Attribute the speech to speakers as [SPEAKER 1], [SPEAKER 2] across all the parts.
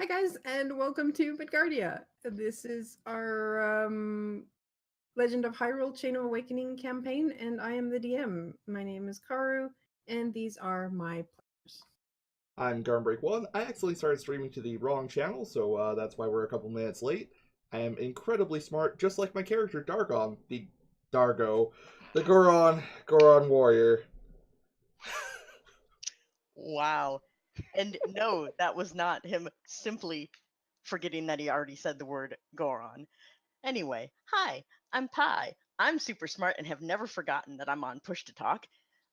[SPEAKER 1] guys, and welcome to Midgardia. This is our Legend of Hyrule Chain of Awakening campaign, and I am the DM. My name is Karu, and these are my players.
[SPEAKER 2] I'm Garnbreak1. I accidentally started streaming to the wrong channel, so that's why we're a couple minutes late. I am incredibly smart, just like my character Dargo, the Goron warrior.
[SPEAKER 3] Wow. And no, that was not him simply forgetting that he already said the word Goron. Anyway, hi, I'm Pi. I'm super smart and have never forgotten that I'm on Push to Talk.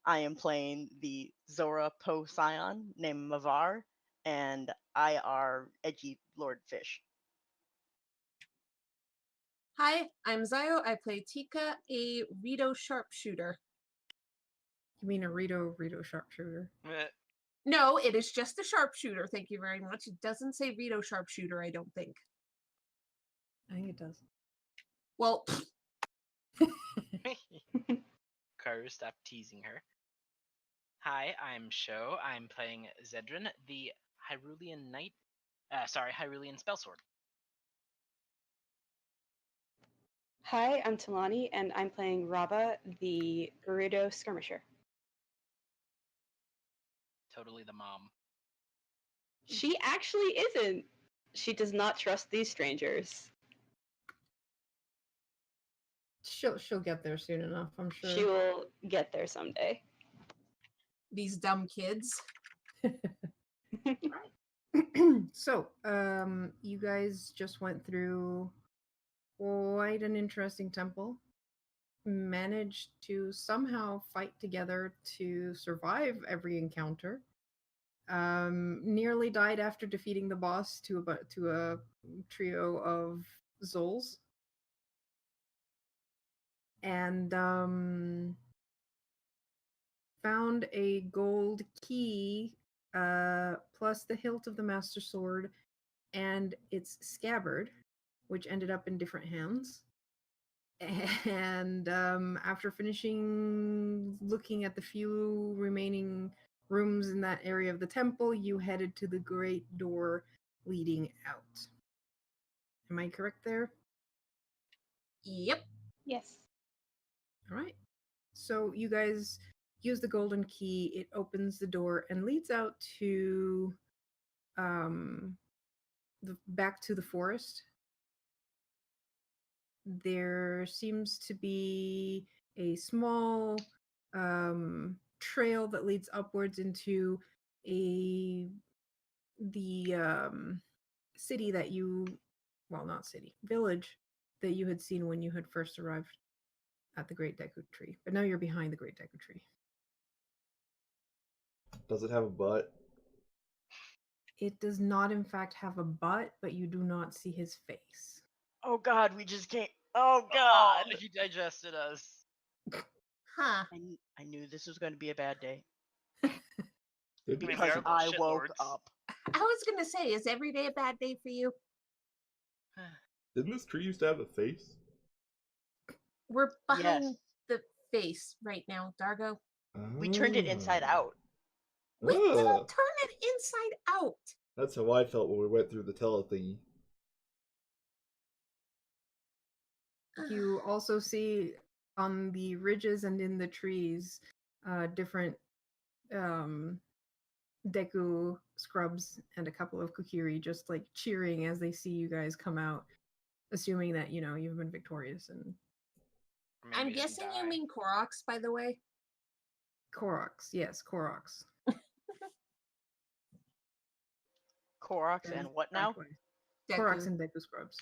[SPEAKER 3] I am playing the Zora Po Scion named Mavar, and I are edgy Lord Fish.
[SPEAKER 4] Hi, I'm Zayo. I play Tika, a Rito sharpshooter.
[SPEAKER 1] You mean a Rito sharpshooter?
[SPEAKER 4] No, it is just a sharpshooter. Thank you very much. It doesn't say Rito sharpshooter, I don't think.
[SPEAKER 1] I think it does.
[SPEAKER 4] Well,
[SPEAKER 5] Karu, stop teasing her. Hi, I'm Sho. I'm playing Zedrin, the Hyrulean Knight. Hyrulean Spellsword.
[SPEAKER 6] Hi, I'm Talani, and I'm playing Rava, the Gerudo Skirmisher.
[SPEAKER 5] Totally the mom.
[SPEAKER 6] She actually isn't. She does not trust these strangers.
[SPEAKER 1] She'll get there soon enough, I'm sure.
[SPEAKER 6] She will get there someday.
[SPEAKER 4] these dumb kids.
[SPEAKER 1] So, you guys just went through quite an interesting temple. Managed to somehow fight together to survive every encounter. Nearly died after defeating the boss to a trio of Zols. And found a gold key plus the hilt of the Master Sword and its scabbard, which ended up in different hands. And after finishing looking at the few remaining rooms in that area of the temple, you headed to the great door leading out. Am I correct there?
[SPEAKER 4] Yep.
[SPEAKER 6] Yes.
[SPEAKER 1] All right. So you guys use the golden key. It opens the door and leads out to back to the forest. There seems to be a small trail that leads upwards into the city that village that you had seen when you had first arrived at the Great Deku Tree. But now you're behind the Great Deku Tree.
[SPEAKER 2] Does it have a butt?
[SPEAKER 1] It does not, in fact, have a butt, but you do not see his face.
[SPEAKER 3] Oh god, we just can't. Oh god!
[SPEAKER 5] Oh, he digested us.
[SPEAKER 4] Huh.
[SPEAKER 3] I knew this was going to be a bad day.
[SPEAKER 2] Did
[SPEAKER 5] we
[SPEAKER 3] Because
[SPEAKER 5] are
[SPEAKER 3] I
[SPEAKER 5] shit
[SPEAKER 3] woke
[SPEAKER 5] lords.
[SPEAKER 3] up.
[SPEAKER 4] I was going to say, is every day a bad day for you?
[SPEAKER 2] Didn't this tree used to have a face?
[SPEAKER 4] We're behind
[SPEAKER 3] Yes.
[SPEAKER 4] the face right now, Dargo.
[SPEAKER 3] We turned it inside out.
[SPEAKER 4] We didn't
[SPEAKER 2] Ah.
[SPEAKER 4] turn it inside out.
[SPEAKER 2] That's how I felt when we went through the thingy.
[SPEAKER 1] You also see on the ridges and in the trees different Deku scrubs and a couple of Kokiri just like cheering as they see you guys come out, assuming that, you've been victorious. And
[SPEAKER 5] Or maybe
[SPEAKER 4] I'm
[SPEAKER 5] he doesn't
[SPEAKER 4] guessing you
[SPEAKER 5] die.
[SPEAKER 4] mean Koroks, by the way.
[SPEAKER 1] Koroks, yes, Koroks.
[SPEAKER 3] Koroks and what now?
[SPEAKER 1] Koroks
[SPEAKER 4] Deku.
[SPEAKER 1] and Deku scrubs.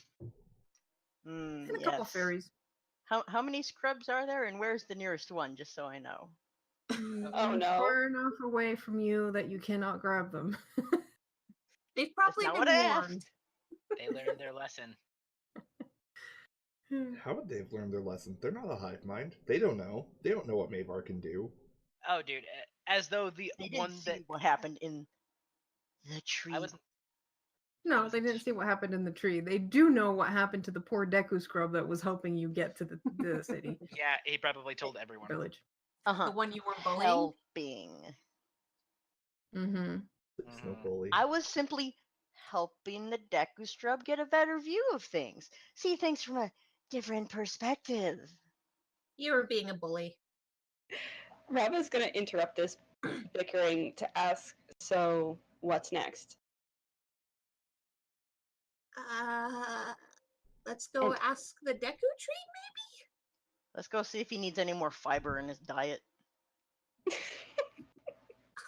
[SPEAKER 1] And a couple
[SPEAKER 3] Yes.
[SPEAKER 1] fairies.
[SPEAKER 3] How many scrubs are there, and where's the nearest one, just so I know?
[SPEAKER 6] Oh, no.
[SPEAKER 1] Far enough away from you that you cannot grab them.
[SPEAKER 4] They've probably
[SPEAKER 3] not
[SPEAKER 4] been
[SPEAKER 3] what I asked.
[SPEAKER 4] warned.
[SPEAKER 5] They learned their lesson.
[SPEAKER 2] How would they have learned their lesson? They're not a hive mind. They don't know. They don't know what Mavar can do.
[SPEAKER 5] Oh, dude, as though the
[SPEAKER 3] They
[SPEAKER 5] one
[SPEAKER 3] didn't
[SPEAKER 5] that
[SPEAKER 3] see what happened in the tree.
[SPEAKER 5] I was.
[SPEAKER 1] No, they didn't see what happened in the tree. They do know what happened to the poor Deku scrub that was helping you get to the city.
[SPEAKER 5] Yeah, he probably told everyone.
[SPEAKER 1] Village.
[SPEAKER 3] Uh-huh.
[SPEAKER 4] The one you were bullying.
[SPEAKER 3] Helping.
[SPEAKER 1] Mm-hmm.
[SPEAKER 2] It's no
[SPEAKER 5] Mhm.
[SPEAKER 2] bully.
[SPEAKER 3] I was simply helping the Deku Scrub get a better view of things, see things from a different perspective.
[SPEAKER 4] You were being a bully.
[SPEAKER 6] Raba's gonna interrupt this bickering to ask, so what's next?
[SPEAKER 4] Let's go
[SPEAKER 6] And-
[SPEAKER 4] ask the Deku Tree,
[SPEAKER 3] Let's go see if he needs any more fiber in his diet.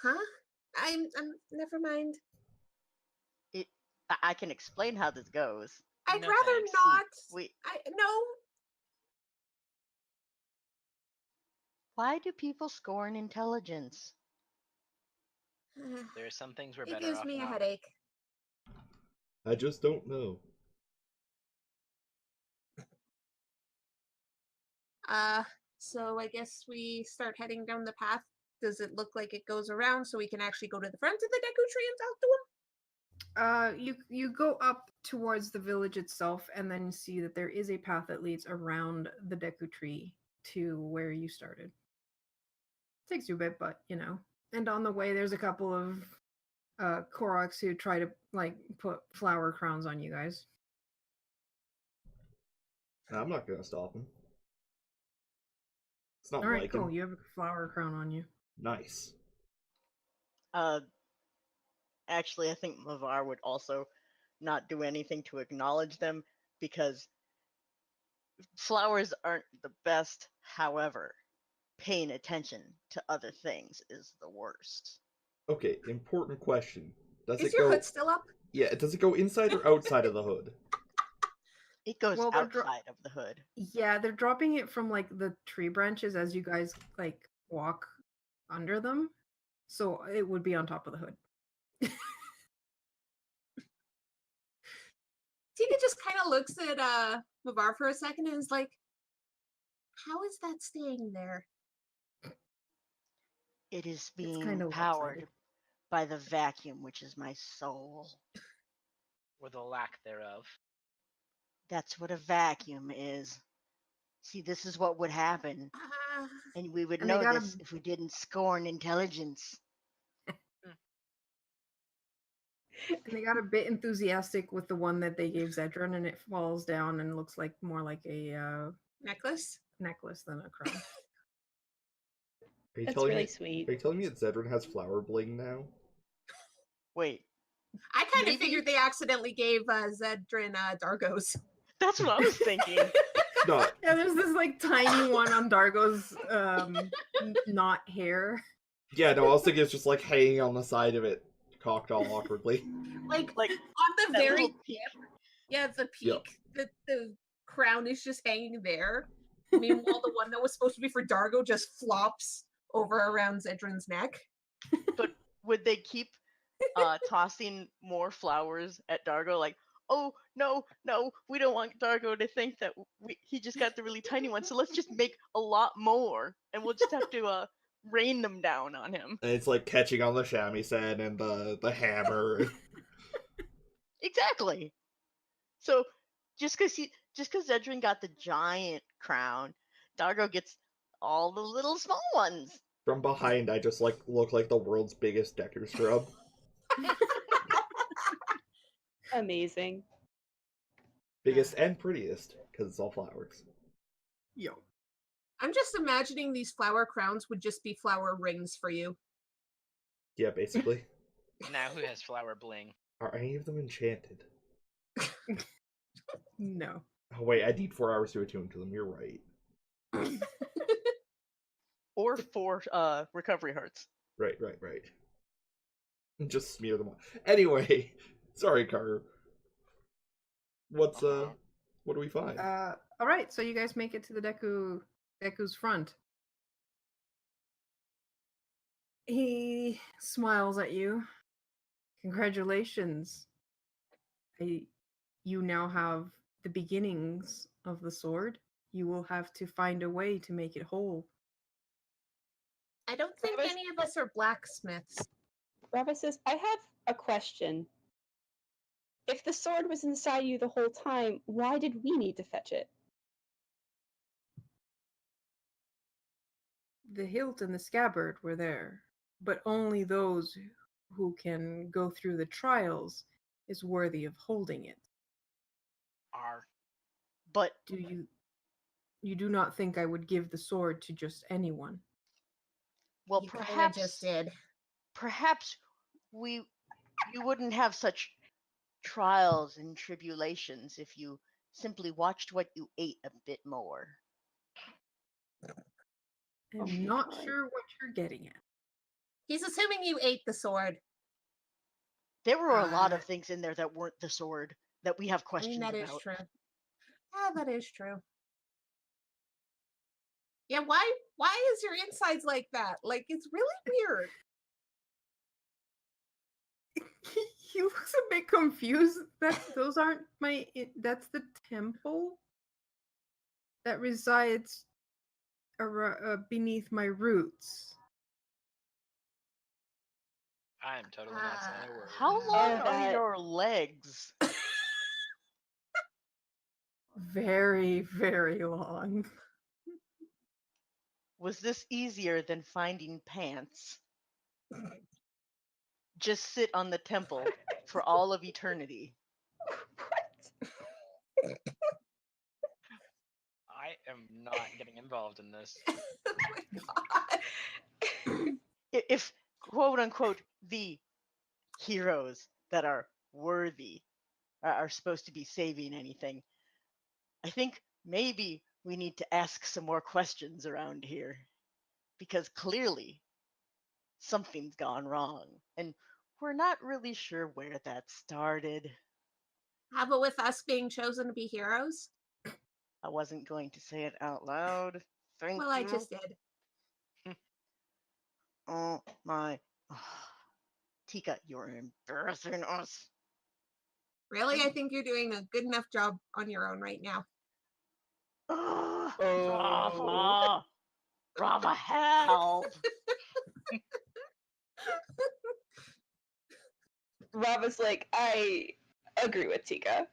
[SPEAKER 4] huh? I'm never mind.
[SPEAKER 3] I can explain how this goes.
[SPEAKER 4] I'd
[SPEAKER 5] No
[SPEAKER 4] rather
[SPEAKER 5] thanks.
[SPEAKER 4] not.
[SPEAKER 3] Wait,
[SPEAKER 4] No.
[SPEAKER 3] why do people scorn intelligence?
[SPEAKER 5] There are some things we're
[SPEAKER 4] It
[SPEAKER 5] better
[SPEAKER 4] gives
[SPEAKER 5] off
[SPEAKER 4] me a
[SPEAKER 5] not.
[SPEAKER 4] headache.
[SPEAKER 2] I just don't know.
[SPEAKER 4] So I guess we start heading down the path. Does it look like it goes around so we can actually go to the front of the Deku Tree and talk to him?
[SPEAKER 1] You go up towards the village itself, and then see that there is a path that leads around the Deku Tree to where you started. Takes you a bit, but you know. And on the way, there's a couple of Koroks who try to like put flower crowns on you guys.
[SPEAKER 2] Nah, I'm not gonna stop him. It's not
[SPEAKER 1] All right,
[SPEAKER 2] like
[SPEAKER 1] cool.
[SPEAKER 2] him.
[SPEAKER 1] You have a flower crown on you.
[SPEAKER 2] Nice.
[SPEAKER 3] Actually, I think Mavar would also not do anything to acknowledge them because flowers aren't the best. However, paying attention to other things is the worst.
[SPEAKER 2] Okay, important question. Does
[SPEAKER 4] Is
[SPEAKER 2] it
[SPEAKER 4] your
[SPEAKER 2] go?
[SPEAKER 4] hood still up?
[SPEAKER 2] Yeah, does it go inside or outside of the hood?
[SPEAKER 3] It goes
[SPEAKER 1] Well, they're
[SPEAKER 3] outside of the hood.
[SPEAKER 1] Yeah, they're dropping it from like the tree branches as you guys like walk under them. So it would be on top of the hood.
[SPEAKER 4] Tika just kind of looks at Mavar for a second and is like, "How is that staying there?"
[SPEAKER 3] It is
[SPEAKER 1] It's
[SPEAKER 3] being
[SPEAKER 1] kinda
[SPEAKER 3] powered
[SPEAKER 1] lopsided.
[SPEAKER 3] by the vacuum, which is my soul.
[SPEAKER 5] Or the lack thereof.
[SPEAKER 3] That's what a vacuum is. See, this is what would happen,
[SPEAKER 4] Uh,
[SPEAKER 3] and we would
[SPEAKER 1] And they
[SPEAKER 3] know
[SPEAKER 1] gotta-
[SPEAKER 3] this if we didn't scorn intelligence.
[SPEAKER 1] And they got a bit enthusiastic with the one that they gave Zedron, and it falls down and looks like more like a
[SPEAKER 4] necklace.
[SPEAKER 1] necklace than a crown.
[SPEAKER 2] Are you
[SPEAKER 6] That's
[SPEAKER 2] telling
[SPEAKER 6] really
[SPEAKER 2] me?
[SPEAKER 6] sweet.
[SPEAKER 2] Are you telling me that Zedron has flower bling now?
[SPEAKER 3] Wait,
[SPEAKER 4] I kind of
[SPEAKER 3] Maybe.
[SPEAKER 4] figured they accidentally gave Zedrin Dargos.
[SPEAKER 3] that's what I was thinking.
[SPEAKER 2] No,
[SPEAKER 1] Yeah, there's this like tiny one on Dargo's not hair.
[SPEAKER 2] yeah, no. I was thinking it's just like hanging on the side of it, cocked all awkwardly.
[SPEAKER 4] Like
[SPEAKER 3] Like
[SPEAKER 4] on the
[SPEAKER 3] that
[SPEAKER 4] very
[SPEAKER 3] little peak.
[SPEAKER 4] yeah, the
[SPEAKER 2] Yep.
[SPEAKER 4] peak, the crown is just hanging there. Meanwhile, the one that was supposed to be for Dargo just flops over around Zedrin's neck.
[SPEAKER 3] But would they keep tossing more flowers at Dargo? Like, oh no, we don't want Dargo to think that he just got the really tiny one. So let's just make a lot more, and we'll just have to rain them down on him.
[SPEAKER 2] And it's like catching on the shamisen and the hammer.
[SPEAKER 3] Exactly. So just because Zedrin got the giant crown, Dargo gets all the little small ones.
[SPEAKER 2] From behind, I just like look like the world's biggest Deku Scrub.
[SPEAKER 6] Amazing.
[SPEAKER 2] Biggest and prettiest, because it's all flowers.
[SPEAKER 1] Yo.
[SPEAKER 4] I'm just imagining these flower crowns would just be flower rings for you.
[SPEAKER 2] Yeah, basically.
[SPEAKER 5] Now who has flower bling?
[SPEAKER 2] Are any of them enchanted?
[SPEAKER 1] No.
[SPEAKER 2] Oh wait, I need 4 hours to attune to them. You're right.
[SPEAKER 3] Or 4 recovery hearts.
[SPEAKER 2] Right. Just smear them on. Anyway, sorry, Carter. What do we find?
[SPEAKER 1] All right, so you guys make it to the Deku's front. He smiles at you. Congratulations. You now have the beginnings of the sword. You will have to find a way to make it whole.
[SPEAKER 4] I don't think
[SPEAKER 6] Travis-
[SPEAKER 4] any of us are blacksmiths.
[SPEAKER 6] Rava says, I have a question. If the sword was inside you the whole time, why did we need to fetch it?
[SPEAKER 1] The hilt and the scabbard were there, but only those who can go through the trials is worthy of holding it.
[SPEAKER 3] But
[SPEAKER 1] You do not think I would give the sword to just anyone?
[SPEAKER 3] well,
[SPEAKER 4] You kinda
[SPEAKER 3] perhaps
[SPEAKER 4] just did.
[SPEAKER 3] perhaps you wouldn't have such trials and tribulations if you simply watched what you ate a bit more.
[SPEAKER 1] I'm not sure what you're getting at.
[SPEAKER 4] He's assuming you ate the sword.
[SPEAKER 3] There were a lot of things in there that weren't the sword that we have
[SPEAKER 4] I mean,
[SPEAKER 3] questions
[SPEAKER 4] that is
[SPEAKER 3] about.
[SPEAKER 4] true. Yeah, that is true. Yeah, why is your insides like that? Like, it's really weird.
[SPEAKER 1] He looks a bit confused. Those aren't my. That's the temple that resides beneath my roots.
[SPEAKER 5] I am totally not saying a word.
[SPEAKER 3] How long are
[SPEAKER 6] that-
[SPEAKER 3] your legs?
[SPEAKER 1] Very, very long.
[SPEAKER 3] Was this easier than finding pants? Just sit on the temple for all of eternity.
[SPEAKER 5] I am not getting involved in this.
[SPEAKER 4] Oh my god.
[SPEAKER 3] If, quote unquote, the heroes that are worthy are supposed to be saving anything, I think maybe we need to ask some more questions around here. Because clearly something's gone wrong. And we're not really sure where that started.
[SPEAKER 4] How about with us being chosen to be heroes?
[SPEAKER 3] I wasn't going to say it out loud. Thank
[SPEAKER 4] Well,
[SPEAKER 3] you.
[SPEAKER 4] I just did.
[SPEAKER 3] Oh my. Tika, you're embarrassing us.
[SPEAKER 4] Really, I think you're doing a good enough job on your own right now.
[SPEAKER 3] Rava! Rava, help!
[SPEAKER 6] Rava's like, I agree with Tika.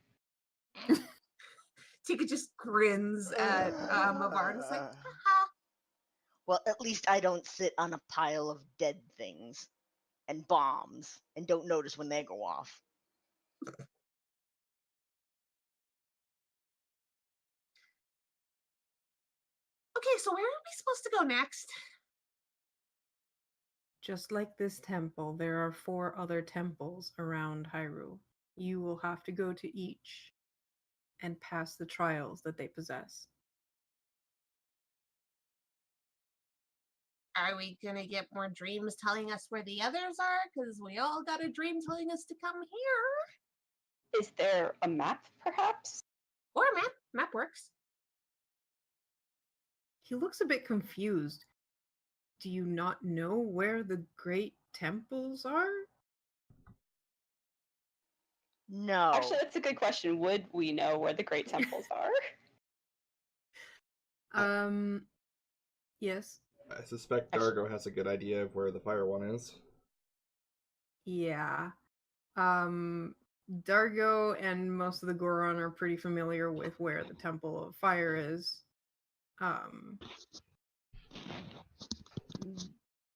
[SPEAKER 4] Tika just grins at Mavar and is like, haha.
[SPEAKER 3] Well, at least I don't sit on a pile of dead things and bombs and don't notice when they go off.
[SPEAKER 4] Okay, so where are we supposed to go next?
[SPEAKER 1] Just like this temple, there are 4 other temples around Hyrule. You will have to go to each and pass the trials that they possess.
[SPEAKER 4] Are we gonna get more dreams telling us where the others are? Because we all got a dream telling us to come here.
[SPEAKER 6] Is there a map, perhaps?
[SPEAKER 4] Or a map. Map works.
[SPEAKER 1] He looks a bit confused. Do you not know where the great temples are?
[SPEAKER 3] No.
[SPEAKER 6] Actually, that's a good question. Would we know where the great temples are?
[SPEAKER 1] Yes.
[SPEAKER 2] I suspect Dargo has a good idea of where the fire one is.
[SPEAKER 1] Yeah. Dargo and most of the Goron are pretty familiar with where the Temple of Fire is.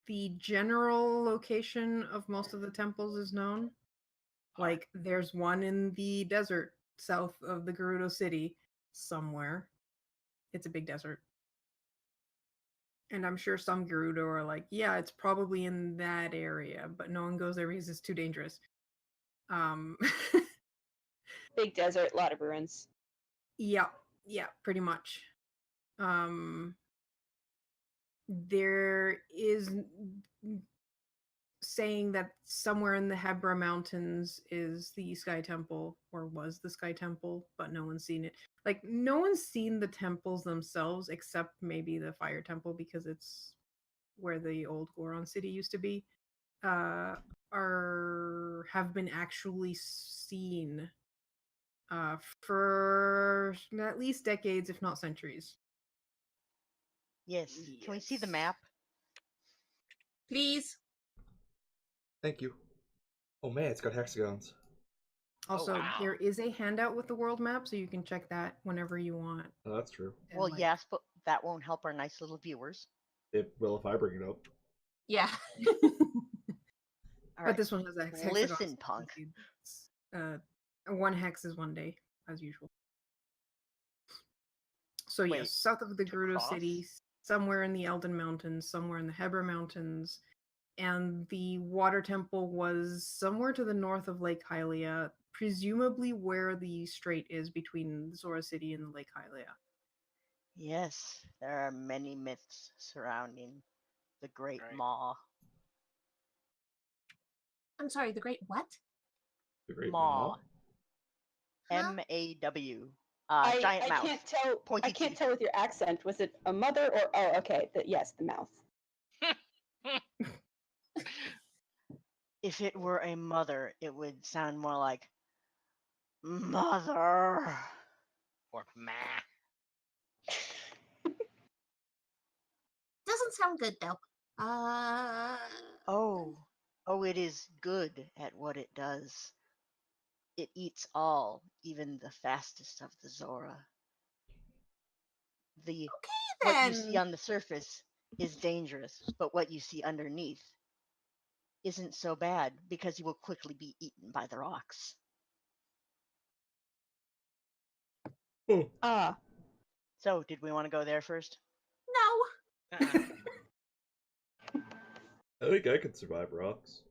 [SPEAKER 1] The general location of most of the temples is known. Like, there's one in the desert south of the Gerudo city somewhere. It's a big desert. And I'm sure some Gerudo are like, yeah, it's probably in that area, but no one goes there because it's too dangerous.
[SPEAKER 6] Big desert, a lot of ruins.
[SPEAKER 1] Yeah, pretty much. There is saying that somewhere in the Hebra Mountains is the Sky Temple, or was the Sky Temple, but no one's seen it. Like, no one's seen the temples themselves except maybe the Fire Temple, because it's where the old Goron city used to be. Have been actually seen for at least decades, if not centuries.
[SPEAKER 3] Yes. Can we see the map?
[SPEAKER 4] Please.
[SPEAKER 2] Thank you. Oh man, it's got hexagons.
[SPEAKER 1] Also,
[SPEAKER 5] wow.
[SPEAKER 1] there is a handout with the world map, so you can check that whenever you want.
[SPEAKER 2] Oh, that's true.
[SPEAKER 1] And,
[SPEAKER 3] Well,
[SPEAKER 1] like,
[SPEAKER 3] yes, but that won't help our nice little viewers.
[SPEAKER 2] It will if I bring it up.
[SPEAKER 4] Yeah.
[SPEAKER 3] All
[SPEAKER 1] But this one has hexagons.
[SPEAKER 3] Listen, punk.
[SPEAKER 1] 1 hex is 1 day, as usual. So
[SPEAKER 3] Wait,
[SPEAKER 1] yes, south of the
[SPEAKER 3] to
[SPEAKER 1] Gerudo
[SPEAKER 3] cross?
[SPEAKER 1] city, somewhere in the Elden Mountains, somewhere in the Heber Mountains, and the water temple was somewhere to the north of Lake Hylia, presumably where the strait is between Zora City and Lake Hylia.
[SPEAKER 3] Yes, there are many myths surrounding the Great
[SPEAKER 5] Right.
[SPEAKER 3] Maw.
[SPEAKER 4] I'm sorry, the great what?
[SPEAKER 2] The Great
[SPEAKER 3] Maw.
[SPEAKER 2] Maw.
[SPEAKER 4] Huh?
[SPEAKER 3] MAW.
[SPEAKER 6] I
[SPEAKER 3] Giant mouth.
[SPEAKER 6] can't tell.
[SPEAKER 3] Pointy
[SPEAKER 6] I can't
[SPEAKER 3] teeth.
[SPEAKER 6] tell with your accent. Was it a mother or? Oh, okay. Yes, the mouth.
[SPEAKER 3] If it were a mother, it would sound more like mother.
[SPEAKER 5] Or meh.
[SPEAKER 4] Doesn't sound good though.
[SPEAKER 3] Oh, it is good at what it does. It eats all, even the fastest of the Zora. What you see
[SPEAKER 4] then.
[SPEAKER 3] on the surface is dangerous, but what you see underneath isn't so bad because you will quickly be eaten by the rocks.
[SPEAKER 2] Oh,
[SPEAKER 6] Ah,
[SPEAKER 3] So, did we want to go there first?
[SPEAKER 4] No.
[SPEAKER 5] Uh-uh.
[SPEAKER 2] I think I could survive rocks.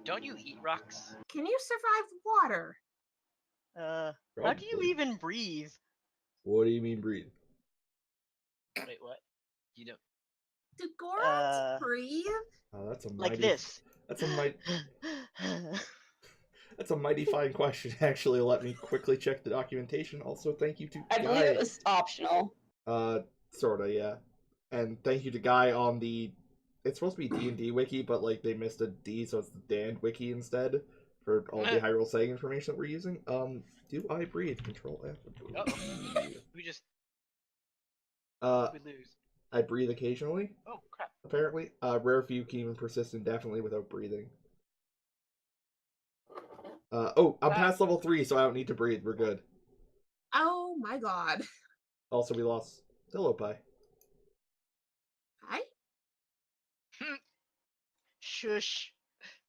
[SPEAKER 5] Don't you eat rocks?
[SPEAKER 4] Can you survive water?
[SPEAKER 3] How do you
[SPEAKER 2] Probably.
[SPEAKER 3] even breathe?
[SPEAKER 2] What do you mean breathe?
[SPEAKER 5] Wait, what? You don't.
[SPEAKER 4] Do Gorons
[SPEAKER 3] Uh,
[SPEAKER 4] breathe?
[SPEAKER 2] Oh, that's a mighty.
[SPEAKER 3] Like this.
[SPEAKER 2] That's a mighty. That's a mighty fine question. Actually, let me quickly check the documentation. Also, thank you to
[SPEAKER 6] I believe
[SPEAKER 2] Guy.
[SPEAKER 6] it was optional.
[SPEAKER 2] Sorta, yeah. And thank you to Guy on the. It's supposed to be D&D wiki, but like they missed a D, so it's the Dan wiki instead for all the Hyrule setting information that we're using. Do I breathe? Control F.
[SPEAKER 5] Uh-oh. We just. We lose.
[SPEAKER 2] I breathe occasionally.
[SPEAKER 5] Oh, crap.
[SPEAKER 2] Apparently, rare few can even persist indefinitely without breathing. I'm past level 3, so I don't need to breathe. We're good.
[SPEAKER 4] Oh my god.
[SPEAKER 2] Also, we lost Pie.
[SPEAKER 4] Hi?
[SPEAKER 3] Shush.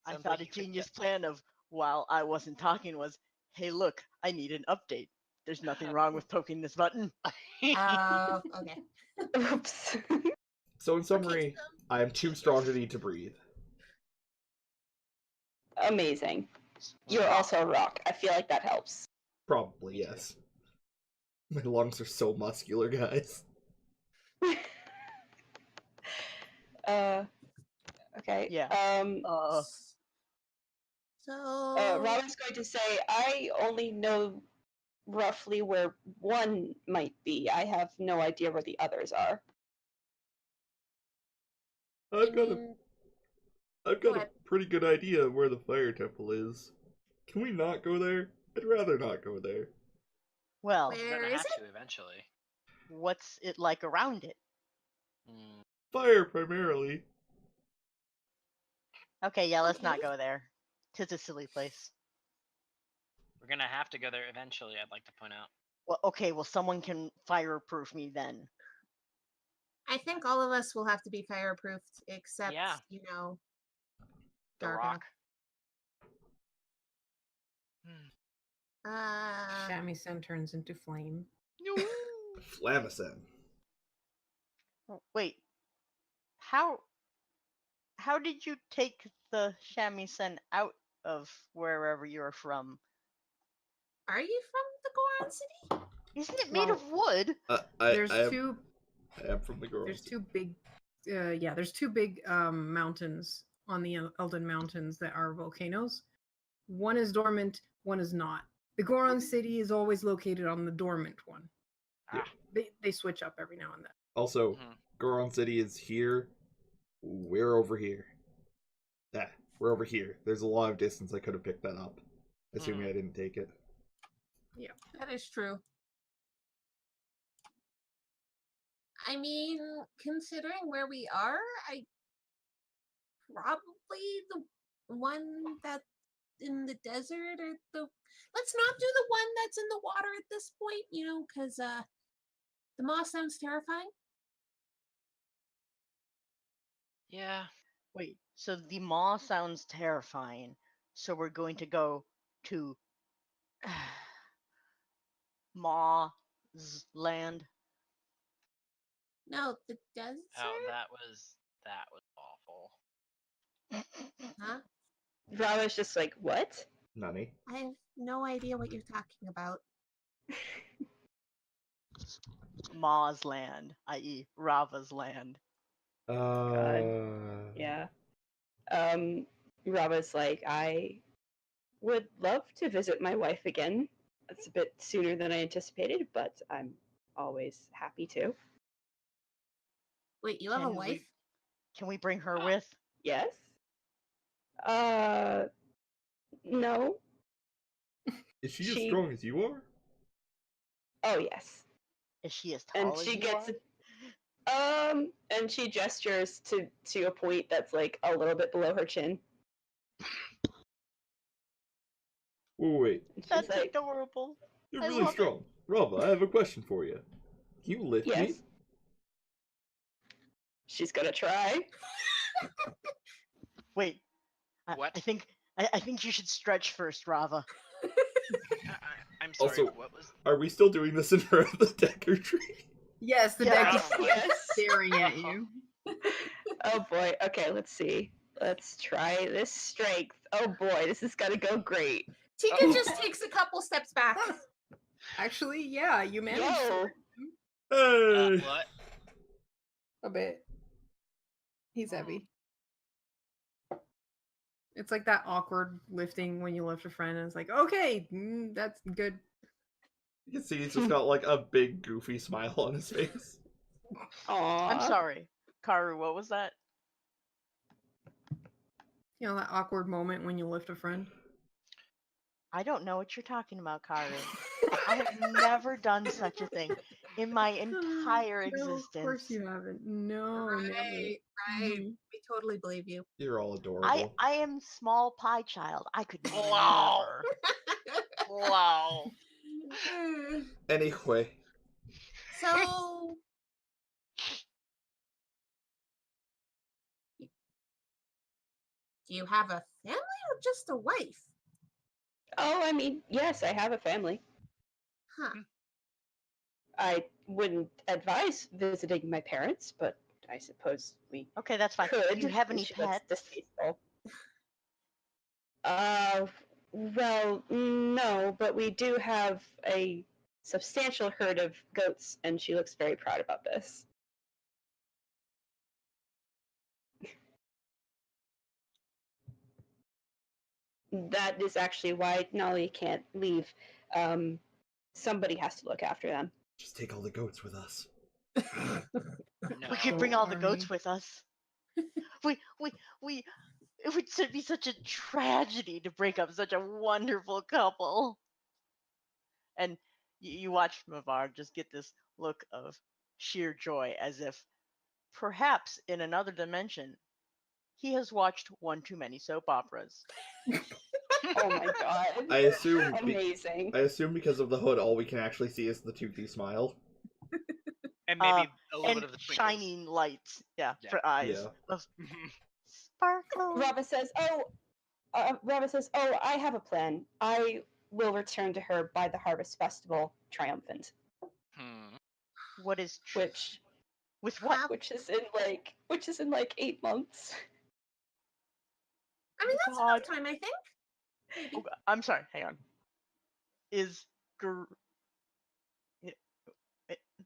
[SPEAKER 3] I
[SPEAKER 5] Sounds
[SPEAKER 3] thought
[SPEAKER 5] like
[SPEAKER 3] a
[SPEAKER 5] you picked
[SPEAKER 3] genius plan of, while I wasn't talking, was, hey, look, I need an update. There's nothing wrong with poking this button.
[SPEAKER 4] Okay.
[SPEAKER 6] Oops.
[SPEAKER 2] So, in summary, I am too strong to need to breathe.
[SPEAKER 6] Amazing. You're
[SPEAKER 3] Rock.
[SPEAKER 6] also a rock. I feel like that helps.
[SPEAKER 2] Probably,
[SPEAKER 5] Me too.
[SPEAKER 2] yes. My lungs are so muscular, guys.
[SPEAKER 6] Okay.
[SPEAKER 3] Yeah.
[SPEAKER 4] So
[SPEAKER 6] Robin's going to say, I only know roughly where one might be. I have no idea where the others are.
[SPEAKER 2] I've got
[SPEAKER 4] go
[SPEAKER 2] a
[SPEAKER 4] ahead.
[SPEAKER 2] pretty good idea of where the fire temple is. Can we not go there? I'd rather not go there.
[SPEAKER 3] Well,
[SPEAKER 5] We're
[SPEAKER 4] Where
[SPEAKER 5] gonna
[SPEAKER 4] is
[SPEAKER 5] have
[SPEAKER 4] it?
[SPEAKER 5] to eventually.
[SPEAKER 3] what's it like around it?
[SPEAKER 5] Hmm.
[SPEAKER 2] Fire, primarily.
[SPEAKER 3] Okay, yeah, let's not
[SPEAKER 4] Okay.
[SPEAKER 3] go there. 'Tis a silly place.
[SPEAKER 5] We're gonna have to go there eventually, I'd like to point out.
[SPEAKER 3] Well, okay, well, someone can fireproof me then.
[SPEAKER 4] I think all of us will have to be fireproofed except,
[SPEAKER 5] Yeah. The
[SPEAKER 4] Dargo.
[SPEAKER 5] rock. Hmm.
[SPEAKER 1] Shamisen turns into flame.
[SPEAKER 2] Flamacin.
[SPEAKER 3] Wait. How did you take the shamisen out of wherever you're from?
[SPEAKER 4] Are you from the Goron City?
[SPEAKER 3] Isn't it made
[SPEAKER 1] Well,
[SPEAKER 3] of wood?
[SPEAKER 1] There's
[SPEAKER 2] I
[SPEAKER 1] two.
[SPEAKER 2] am from the girls.
[SPEAKER 1] There's two big. There's two big mountains on the Elden Mountains that are volcanoes. One is dormant, one is not. The Goron City is always located on the dormant one.
[SPEAKER 5] Ah.
[SPEAKER 1] They switch up every now and then.
[SPEAKER 2] Also,
[SPEAKER 5] Mhm.
[SPEAKER 2] Goron City is here. We're over here. We're over here. There's a lot of distance. I could have picked that up, assuming I didn't take it.
[SPEAKER 4] That is true. I mean, considering where we are, I probably the one that's in the desert or the. Let's not do the one that's in the water at this point, because the moss sounds terrifying.
[SPEAKER 5] Yeah.
[SPEAKER 3] Wait, so the maw sounds terrifying, So we're going to go to Maw's land.
[SPEAKER 4] No, the desert?
[SPEAKER 5] Oh, that was awful.
[SPEAKER 4] Huh?
[SPEAKER 6] Rava's just like, what?
[SPEAKER 2] Nani?
[SPEAKER 4] I have no idea what you're talking about.
[SPEAKER 3] Maw's land, i.e., Rava's land.
[SPEAKER 6] Yeah. Rava's like, I would love to visit my wife again. That's a bit sooner than I anticipated, but I'm always happy to.
[SPEAKER 4] Wait, you have a
[SPEAKER 3] Can
[SPEAKER 4] wife?
[SPEAKER 3] we- Can we bring her with?
[SPEAKER 6] Yes? No.
[SPEAKER 2] Is she as
[SPEAKER 6] She-
[SPEAKER 2] strong as you are?
[SPEAKER 6] Oh, yes.
[SPEAKER 3] Is she as
[SPEAKER 6] And
[SPEAKER 3] tall as
[SPEAKER 6] she
[SPEAKER 3] you
[SPEAKER 6] gets
[SPEAKER 3] are?
[SPEAKER 6] and she gestures to a point that's like a little bit below her chin.
[SPEAKER 2] Oh, wait.
[SPEAKER 6] And she's
[SPEAKER 3] That's
[SPEAKER 6] like,
[SPEAKER 3] adorable.
[SPEAKER 2] You're
[SPEAKER 3] I
[SPEAKER 2] really
[SPEAKER 3] love it.
[SPEAKER 2] strong. Rava, I have a question for you. Can you lift
[SPEAKER 6] yes.
[SPEAKER 2] me?
[SPEAKER 6] She's gonna try.
[SPEAKER 3] Wait.
[SPEAKER 5] What?
[SPEAKER 3] I think you should stretch first, Rava.
[SPEAKER 5] I'm sorry.
[SPEAKER 2] Also-
[SPEAKER 5] What was?
[SPEAKER 2] Are we still doing this in front of the Decker tree?
[SPEAKER 1] Yes, the
[SPEAKER 3] Yeah.
[SPEAKER 1] deck is
[SPEAKER 6] Yes.
[SPEAKER 1] staring at you.
[SPEAKER 6] Oh boy. Okay, let's see. Let's try this strength. Oh boy, this is gonna go great.
[SPEAKER 4] Tika just takes a couple steps back.
[SPEAKER 1] Actually, yeah, you managed
[SPEAKER 6] Yo.
[SPEAKER 2] Hey!
[SPEAKER 5] What?
[SPEAKER 1] a bit. He's heavy. It's like that awkward lifting when you lift a friend, and it's like, okay, that's good.
[SPEAKER 2] You can see he's just got like a big goofy smile on his face.
[SPEAKER 6] Aww.
[SPEAKER 3] I'm sorry. Karu, what was that?
[SPEAKER 1] You know that awkward moment when you lift a friend.
[SPEAKER 3] I don't know what you're talking about, Karu. I have never done such a thing in my entire
[SPEAKER 1] No,
[SPEAKER 3] existence.
[SPEAKER 1] of course you haven't. No, never.
[SPEAKER 4] Right.
[SPEAKER 1] Mhm.
[SPEAKER 4] We totally believe you.
[SPEAKER 2] You're all
[SPEAKER 3] I
[SPEAKER 2] adorable.
[SPEAKER 3] am small pie child. I could
[SPEAKER 5] Wow.
[SPEAKER 3] never.
[SPEAKER 5] Wow.
[SPEAKER 2] Anyway,
[SPEAKER 4] So, do you have a family or just a wife?
[SPEAKER 6] Oh, I mean, yes, I have a family.
[SPEAKER 4] Huh.
[SPEAKER 6] I wouldn't advise visiting my parents, but I suppose we
[SPEAKER 3] Okay, that's fine.
[SPEAKER 6] could.
[SPEAKER 3] Do you have any
[SPEAKER 6] She looks
[SPEAKER 3] pets?
[SPEAKER 6] distasteful. Well, no, but we do have a substantial herd of goats, and she looks very proud about this. That is actually why Nolly can't leave. Somebody has to look after them.
[SPEAKER 2] just take all the goats with us.
[SPEAKER 5] No.
[SPEAKER 3] We could bring all the goats
[SPEAKER 1] Sorry.
[SPEAKER 3] with us. we. It would be such a tragedy to break up such a wonderful couple. And you watch Mavar just get this look of sheer joy, as if perhaps in another dimension he has watched one too many soap operas.
[SPEAKER 6] Oh my god.
[SPEAKER 2] I assume.
[SPEAKER 6] Amazing.
[SPEAKER 2] I assume because of the hood, all we can actually see is the toothy smile.
[SPEAKER 5] And maybe a little
[SPEAKER 3] And
[SPEAKER 5] bit of the twinkles.
[SPEAKER 3] shining lights,
[SPEAKER 5] Yeah.
[SPEAKER 3] for eyes
[SPEAKER 2] Yeah.
[SPEAKER 3] of sparkle.
[SPEAKER 6] Rava says, "Oh, I have a plan. I will return to her by the Harvest Festival triumphant,
[SPEAKER 5] Hmm.
[SPEAKER 6] which
[SPEAKER 3] With what?
[SPEAKER 6] which is in like 8 months."
[SPEAKER 4] I mean, that's
[SPEAKER 3] God.
[SPEAKER 4] enough time, I think. Maybe.
[SPEAKER 3] Oh, I'm sorry. Hang on. Is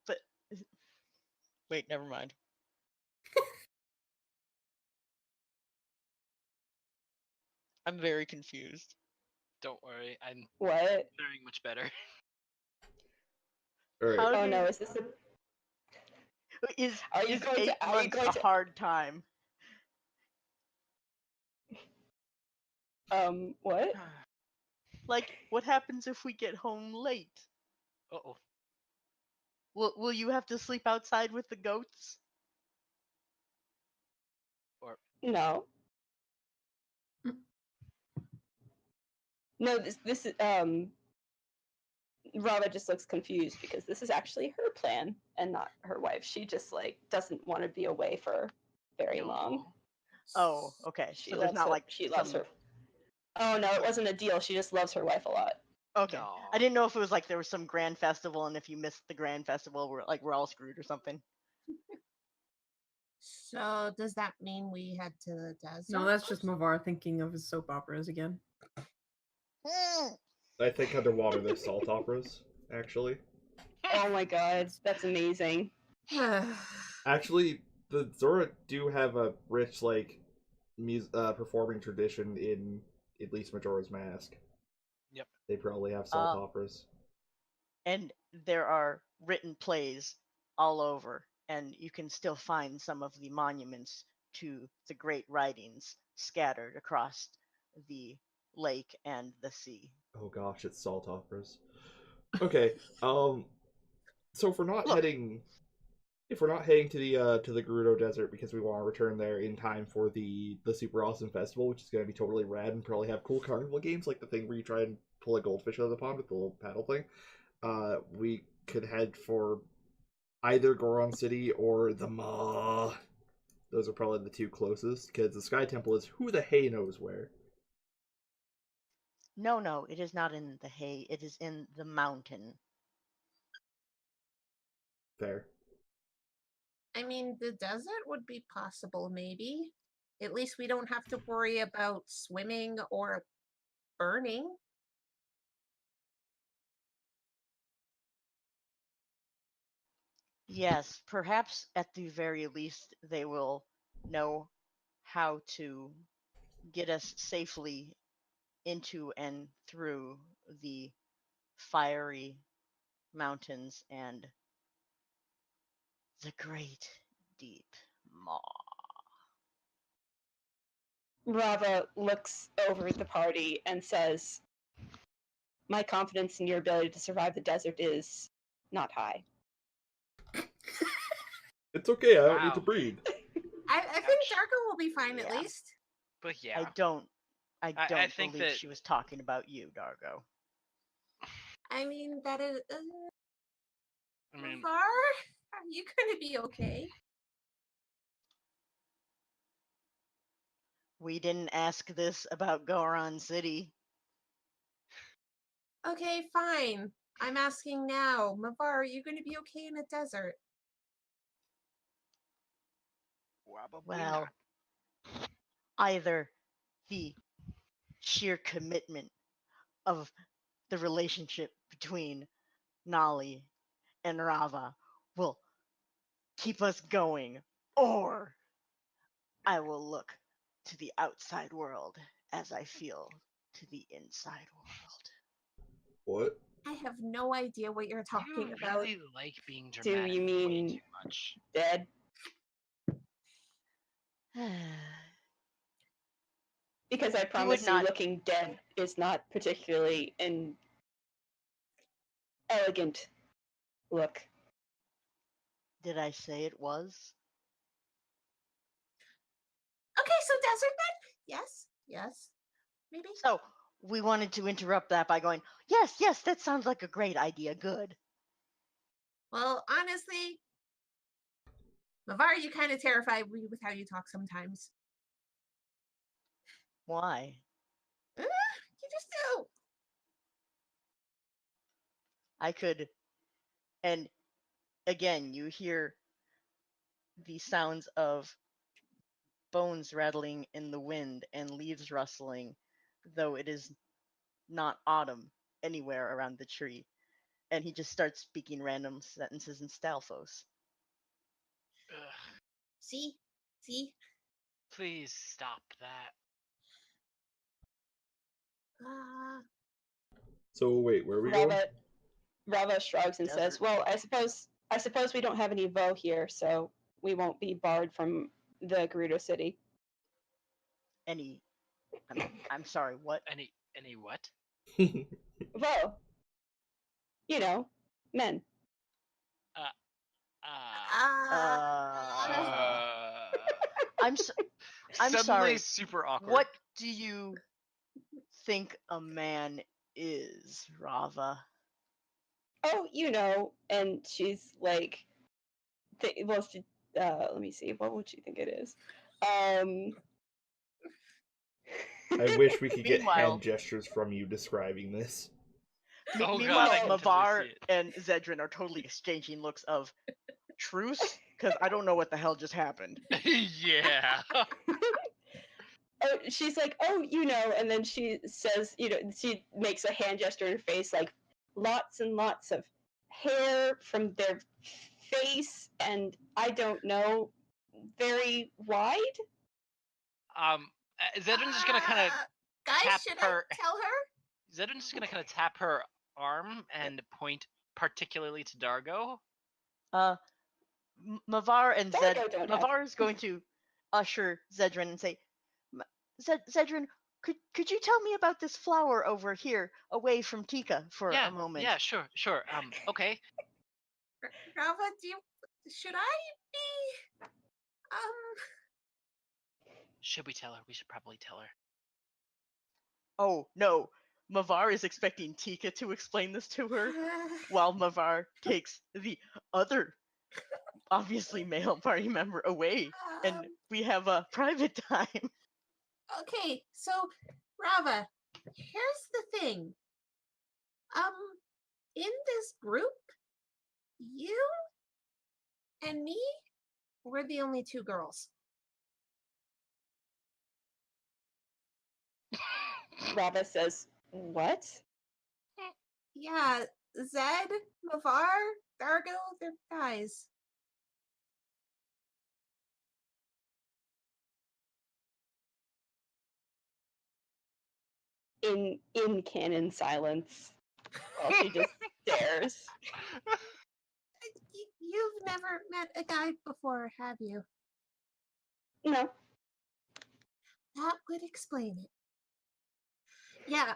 [SPEAKER 3] but wait, never mind. I'm very confused.
[SPEAKER 5] Don't worry, I'm
[SPEAKER 6] What?
[SPEAKER 5] faring much better.
[SPEAKER 2] Alright.
[SPEAKER 3] How
[SPEAKER 6] Oh
[SPEAKER 3] did-
[SPEAKER 6] no, is this
[SPEAKER 3] Is
[SPEAKER 6] Are you
[SPEAKER 3] is
[SPEAKER 6] going to-
[SPEAKER 3] 8
[SPEAKER 6] are you
[SPEAKER 3] months
[SPEAKER 6] going
[SPEAKER 3] a
[SPEAKER 6] to-
[SPEAKER 3] hard time?
[SPEAKER 6] what?
[SPEAKER 3] Like, what happens if we get home late?
[SPEAKER 5] Uh-oh.
[SPEAKER 3] Will you have to sleep outside with the goats?
[SPEAKER 6] No. No, this is Rava just looks confused because this is actually her plan and not her wife. She just like doesn't want to be away for very long.
[SPEAKER 3] Oh, okay.
[SPEAKER 6] She
[SPEAKER 3] So there's
[SPEAKER 6] loves
[SPEAKER 3] not
[SPEAKER 6] her,
[SPEAKER 3] like
[SPEAKER 6] she loves
[SPEAKER 3] some
[SPEAKER 6] her. Oh no, it wasn't a deal. She just loves her wife a lot.
[SPEAKER 3] Okay.
[SPEAKER 5] Aw.
[SPEAKER 3] I didn't know if it was like there was some grand festival, and if you missed the grand festival, we're all screwed or something.
[SPEAKER 4] So does that mean we head to the desert?
[SPEAKER 1] No, that's just
[SPEAKER 4] first?
[SPEAKER 1] Mavar thinking of his soap operas again.
[SPEAKER 2] I think underwater there's salt operas, actually.
[SPEAKER 6] Oh my god, that's amazing.
[SPEAKER 2] Actually, the Zora do have a rich, like, performing tradition in at least Majora's Mask.
[SPEAKER 5] Yep.
[SPEAKER 2] They probably have salt operas.
[SPEAKER 3] And there are written plays all over, and you can still find some of the monuments to the great writings scattered across the lake and the sea.
[SPEAKER 2] Oh gosh, it's salt operas. Okay, so if we're not
[SPEAKER 3] Look.
[SPEAKER 2] heading to the Gerudo Desert because we want to return there in time for the super awesome festival, which is going to be totally rad and probably have cool carnival games like the thing where you try and pull a goldfish out of the pond with the little paddle thing, we could head for either Goron City or the Maw. Those are probably the two closest, because the Sky Temple is who the hay knows where.
[SPEAKER 3] No, it is not in the hay. It is in the mountain.
[SPEAKER 2] Fair.
[SPEAKER 4] I mean, the desert would be possible, maybe. At least we don't have to worry about swimming or burning.
[SPEAKER 3] Yes, perhaps at the very least they will know how to get us safely into and through the fiery mountains and the great deep maw.
[SPEAKER 6] Rava looks over at the party and says, "My confidence in your ability to survive the desert is not high."
[SPEAKER 2] It's okay, I don't need
[SPEAKER 5] Wow.
[SPEAKER 2] to breathe.
[SPEAKER 4] I think
[SPEAKER 5] Ouch.
[SPEAKER 4] Darko will be fine at
[SPEAKER 3] Yeah.
[SPEAKER 4] least.
[SPEAKER 5] But yeah,
[SPEAKER 3] I don't
[SPEAKER 5] I think
[SPEAKER 3] believe
[SPEAKER 5] that-
[SPEAKER 3] she was talking about you, Dargo.
[SPEAKER 4] I mean, that is.
[SPEAKER 5] I mean,
[SPEAKER 4] Far? Are you going to be okay?
[SPEAKER 3] We didn't ask this about Goron City.
[SPEAKER 4] Okay, fine. I'm asking now. Mavar, are you going to be okay in a desert?
[SPEAKER 5] probably
[SPEAKER 3] Well,
[SPEAKER 5] not.
[SPEAKER 3] either the sheer commitment of the relationship between Nali and Rava will keep us going, or I will look to the outside world as I feel to the inside world.
[SPEAKER 2] What?
[SPEAKER 4] I have no idea what you're talking
[SPEAKER 5] You
[SPEAKER 4] about.
[SPEAKER 5] really like being
[SPEAKER 6] Do
[SPEAKER 5] dramatic
[SPEAKER 6] you
[SPEAKER 5] way
[SPEAKER 6] mean
[SPEAKER 5] too much.
[SPEAKER 6] dead? Because I promise you,
[SPEAKER 3] not-
[SPEAKER 6] looking dead is not particularly an elegant look.
[SPEAKER 3] Did I say it was?
[SPEAKER 4] Okay, so desert then? Yes. Maybe.
[SPEAKER 3] So we wanted to interrupt that by going, yes, that sounds like a great idea. Good.
[SPEAKER 4] Well, honestly, Mavar, you kind of terrify me with how you talk sometimes.
[SPEAKER 3] Why?
[SPEAKER 4] You just do.
[SPEAKER 3] I could. And again, you hear the sounds of bones rattling in the wind and leaves rustling, though it is not autumn anywhere around the tree. And he just starts speaking random sentences in Stalfos.
[SPEAKER 5] Ugh,
[SPEAKER 4] See?
[SPEAKER 5] please stop that.
[SPEAKER 4] Uh,
[SPEAKER 2] So wait, where are we going?
[SPEAKER 6] Rava shrugs and says,
[SPEAKER 3] Desert.
[SPEAKER 6] "Well, I suppose we don't have any Vo here, so we won't be barred from the Gerudo City."
[SPEAKER 3] I'm sorry, what?
[SPEAKER 5] Any what?
[SPEAKER 6] Vo, you know, men.
[SPEAKER 3] I'm
[SPEAKER 5] Suddenly
[SPEAKER 3] sorry.
[SPEAKER 5] super awkward.
[SPEAKER 3] What do you think a man is, Rava?
[SPEAKER 6] Oh, you know, and she's like, let me see, what would she think it is?
[SPEAKER 2] I wish we could get
[SPEAKER 3] Meanwhile-
[SPEAKER 2] hand gestures from you describing this.
[SPEAKER 5] Oh
[SPEAKER 3] Meanwhile,
[SPEAKER 5] god, I can totally
[SPEAKER 3] Mavar
[SPEAKER 5] see it.
[SPEAKER 3] and Zedrin are totally exchanging looks of truce, because I don't know what the hell just happened.
[SPEAKER 5] Yeah.
[SPEAKER 6] Oh, she's like, oh, and then she says, she makes a hand gesture in her face, like lots and lots of hair from their face, and I don't know, very wide.
[SPEAKER 5] Zedrin's just gonna kind of
[SPEAKER 4] Guys,
[SPEAKER 5] tap
[SPEAKER 4] should
[SPEAKER 5] her.
[SPEAKER 4] I tell her?
[SPEAKER 5] Zedrin's just gonna kind of tap her arm and point particularly to Dargo.
[SPEAKER 3] Mavar and
[SPEAKER 6] Dargo don't have-
[SPEAKER 3] Mavar is going to usher Zedrin and say, Zedrin, could you tell me about this flower over here, away from Tika, for a moment?
[SPEAKER 5] Yeah, sure. Okay.
[SPEAKER 4] Rava, should I be?
[SPEAKER 5] Should we tell her? We should probably tell her.
[SPEAKER 3] Oh no, Mavar is expecting Tika to explain this to her, while Mavar takes the other, obviously male party member away, and we have a private time.
[SPEAKER 4] Okay, so Rava, here's the thing. In this group, you and me, we're the only two girls.
[SPEAKER 6] Rava says, what?
[SPEAKER 4] Yeah, Zed, Mavar, Dargo, they're guys.
[SPEAKER 6] In canon silence, while she just stares.
[SPEAKER 4] You've never met a guy before, have you?
[SPEAKER 6] No.
[SPEAKER 4] That would explain it. Yeah,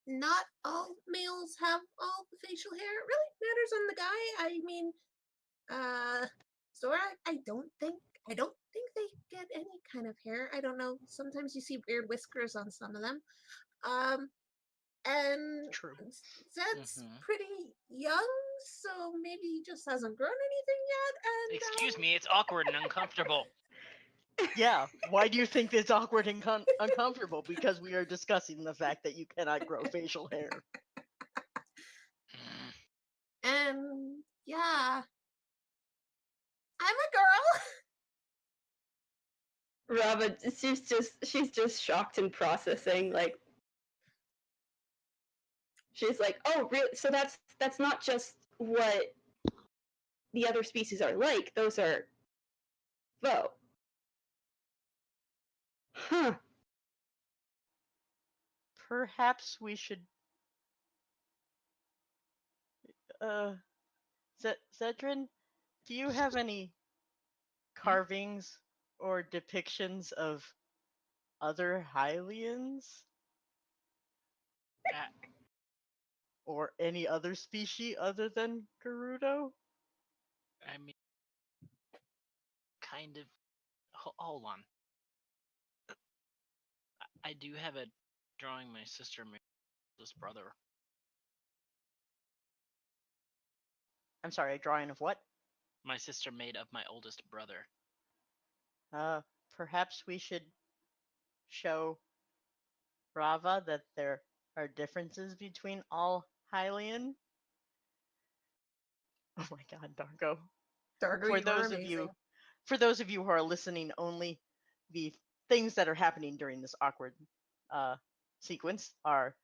[SPEAKER 4] not all males have all the facial hair. It really matters on the guy. I mean, Zora, I don't think they get any kind of hair. I don't know. Sometimes you see weird whiskers on some of them. And
[SPEAKER 3] True.
[SPEAKER 4] Zed's
[SPEAKER 5] Mhm.
[SPEAKER 4] pretty young, so maybe he just hasn't grown anything yet. And
[SPEAKER 5] Excuse me, it's awkward and uncomfortable.
[SPEAKER 3] Yeah, why do you think it's awkward and uncomfortable? Because we are discussing the fact that you cannot grow facial hair.
[SPEAKER 4] And yeah, I'm a girl.
[SPEAKER 6] Rava, she's just shocked and processing, like, she's like, oh, really? So that's not just what the other species are like. Those are Vo. Huh.
[SPEAKER 3] Perhaps we should. Zedrin, do you have any carvings or depictions of other Hylians?
[SPEAKER 5] Uh,
[SPEAKER 3] Or any other species other than Gerudo?
[SPEAKER 5] I mean, kind of. Hold on. I do have a drawing my sister made of this brother.
[SPEAKER 3] I'm sorry, a drawing of what?
[SPEAKER 5] My sister made of my oldest brother.
[SPEAKER 3] Perhaps we should show Rava that there are differences between all Hylian. Oh my god, Dargo.
[SPEAKER 4] Dargo,
[SPEAKER 3] For
[SPEAKER 4] you are
[SPEAKER 3] those of
[SPEAKER 4] amazing.
[SPEAKER 3] those of you who are listening only, the things that are happening during this awkward sequence are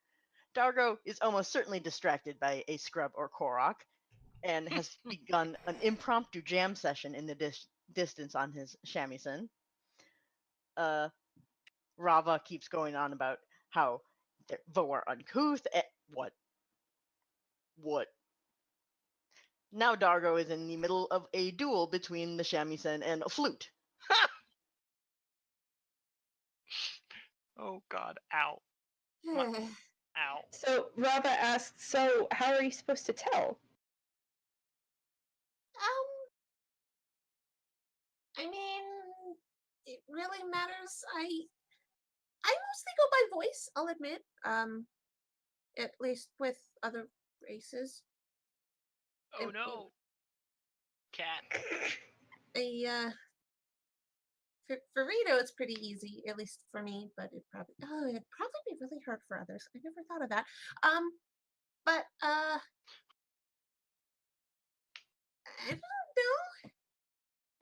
[SPEAKER 3] Dargo is almost certainly distracted by a scrub or Korok and has begun an impromptu jam session in the distance on his shamisen. Rava keeps going on about how Vo are uncouth. What? Now Dargo is in the middle of a duel between the shamisen and a flute.
[SPEAKER 5] Oh god, ow. Ow.
[SPEAKER 6] So Rava asks, so how are you supposed to tell?
[SPEAKER 4] I mean, it really matters. I mostly go by voice, I'll admit. At least with other races.
[SPEAKER 5] Oh
[SPEAKER 4] And,
[SPEAKER 5] no. Cat.
[SPEAKER 4] I for Rito, it's pretty easy, at least for me. But it'd probably be really hard for others. I never thought of that. But I don't know.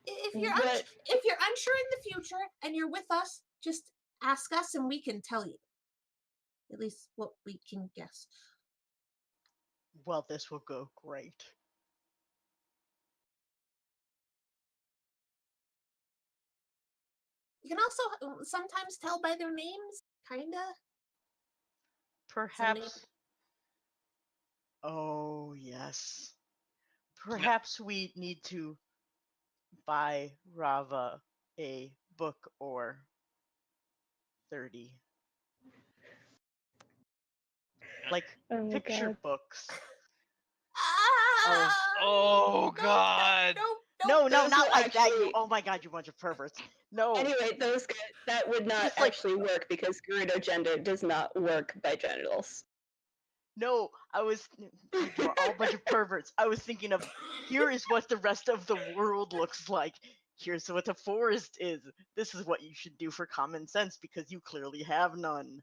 [SPEAKER 4] If you're
[SPEAKER 6] What?
[SPEAKER 4] if you're unsure in the future and you're with us, just ask us and we can tell you. At least what we can guess.
[SPEAKER 3] Well, this will go great.
[SPEAKER 4] You can also sometimes tell by their names, kinda.
[SPEAKER 3] Perhaps. Oh, yes. Perhaps we need to buy Rava a book or 30. Like
[SPEAKER 6] Oh,
[SPEAKER 3] picture
[SPEAKER 6] God.
[SPEAKER 3] books.
[SPEAKER 4] Ah!
[SPEAKER 5] Oh God.
[SPEAKER 3] No,
[SPEAKER 6] Those
[SPEAKER 3] not
[SPEAKER 6] would
[SPEAKER 3] like that.
[SPEAKER 6] actually-
[SPEAKER 3] Oh my God, you bunch of perverts. No.
[SPEAKER 6] Anyway, that would not
[SPEAKER 3] Just like-
[SPEAKER 6] actually work because Gerudo gender does not work by genitals.
[SPEAKER 3] No, you're all a bunch of perverts. I was thinking of, here is what the rest of the world looks like. Here's what the forest is. This is what you should do for common sense because you clearly have none.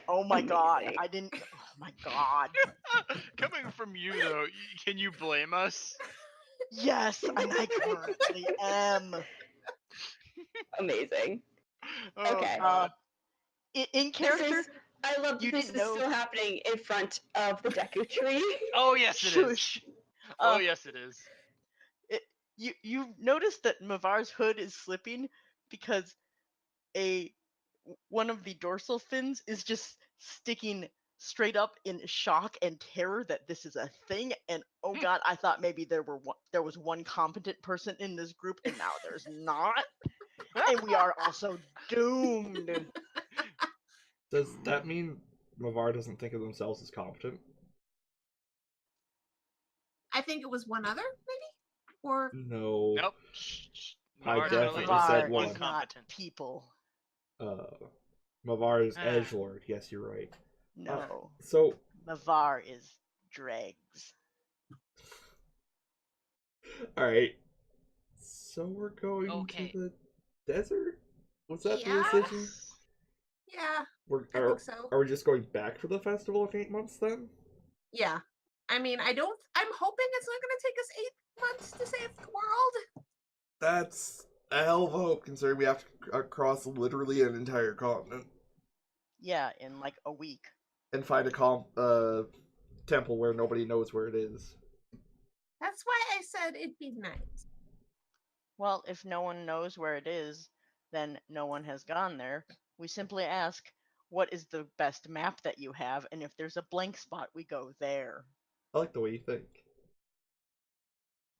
[SPEAKER 3] Oh my God,
[SPEAKER 6] Amazing.
[SPEAKER 3] oh my God.
[SPEAKER 5] Coming from you though, can you blame us?
[SPEAKER 3] Yes, and I currently am.
[SPEAKER 6] Amazing.
[SPEAKER 5] Oh
[SPEAKER 6] Okay.
[SPEAKER 5] God.
[SPEAKER 3] In character,
[SPEAKER 6] I love
[SPEAKER 3] you
[SPEAKER 6] that this
[SPEAKER 3] didn't
[SPEAKER 6] is
[SPEAKER 3] know.
[SPEAKER 6] still happening in front of the Deku tree.
[SPEAKER 5] Oh yes, it is.
[SPEAKER 3] Shush.
[SPEAKER 5] Oh yes, it is.
[SPEAKER 3] You noticed that Mavar's hood is slipping because one of the dorsal fins is just sticking straight up in shock and terror that this is a thing. And oh God, I thought maybe there was one competent person in this group, and now there's not. And we are also doomed.
[SPEAKER 2] Does that mean Mavar doesn't think of themselves as competent?
[SPEAKER 4] I think it was one other, maybe? Or
[SPEAKER 2] No.
[SPEAKER 5] Nope.
[SPEAKER 2] I
[SPEAKER 5] Mavar
[SPEAKER 2] definitely
[SPEAKER 5] totally
[SPEAKER 2] said
[SPEAKER 3] Mavar
[SPEAKER 2] one.
[SPEAKER 3] is not
[SPEAKER 5] incompetent.
[SPEAKER 3] people.
[SPEAKER 2] Mavar is
[SPEAKER 5] Ah.
[SPEAKER 2] edgelord. Yes, you're right.
[SPEAKER 3] No.
[SPEAKER 2] So,
[SPEAKER 3] Mavar is dregs.
[SPEAKER 2] alright. So we're going
[SPEAKER 5] Okay.
[SPEAKER 2] to the desert? Was that
[SPEAKER 4] Yeah.
[SPEAKER 2] the decision?
[SPEAKER 4] yeah,
[SPEAKER 2] We're,
[SPEAKER 4] I think so.
[SPEAKER 2] Are we just going back for the festival in 8 months then?
[SPEAKER 4] Yeah. I mean, I'm hoping it's not gonna take us 8 months to save the world.
[SPEAKER 2] That's a hell of a hope, considering we have to cross literally an entire continent
[SPEAKER 3] Yeah, in like a week.
[SPEAKER 2] and find a temple where nobody knows where it is.
[SPEAKER 4] That's why I said it'd be nice.
[SPEAKER 3] Well, if no one knows where it is, then no one has gone there. We simply ask, what is the best map that you have? And if there's a blank spot, we go there.
[SPEAKER 2] I like the way you think.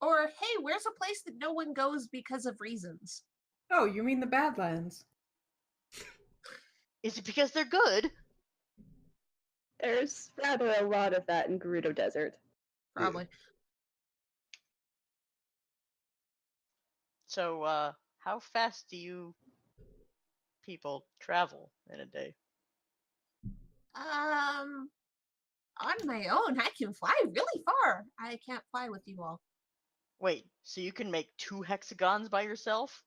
[SPEAKER 4] Or hey, where's a place that no one goes because of reasons?
[SPEAKER 1] Oh, you mean the Badlands?
[SPEAKER 3] Is it because they're good?
[SPEAKER 6] There's rather a lot of that in Gerudo Desert.
[SPEAKER 4] Probably.
[SPEAKER 3] So, how fast do you people travel in a day?
[SPEAKER 4] On my own, I can fly really far. I can't fly with you all.
[SPEAKER 3] Wait, so you can make 2 hexagons by yourself?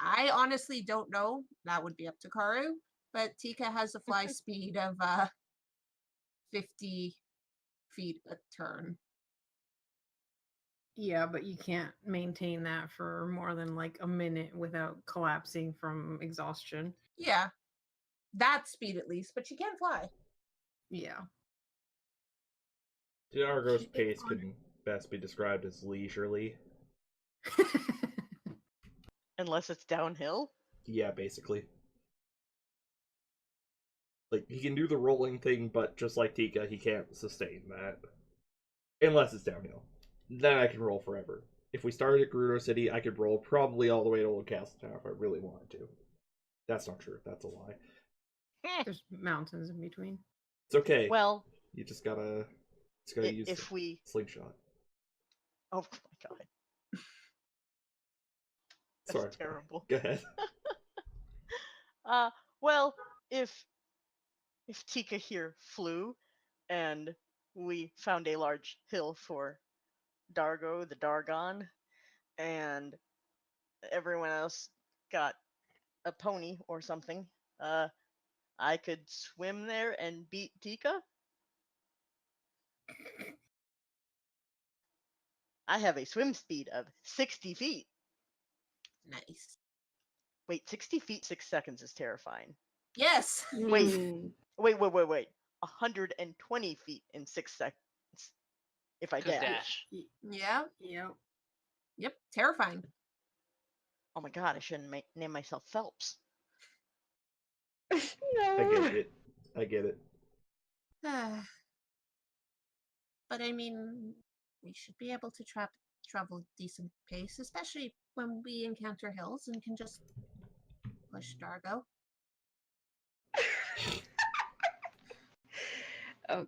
[SPEAKER 4] I honestly don't know. That would be up to Karu. But Tika has a fly speed of 50 feet a turn.
[SPEAKER 1] Yeah, but you can't maintain that for more than like a minute without collapsing from exhaustion.
[SPEAKER 4] Yeah. That speed at least, but she can fly.
[SPEAKER 1] Yeah.
[SPEAKER 2] Diargo's
[SPEAKER 4] Keep it
[SPEAKER 2] pace
[SPEAKER 4] on.
[SPEAKER 2] can best be described as leisurely.
[SPEAKER 3] Unless it's downhill?
[SPEAKER 2] Yeah, basically. Like, he can do the rolling thing, but just like Tika, he can't sustain that. Unless it's downhill. Then I can roll forever. If we started at Gerudo City, I could roll probably all the way to Old Castle Town if I really wanted to. That's not true. That's a lie.
[SPEAKER 1] There's mountains in between.
[SPEAKER 2] It's okay.
[SPEAKER 3] Well,
[SPEAKER 2] You just gotta use
[SPEAKER 3] if
[SPEAKER 2] the
[SPEAKER 3] we...
[SPEAKER 2] slingshot.
[SPEAKER 3] Oh my God. That's
[SPEAKER 2] Sorry.
[SPEAKER 3] terrible.
[SPEAKER 2] Go ahead.
[SPEAKER 3] Well, if Tika here flew and we found a large hill for Dargo the Dargon, and everyone else got a pony or something, I could swim there and beat Tika. I have a swim speed of 60 feet.
[SPEAKER 4] Nice.
[SPEAKER 3] Wait, 60 feet, 6 seconds is terrifying.
[SPEAKER 4] Yes.
[SPEAKER 3] Wait.
[SPEAKER 6] Mm.
[SPEAKER 3] Wait. 120 feet in 6 seconds. If I
[SPEAKER 5] 'Cause
[SPEAKER 3] dash.
[SPEAKER 5] dash.
[SPEAKER 4] Yeah.
[SPEAKER 1] Yep.
[SPEAKER 4] Yep. Terrifying.
[SPEAKER 3] Oh my god, I shouldn't name myself Phelps.
[SPEAKER 6] No.
[SPEAKER 2] I get it.
[SPEAKER 4] But I mean, we should be able to travel decent pace, especially when we encounter hills and can just push Dargo.
[SPEAKER 6] Oh,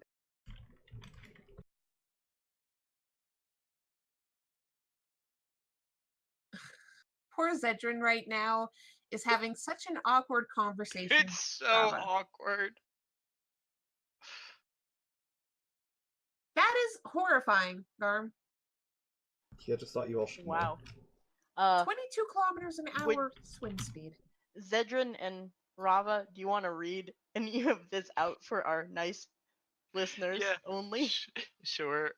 [SPEAKER 4] Poor Zedrin right now is having such an awkward conversation.
[SPEAKER 5] It's so
[SPEAKER 4] Brava.
[SPEAKER 5] awkward.
[SPEAKER 4] That is horrifying, Garm.
[SPEAKER 2] Yeah, just thought you all should know.
[SPEAKER 3] Wow.
[SPEAKER 4] 22 kilometers an hour swim speed.
[SPEAKER 3] Zedrin and Rava, do you want to read any of this out for our nice listeners
[SPEAKER 5] Yeah.
[SPEAKER 3] only?
[SPEAKER 5] Sure.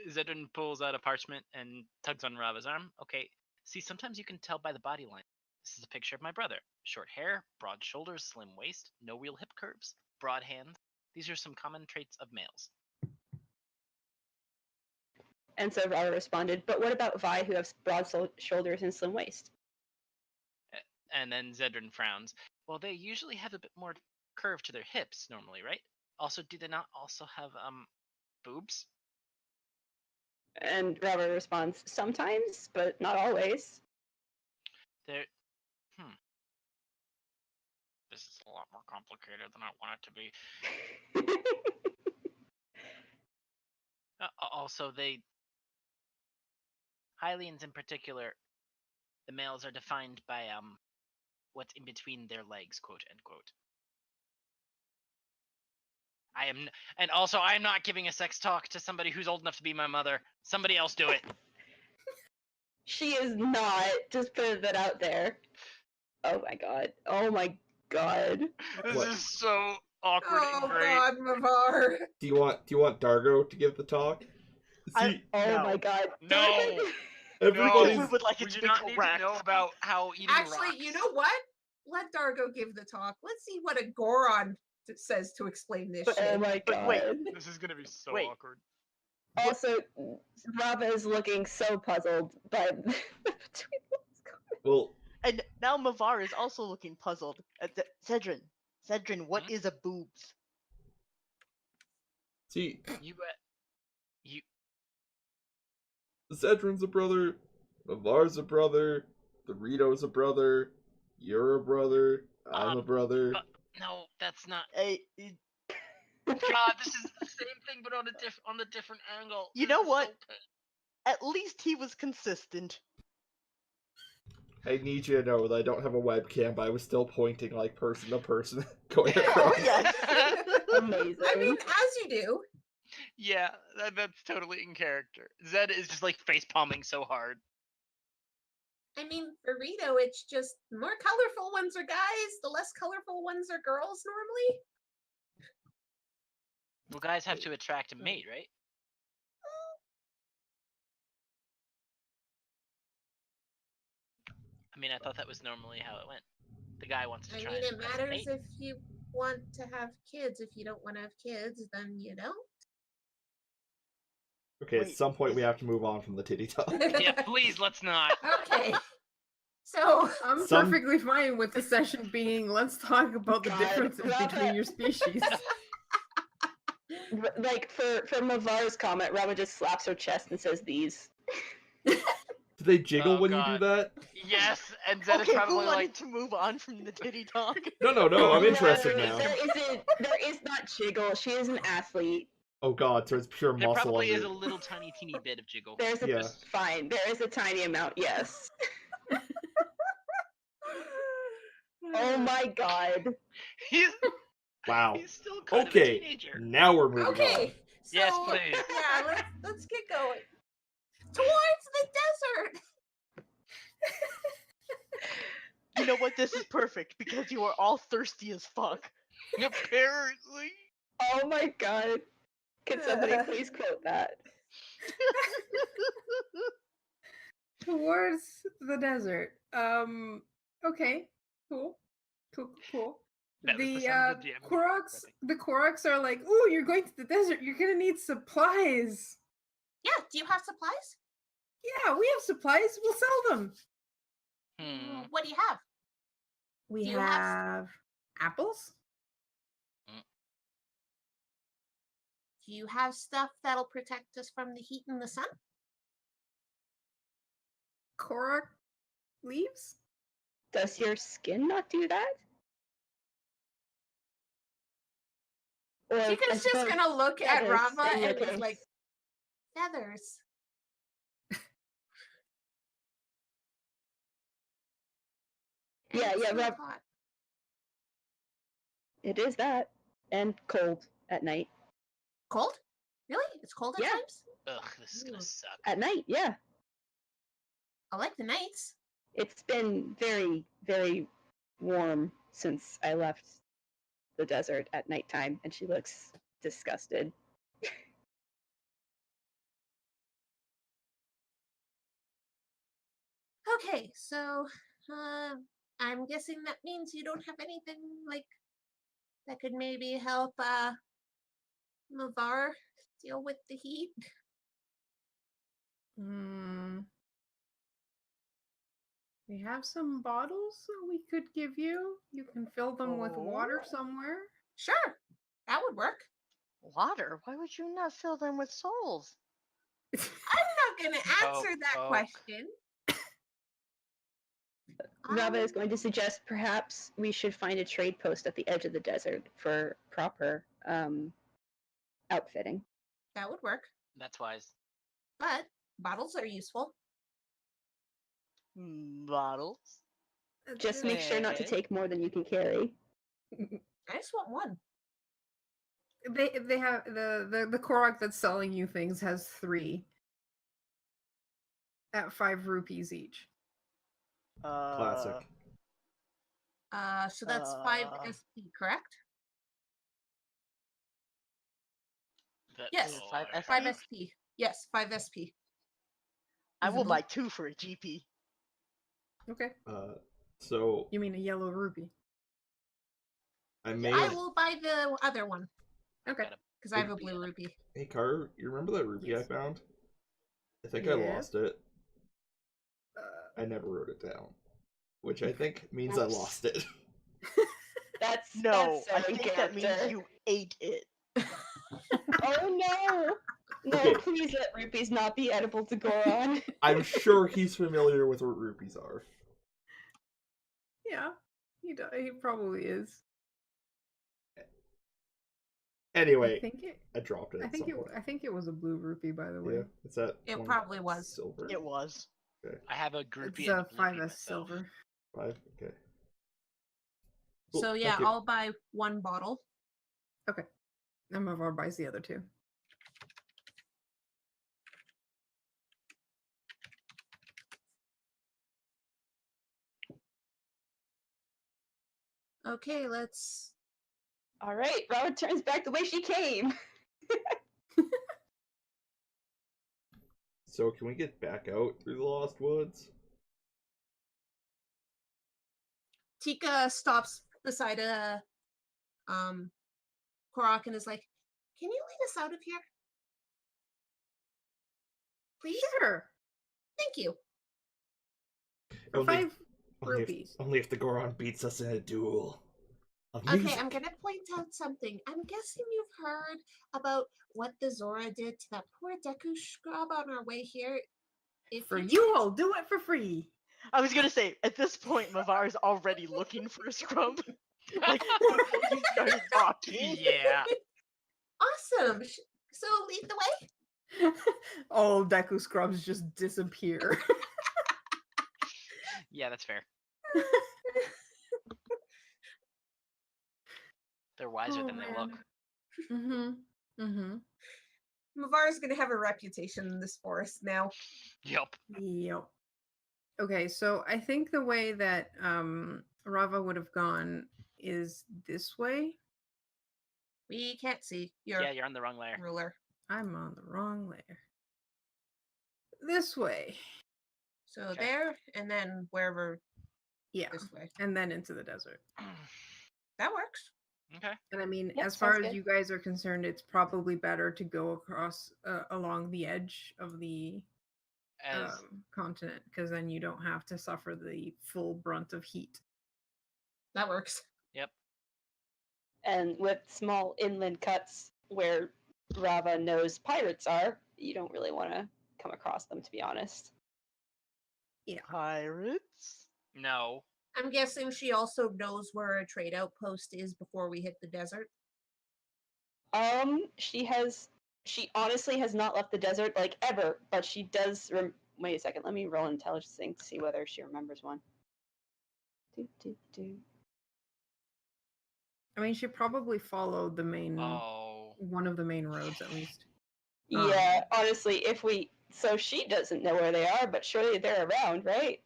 [SPEAKER 5] Zedrin pulls out a parchment and tugs on Rava's arm. Okay. See, sometimes you can tell by the body line. This is a picture of my brother. Short hair, broad shoulders, slim waist, no real hip curves, broad hands. These are some common traits of males.
[SPEAKER 6] and so Rara responded, but what about Vi, who has broad shoulders and slim waist?
[SPEAKER 5] And then Zedrin frowns. Well, they usually have a bit more curve to their hips normally, right? Also, do they not also have boobs?
[SPEAKER 6] And Rara responds, sometimes, but not always.
[SPEAKER 5] They're This is a lot more complicated than I want it to be. Also, Hylians in particular, the males are defined by what's in between their legs, quote unquote. And also I am not giving a sex talk to somebody who's old enough to be my mother. Somebody else do it.
[SPEAKER 6] She is not. Just put that out there. Oh my god. Oh my god.
[SPEAKER 5] This
[SPEAKER 2] What?
[SPEAKER 5] is so awkward
[SPEAKER 1] Oh
[SPEAKER 5] and great.
[SPEAKER 1] God, Mavar.
[SPEAKER 2] Do you want Dargo to give the talk? See,
[SPEAKER 6] Oh
[SPEAKER 3] No.
[SPEAKER 6] my god.
[SPEAKER 5] No.
[SPEAKER 2] everybody's
[SPEAKER 3] We would like it
[SPEAKER 5] We
[SPEAKER 3] to
[SPEAKER 5] do
[SPEAKER 3] be
[SPEAKER 5] not need
[SPEAKER 3] correct.
[SPEAKER 5] to know about how eating
[SPEAKER 1] Actually,
[SPEAKER 5] rocks.
[SPEAKER 1] you know what? Let Dargo give the talk. Let's see what a Goron says to explain this
[SPEAKER 3] But-
[SPEAKER 6] Oh
[SPEAKER 1] shit.
[SPEAKER 6] my
[SPEAKER 3] But
[SPEAKER 6] god.
[SPEAKER 3] wait.
[SPEAKER 5] This is gonna be so
[SPEAKER 3] Wait.
[SPEAKER 5] awkward.
[SPEAKER 6] Also, Rava is looking so puzzled by between those comments.
[SPEAKER 2] well.
[SPEAKER 3] And now Mavar is also looking puzzled. Zedrin, what is a boobs?
[SPEAKER 2] See,
[SPEAKER 5] You
[SPEAKER 2] Zedrin's a brother, Navar's a brother, Dorito's a brother, you're a brother, I'm a brother.
[SPEAKER 5] no, that's not.
[SPEAKER 3] Hey,
[SPEAKER 5] God, this is the same thing, but on a different angle.
[SPEAKER 3] You
[SPEAKER 5] This
[SPEAKER 3] know
[SPEAKER 5] is
[SPEAKER 3] what?
[SPEAKER 5] so
[SPEAKER 3] at least he was consistent.
[SPEAKER 2] I need you to know that I don't have a webcam, but I was still pointing like person to person going
[SPEAKER 3] Oh
[SPEAKER 2] across.
[SPEAKER 3] yes.
[SPEAKER 6] Amazing.
[SPEAKER 1] I mean, as you do.
[SPEAKER 5] Yeah, that's totally in character. Zed is just like face palming so hard.
[SPEAKER 1] I mean, for Rito, it's just more colorful ones are guys, the less colorful ones are girls normally.
[SPEAKER 5] Well, guys have to attract a mate, right? I mean, I thought that was normally how it went. The guy wants to
[SPEAKER 1] I
[SPEAKER 5] try
[SPEAKER 1] mean,
[SPEAKER 5] and
[SPEAKER 1] it
[SPEAKER 5] impress a
[SPEAKER 1] matters
[SPEAKER 5] mate.
[SPEAKER 1] if you want to have kids. If you don't want to have kids, then you don't.
[SPEAKER 2] Okay, at
[SPEAKER 3] Wait,
[SPEAKER 2] some point
[SPEAKER 3] is
[SPEAKER 2] we
[SPEAKER 3] it-
[SPEAKER 2] have to move on from the titty talk.
[SPEAKER 5] Yeah, please, let's not.
[SPEAKER 1] Okay. So I'm
[SPEAKER 2] Some-
[SPEAKER 1] perfectly fine with the session being let's talk about the
[SPEAKER 6] God,
[SPEAKER 1] differences
[SPEAKER 6] Rava-
[SPEAKER 1] between your species.
[SPEAKER 6] Like for Mavar's comment, Rava just slaps her chest and says these.
[SPEAKER 2] Do they jiggle
[SPEAKER 5] Oh,
[SPEAKER 2] when
[SPEAKER 5] God.
[SPEAKER 2] you do that?
[SPEAKER 5] Yes, and Zed
[SPEAKER 3] Okay,
[SPEAKER 5] is
[SPEAKER 3] who
[SPEAKER 5] probably
[SPEAKER 3] wanted
[SPEAKER 5] like,
[SPEAKER 3] to move on from the titty talk?
[SPEAKER 2] No, I'm interested
[SPEAKER 6] No,
[SPEAKER 2] now.
[SPEAKER 6] There is not jiggle. She is an athlete.
[SPEAKER 2] Oh god, so it's pure
[SPEAKER 5] there
[SPEAKER 2] muscle
[SPEAKER 5] probably
[SPEAKER 2] under.
[SPEAKER 5] is a little tiny teeny bit of jiggle.
[SPEAKER 6] There's a
[SPEAKER 2] Yeah.
[SPEAKER 6] fine. There is a tiny amount. Yes. Oh my god.
[SPEAKER 5] He's
[SPEAKER 2] Wow.
[SPEAKER 5] he's still kind of a
[SPEAKER 2] Okay,
[SPEAKER 5] teenager.
[SPEAKER 2] now we're moving
[SPEAKER 1] Okay.
[SPEAKER 2] on.
[SPEAKER 1] So,
[SPEAKER 5] Yes, please.
[SPEAKER 1] Yeah, let's get going.
[SPEAKER 4] Towards the desert.
[SPEAKER 3] You know what? This is perfect because you are all thirsty as fuck.
[SPEAKER 5] Apparently.
[SPEAKER 6] Oh my god. Can somebody please quote that?
[SPEAKER 1] Towards the desert. Okay. Cool. Cool.
[SPEAKER 5] That was the
[SPEAKER 1] The
[SPEAKER 5] sound of the DM.
[SPEAKER 1] Koroks are like, ooh, you're going to the desert. You're gonna need supplies.
[SPEAKER 4] Yeah, do you have supplies?
[SPEAKER 1] Yeah, we have supplies. We'll sell them.
[SPEAKER 4] What do you have?
[SPEAKER 1] We
[SPEAKER 4] Do you
[SPEAKER 1] have
[SPEAKER 4] have-
[SPEAKER 1] apples.
[SPEAKER 4] Do you have stuff that'll protect us from the heat and the sun?
[SPEAKER 1] Korok leaves.
[SPEAKER 6] Does your skin not do that? Or, I
[SPEAKER 4] Chica's just
[SPEAKER 6] suppose,
[SPEAKER 4] gonna look at
[SPEAKER 6] feathers
[SPEAKER 4] Rava
[SPEAKER 6] in your
[SPEAKER 4] and is
[SPEAKER 6] case.
[SPEAKER 4] like, feathers.
[SPEAKER 6] Yeah,
[SPEAKER 4] It's
[SPEAKER 6] yeah,
[SPEAKER 4] not
[SPEAKER 6] Rob-
[SPEAKER 4] hot.
[SPEAKER 6] It is that. And cold at night.
[SPEAKER 4] Cold? Really? It's cold at
[SPEAKER 6] Yeah.
[SPEAKER 4] times?
[SPEAKER 5] Ugh, this is gonna suck.
[SPEAKER 6] At night, yeah.
[SPEAKER 4] I like the nights.
[SPEAKER 6] It's been very, very warm since I left the desert at nighttime, and she looks disgusted.
[SPEAKER 4] Okay, so I'm guessing that means you don't have anything like that could maybe help Mavar deal with the heat.
[SPEAKER 1] We have some bottles that we could give you. You can fill them with water
[SPEAKER 3] Oh.
[SPEAKER 1] somewhere.
[SPEAKER 4] Sure, that would work.
[SPEAKER 3] Water? Why would you not fill them with souls?
[SPEAKER 4] I'm not going to answer that
[SPEAKER 5] Poke.
[SPEAKER 4] question.
[SPEAKER 6] Rava is going to suggest perhaps we should find a trade post at the edge of the desert for proper outfitting.
[SPEAKER 4] That would work,
[SPEAKER 5] That's wise.
[SPEAKER 4] but bottles are useful.
[SPEAKER 3] Bottles?
[SPEAKER 6] Just make sure not to
[SPEAKER 3] Okay.
[SPEAKER 6] take more than you can carry.
[SPEAKER 4] I just want one.
[SPEAKER 1] They have the Korok that's selling you things has 3 at 5 rupees each.
[SPEAKER 2] Classic.
[SPEAKER 4] So that's 5 SP, correct?
[SPEAKER 5] That's
[SPEAKER 4] Yes,
[SPEAKER 5] all
[SPEAKER 3] 5
[SPEAKER 5] I-
[SPEAKER 3] SP?
[SPEAKER 4] 5 SP. Yes, 5 SP.
[SPEAKER 3] I will
[SPEAKER 4] Visible.
[SPEAKER 3] buy 2 for a GP.
[SPEAKER 1] Okay.
[SPEAKER 2] So
[SPEAKER 1] You mean a yellow rupee?
[SPEAKER 2] I may
[SPEAKER 4] I
[SPEAKER 2] have...
[SPEAKER 4] will buy the other one
[SPEAKER 1] Okay.
[SPEAKER 4] because I have a blue rupee.
[SPEAKER 2] Hey, Carter, you remember that rupee
[SPEAKER 1] Yes.
[SPEAKER 2] I found? I think I
[SPEAKER 1] Yes.
[SPEAKER 2] lost it. I never wrote it down, which I think means I
[SPEAKER 6] Oops.
[SPEAKER 2] lost it.
[SPEAKER 6] That's
[SPEAKER 3] No,
[SPEAKER 6] that's so
[SPEAKER 3] I think that means
[SPEAKER 6] character.
[SPEAKER 3] you ate it.
[SPEAKER 6] Oh no! No,
[SPEAKER 2] Okay.
[SPEAKER 6] please let rupees not be edible to Goron.
[SPEAKER 2] I'm sure he's familiar with what rupees are.
[SPEAKER 1] Yeah, he probably is.
[SPEAKER 2] Anyway,
[SPEAKER 1] I
[SPEAKER 2] I dropped it.
[SPEAKER 1] I
[SPEAKER 2] at
[SPEAKER 1] think
[SPEAKER 2] some
[SPEAKER 1] it.
[SPEAKER 2] point.
[SPEAKER 1] I think it was a blue rupee, by the way.
[SPEAKER 2] Yeah, it's that.
[SPEAKER 4] It
[SPEAKER 2] 20
[SPEAKER 4] probably was.
[SPEAKER 2] silver.
[SPEAKER 3] It was.
[SPEAKER 2] Okay,
[SPEAKER 5] I have a groupie
[SPEAKER 1] It's
[SPEAKER 5] and
[SPEAKER 1] a
[SPEAKER 5] a
[SPEAKER 1] 5S
[SPEAKER 5] myself.
[SPEAKER 1] silver.
[SPEAKER 2] 5. Okay. Cool,
[SPEAKER 4] So
[SPEAKER 2] thank
[SPEAKER 4] yeah,
[SPEAKER 2] you.
[SPEAKER 4] I'll buy 1 bottle.
[SPEAKER 1] Okay. And Mavar buys the other 2.
[SPEAKER 4] Okay, let's.
[SPEAKER 6] All right, Rava turns back the way she came.
[SPEAKER 2] So can we get back out through the Lost Woods?
[SPEAKER 4] Tika stops beside a Korok and is like, "Can you lead us out of here, please?
[SPEAKER 1] Sure.
[SPEAKER 4] Thank you."
[SPEAKER 1] For
[SPEAKER 2] Only-
[SPEAKER 1] 5
[SPEAKER 2] Only
[SPEAKER 1] rupees.
[SPEAKER 2] only if the Goron beats us in a duel. Of
[SPEAKER 4] Okay,
[SPEAKER 2] music.
[SPEAKER 4] I'm gonna point out something. I'm guessing you've heard about what the Zora did to that poor Deku scrub on our way here. If
[SPEAKER 1] For
[SPEAKER 4] you
[SPEAKER 1] you, I'll do it for free.
[SPEAKER 3] I was gonna say, at this point, Mavar is already looking for a scrub. Like, before you started talking.
[SPEAKER 5] Yeah.
[SPEAKER 4] Awesome. So lead the way.
[SPEAKER 1] All Deku scrubs just disappear.
[SPEAKER 5] Yeah, that's fair. They're wiser
[SPEAKER 1] Oh,
[SPEAKER 5] than they
[SPEAKER 1] man.
[SPEAKER 5] look.
[SPEAKER 1] Mm-hmm. Mm-hmm.
[SPEAKER 4] Mavar's gonna have a reputation in this forest now.
[SPEAKER 5] Yup.
[SPEAKER 1] Yep. Okay, so I think the way that Rava would have gone is this way.
[SPEAKER 4] We can't see your
[SPEAKER 5] Yeah, you're on the wrong layer.
[SPEAKER 4] ruler.
[SPEAKER 1] I'm on the wrong layer. This way.
[SPEAKER 4] So
[SPEAKER 5] Okay.
[SPEAKER 4] there, and then wherever
[SPEAKER 1] Yeah.
[SPEAKER 4] this way.
[SPEAKER 1] And then into the desert.
[SPEAKER 4] That works.
[SPEAKER 5] Okay.
[SPEAKER 1] And I mean,
[SPEAKER 6] Yep,
[SPEAKER 1] as far
[SPEAKER 6] sounds
[SPEAKER 1] as
[SPEAKER 6] good.
[SPEAKER 1] you guys are concerned, it's probably better to go across along the edge of the
[SPEAKER 5] As
[SPEAKER 1] continent, because then you don't have to suffer the full brunt of heat.
[SPEAKER 4] That works.
[SPEAKER 5] yep.
[SPEAKER 6] And with small inland cuts where Rava knows pirates are, you don't really want to come across them, to be honest.
[SPEAKER 3] Pirates?
[SPEAKER 5] No.
[SPEAKER 4] I'm guessing she also knows where a trade outpost is before we hit the desert.
[SPEAKER 6] She honestly has not left the desert like ever, but she does. Wait a second, let me roll an intelligence thing to see whether she remembers one. Do.
[SPEAKER 1] I mean, she probably followed the main
[SPEAKER 5] Oh.
[SPEAKER 1] one of the main roads at least.
[SPEAKER 6] Yeah, honestly, so she doesn't know where they are, but surely they're around, right?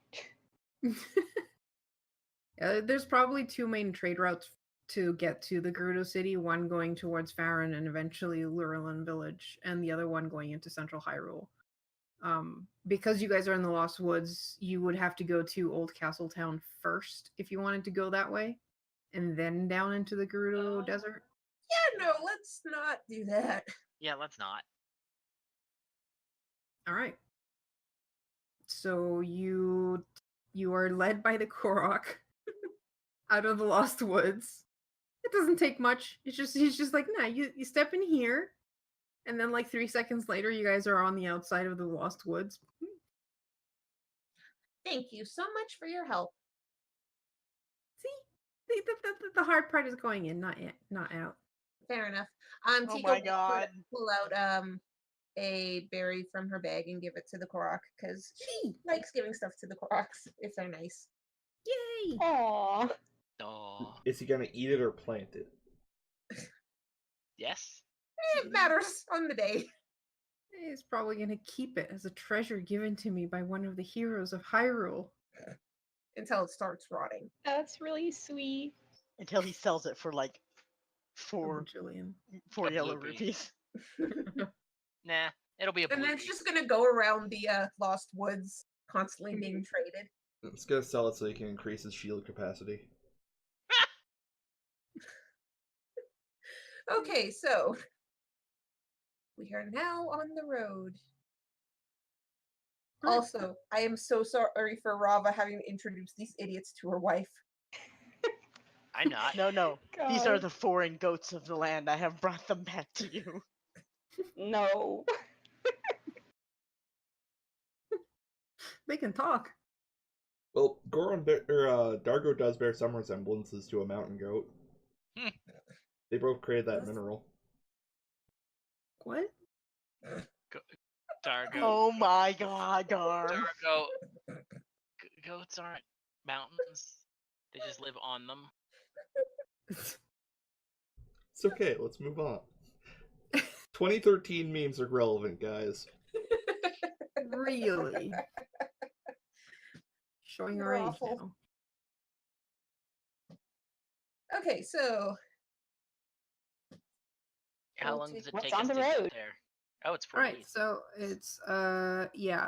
[SPEAKER 1] There's probably two main trade routes to get to the Gerudo city, one going towards Farron and eventually Lurelin village, and the other one going into central Hyrule. Because you guys are in the Lost Woods, you would have to go to Old Castle Town first if you wanted to go that way, and then down into the Gerudo desert.
[SPEAKER 4] Yeah, no, let's not do that.
[SPEAKER 5] Yeah, let's not.
[SPEAKER 1] All right. So you are led by the Korok out of the Lost Woods. It doesn't take much. He's just like, nah, you step in here, and then like 3 seconds later, you guys are on the outside of the Lost Woods.
[SPEAKER 4] Thank you so much for your help.
[SPEAKER 1] See, the hard part is going in, not out.
[SPEAKER 4] Fair enough.
[SPEAKER 3] Oh
[SPEAKER 4] Tico
[SPEAKER 3] my
[SPEAKER 4] will
[SPEAKER 3] god.
[SPEAKER 4] pull out a berry from her bag and give it to the Korok because she likes giving stuff to the Koroks if they're nice.
[SPEAKER 1] Yay!
[SPEAKER 6] Aww.
[SPEAKER 5] Oh.
[SPEAKER 2] Is he gonna eat it or plant it?
[SPEAKER 5] Yes.
[SPEAKER 4] It matters on the day.
[SPEAKER 1] He's probably gonna keep it as a treasure given to me by one of the heroes of Hyrule.
[SPEAKER 4] Until it starts rotting.
[SPEAKER 6] That's really sweet.
[SPEAKER 3] Until he sells it for like four
[SPEAKER 1] Julian.
[SPEAKER 5] A
[SPEAKER 3] yellow
[SPEAKER 5] blue
[SPEAKER 3] rupees.
[SPEAKER 5] Nah. It'll be a
[SPEAKER 4] And
[SPEAKER 5] blue
[SPEAKER 4] then it's
[SPEAKER 5] beat.
[SPEAKER 4] just gonna go around the Lost Woods, constantly being traded.
[SPEAKER 2] It's gonna sell it so he can increase his shield capacity.
[SPEAKER 4] Okay, so we are now on the road. Also, I am so sorry for Rava having introduced these idiots to her wife.
[SPEAKER 5] I'm not.
[SPEAKER 3] No. These are
[SPEAKER 6] God.
[SPEAKER 3] the foreign goats of the land. I have brought them back to you.
[SPEAKER 6] No.
[SPEAKER 1] They can talk.
[SPEAKER 2] Well, Dargo does bear some resemblances to a mountain goat.
[SPEAKER 5] Hmm.
[SPEAKER 2] They both created that mineral.
[SPEAKER 1] What?
[SPEAKER 5] Dargo.
[SPEAKER 3] Oh my god, Garm.
[SPEAKER 5] Dargo. Goats aren't mountains. They just live on them.
[SPEAKER 2] It's okay, let's move on. 2013 memes are relevant, guys.
[SPEAKER 1] Really? Showing our
[SPEAKER 4] You're
[SPEAKER 1] age
[SPEAKER 4] awful.
[SPEAKER 1] now.
[SPEAKER 4] Okay, so
[SPEAKER 5] How
[SPEAKER 4] We'll
[SPEAKER 5] long
[SPEAKER 4] take-
[SPEAKER 5] does it
[SPEAKER 6] What's
[SPEAKER 5] take
[SPEAKER 6] on
[SPEAKER 5] us
[SPEAKER 6] the
[SPEAKER 5] to get
[SPEAKER 6] road?
[SPEAKER 5] there? Oh, it's
[SPEAKER 1] All
[SPEAKER 5] 4
[SPEAKER 1] right,
[SPEAKER 5] days.
[SPEAKER 1] so it's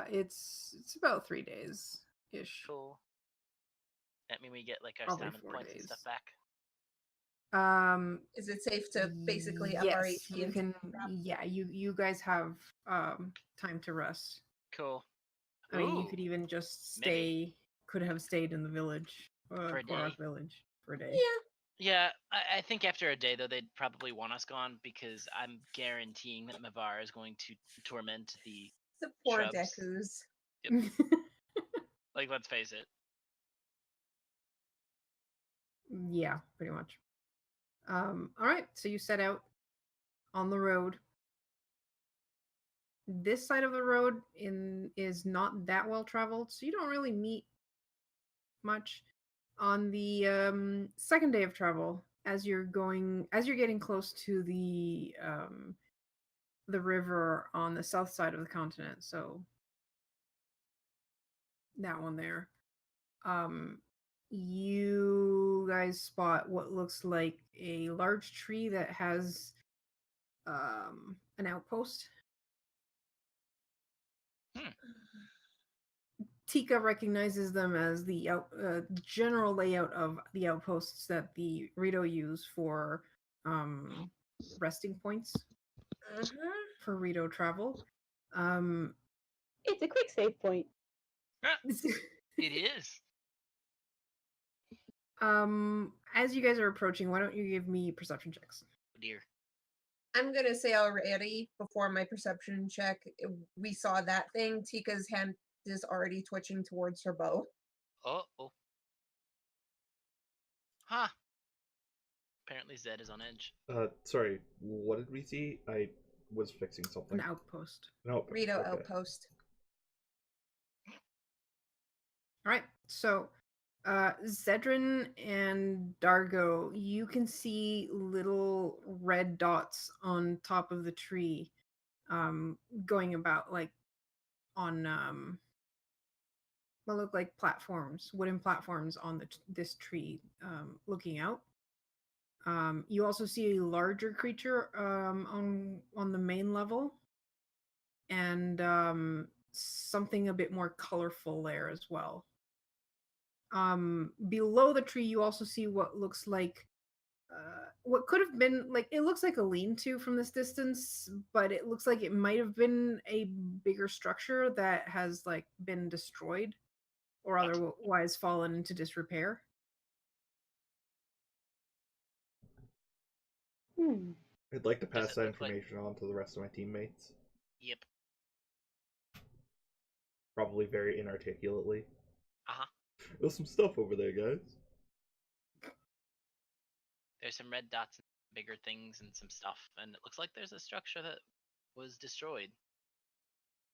[SPEAKER 1] it's about 3 days ish.
[SPEAKER 5] Cool. That mean we get like our
[SPEAKER 1] Probably
[SPEAKER 5] stamina
[SPEAKER 1] 4
[SPEAKER 5] points and
[SPEAKER 1] days.
[SPEAKER 5] stuff back.
[SPEAKER 4] is it safe to basically up our
[SPEAKER 1] yes,
[SPEAKER 4] HP?
[SPEAKER 1] you
[SPEAKER 4] and
[SPEAKER 1] can.
[SPEAKER 4] crap?
[SPEAKER 1] Yeah, you guys have time to rest.
[SPEAKER 5] Cool.
[SPEAKER 1] I mean, you
[SPEAKER 5] Ooh,
[SPEAKER 1] could even just stay.
[SPEAKER 5] maybe.
[SPEAKER 1] Could have stayed in the village,
[SPEAKER 5] For a
[SPEAKER 1] Korok
[SPEAKER 5] day.
[SPEAKER 1] village, for a day.
[SPEAKER 4] Yeah,
[SPEAKER 5] Yeah, I think after a day though they'd probably want us gone because I'm guaranteeing that Mavar is going to torment the
[SPEAKER 4] the poor
[SPEAKER 5] Shrubs.
[SPEAKER 4] Dekus.
[SPEAKER 5] like. Let's face it.
[SPEAKER 1] Yeah, pretty much. All right, so you set out on the road. This side of the road is not that well traveled, so you don't really meet much. On the second day of travel, as you're getting close to the the river on the south side of the continent. So that one there. You guys spot what looks like a large tree that has an outpost. Tika recognizes them as the general layout of the outposts that the Rito use for resting points for Rito travel.
[SPEAKER 6] It's a quick save point.
[SPEAKER 5] It is.
[SPEAKER 1] As you guys are approaching, why don't you give me perception checks?
[SPEAKER 5] Oh dear.
[SPEAKER 4] I'm gonna say already before my perception check, we saw that thing. Tika's hand is already twitching towards her bow.
[SPEAKER 5] Oh. Huh. Apparently Zed is on edge.
[SPEAKER 2] Sorry, what did we see? I was fixing something.
[SPEAKER 1] An outpost.
[SPEAKER 2] No,
[SPEAKER 4] Rito
[SPEAKER 2] okay.
[SPEAKER 4] outpost.
[SPEAKER 1] All right, so Zedrin and Dargo, you can see little red dots on top of the tree, going about like on what look like platforms, wooden platforms on this tree, looking out. You also see a larger creature on the main level, and something a bit more colorful there as well. Below the tree, you also see what looks like what could have been like, it looks like a lean-to from this distance, but it looks like it might have been a bigger structure that has like been destroyed or otherwise fallen into disrepair.
[SPEAKER 2] I'd like to
[SPEAKER 5] Does
[SPEAKER 2] pass
[SPEAKER 5] it
[SPEAKER 2] that
[SPEAKER 5] look like-
[SPEAKER 2] information on to the rest of my teammates.
[SPEAKER 5] Yep.
[SPEAKER 2] Probably very inarticulately.
[SPEAKER 5] Uh-huh.
[SPEAKER 2] There's some stuff over there, guys.
[SPEAKER 5] There's some red dots and bigger things and some stuff, and it looks like there's a structure that was destroyed.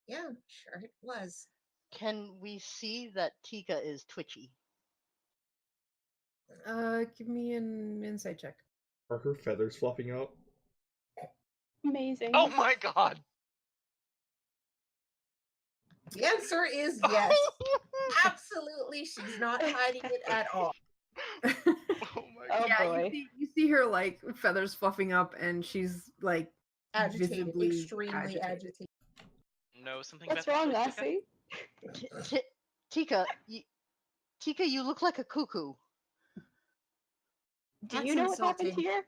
[SPEAKER 4] Yeah, sure it was.
[SPEAKER 3] Can we see that Tika is twitchy?
[SPEAKER 1] Give me an insight check.
[SPEAKER 2] Are her feathers fluffing out?
[SPEAKER 6] Amazing.
[SPEAKER 5] Oh my god!
[SPEAKER 4] The answer is yes. Absolutely, she's not hiding it at all.
[SPEAKER 5] Oh my
[SPEAKER 6] Oh
[SPEAKER 1] Yeah,
[SPEAKER 6] boy.
[SPEAKER 1] you see her like feathers fluffing up, and she's like
[SPEAKER 4] Agitated,
[SPEAKER 1] visibly
[SPEAKER 4] extremely agitated.
[SPEAKER 5] No, something
[SPEAKER 6] What's
[SPEAKER 5] about
[SPEAKER 6] wrong,
[SPEAKER 5] this story,
[SPEAKER 6] Lassie?
[SPEAKER 3] Tika, Tika, you look like a cuckoo.
[SPEAKER 6] Do
[SPEAKER 4] That's
[SPEAKER 6] you know what happened
[SPEAKER 4] insulting.
[SPEAKER 6] here?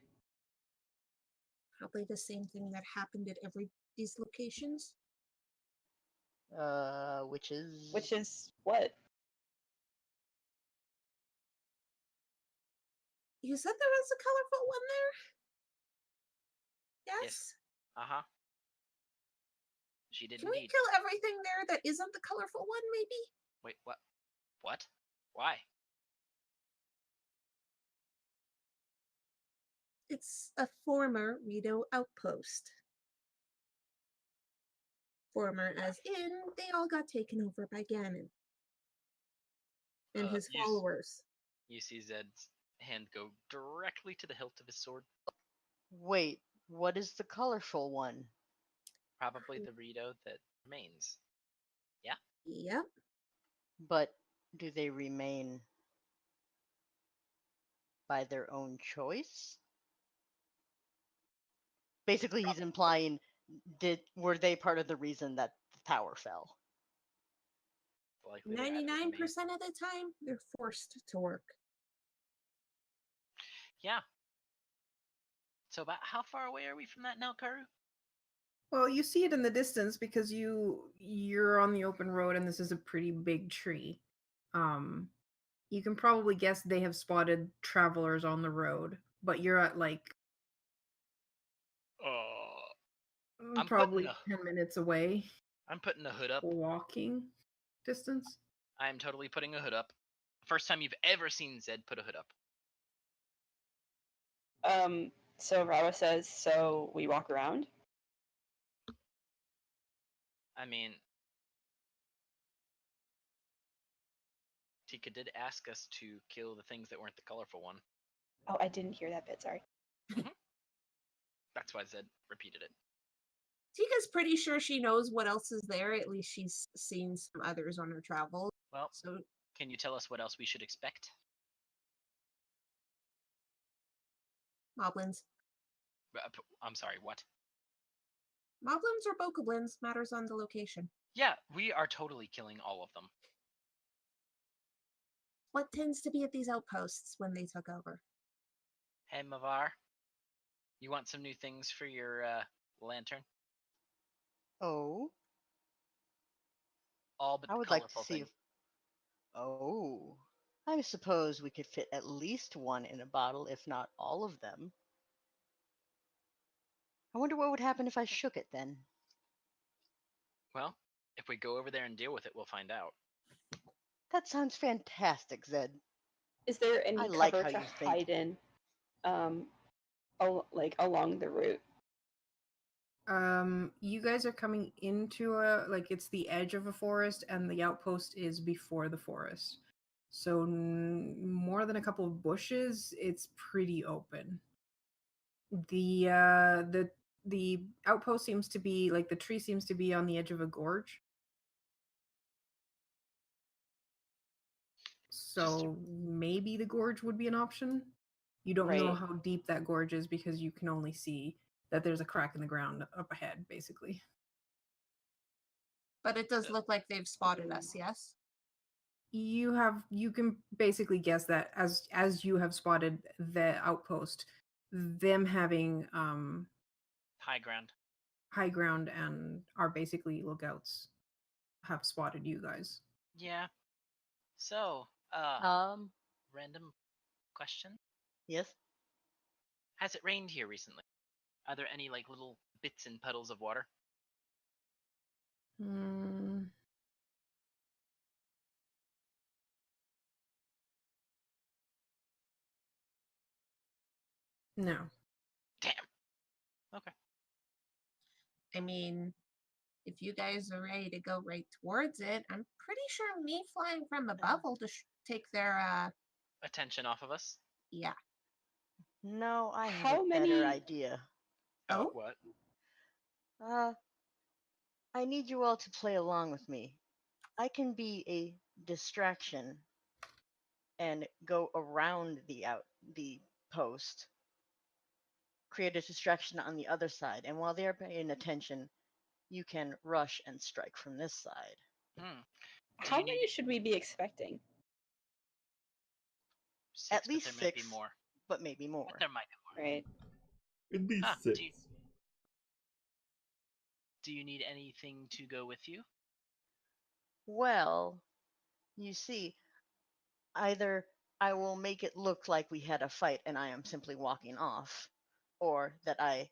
[SPEAKER 4] Probably the same thing that happened at every these locations.
[SPEAKER 3] Which is
[SPEAKER 6] Which is what?
[SPEAKER 4] You said there was a colorful one there? Yes?
[SPEAKER 5] Yes. Uh-huh. She did
[SPEAKER 4] Can we
[SPEAKER 5] indeed.
[SPEAKER 4] kill everything there that isn't the colorful one, maybe?
[SPEAKER 5] Wait, what? What? Why?
[SPEAKER 4] It's a former Rito outpost. Former as in, they all got taken over by Ganon and his
[SPEAKER 5] You s-
[SPEAKER 4] followers.
[SPEAKER 5] You see Zed's hand go directly to the hilt of his sword.
[SPEAKER 3] Wait, what is the colorful one?
[SPEAKER 5] Probably the Rito that remains.
[SPEAKER 4] Yep.
[SPEAKER 3] But do they remain by their own choice? Basically, he's implying were they part of the reason that the tower fell?
[SPEAKER 5] Likely the latter
[SPEAKER 4] 99%
[SPEAKER 5] for me.
[SPEAKER 4] of the time, they're forced to work.
[SPEAKER 5] Yeah. So about how far away are we from that now, Karu?
[SPEAKER 1] Well, you see it in the distance because you're on the open road and this is a pretty big tree. You can probably guess they have spotted travelers on the road, but you're at like
[SPEAKER 5] I'm
[SPEAKER 1] probably
[SPEAKER 5] putting
[SPEAKER 1] 10 minutes away
[SPEAKER 5] I'm putting a hood up.
[SPEAKER 1] walking distance.
[SPEAKER 5] I am totally putting a hood up. First time you've ever seen Zed put a hood up.
[SPEAKER 6] So Rava says, so we walk around?
[SPEAKER 5] I mean, Tika did ask us to kill the things that weren't the colorful one.
[SPEAKER 6] Oh, I didn't hear that bit, sorry.
[SPEAKER 5] That's why Zed repeated it.
[SPEAKER 4] Tika's pretty sure she knows what else is there. At least she's seen some others on her travels.
[SPEAKER 5] Well,
[SPEAKER 4] So
[SPEAKER 5] can you tell us what else we should expect?
[SPEAKER 4] moblins.
[SPEAKER 5] I'm sorry, what?
[SPEAKER 4] Moblins or bokoblins matters on the location.
[SPEAKER 5] Yeah, we are totally killing all of them.
[SPEAKER 4] What tends to be at these outposts when they took over?
[SPEAKER 5] Hey, Mavar, you want some new things for your lantern?
[SPEAKER 3] Oh,
[SPEAKER 5] All but
[SPEAKER 3] I
[SPEAKER 5] the
[SPEAKER 3] would like to
[SPEAKER 5] colorful
[SPEAKER 3] see
[SPEAKER 5] thing.
[SPEAKER 3] if. Oh, I suppose we could fit at least one in a bottle, if not all of them. I wonder what would happen if I shook it then.
[SPEAKER 5] Well, if we go over there and deal with it, we'll find out.
[SPEAKER 3] That sounds fantastic, Zed.
[SPEAKER 6] Is there any
[SPEAKER 3] I like
[SPEAKER 6] cover
[SPEAKER 3] how
[SPEAKER 6] to
[SPEAKER 3] you think.
[SPEAKER 6] hide in, like along the route?
[SPEAKER 1] You guys are coming into it's the edge of a forest, and the outpost is before the forest. So more than a couple of bushes, it's pretty open. The outpost seems to be the tree seems to be on the edge of a gorge. So maybe the gorge would be an option. You don't know
[SPEAKER 6] Right.
[SPEAKER 1] how deep that gorge is because you can only see that there's a crack in the ground up ahead, basically.
[SPEAKER 4] But it does look like they've spotted us, yes?
[SPEAKER 1] You can basically guess that as you have spotted the outpost, them having
[SPEAKER 5] High ground.
[SPEAKER 1] high ground and are basically lookouts have spotted you guys.
[SPEAKER 5] Yeah. So, random question.
[SPEAKER 3] Yes?
[SPEAKER 5] Has it rained here recently? Are there any little bits and puddles of water?
[SPEAKER 1] Mm. No.
[SPEAKER 5] Damn. Okay.
[SPEAKER 4] I mean, if you guys are ready to go right towards it, I'm pretty sure me flying from above will just take their,
[SPEAKER 5] Attention off of us.
[SPEAKER 4] yeah.
[SPEAKER 3] No, I have
[SPEAKER 6] How
[SPEAKER 3] a
[SPEAKER 6] many-
[SPEAKER 3] better idea.
[SPEAKER 4] Oh?
[SPEAKER 5] What?
[SPEAKER 3] I need you all to play along with me. I can be a distraction and go around the post, create a distraction on the other side, and while they're paying attention, you can rush and strike from this side.
[SPEAKER 5] Hmm. Do
[SPEAKER 6] How
[SPEAKER 5] you
[SPEAKER 6] many
[SPEAKER 5] need
[SPEAKER 6] should we be expecting?
[SPEAKER 5] 6,
[SPEAKER 3] At
[SPEAKER 5] but
[SPEAKER 3] least
[SPEAKER 5] there might be
[SPEAKER 3] 6.
[SPEAKER 5] more.
[SPEAKER 3] But maybe more.
[SPEAKER 5] But there might be more.
[SPEAKER 6] Right.
[SPEAKER 2] It'd be
[SPEAKER 5] Huh,
[SPEAKER 2] 6.
[SPEAKER 5] Do you need anything to go with you?
[SPEAKER 3] Well, you see, either I will make it look like we had a fight and I am simply walking off, or that I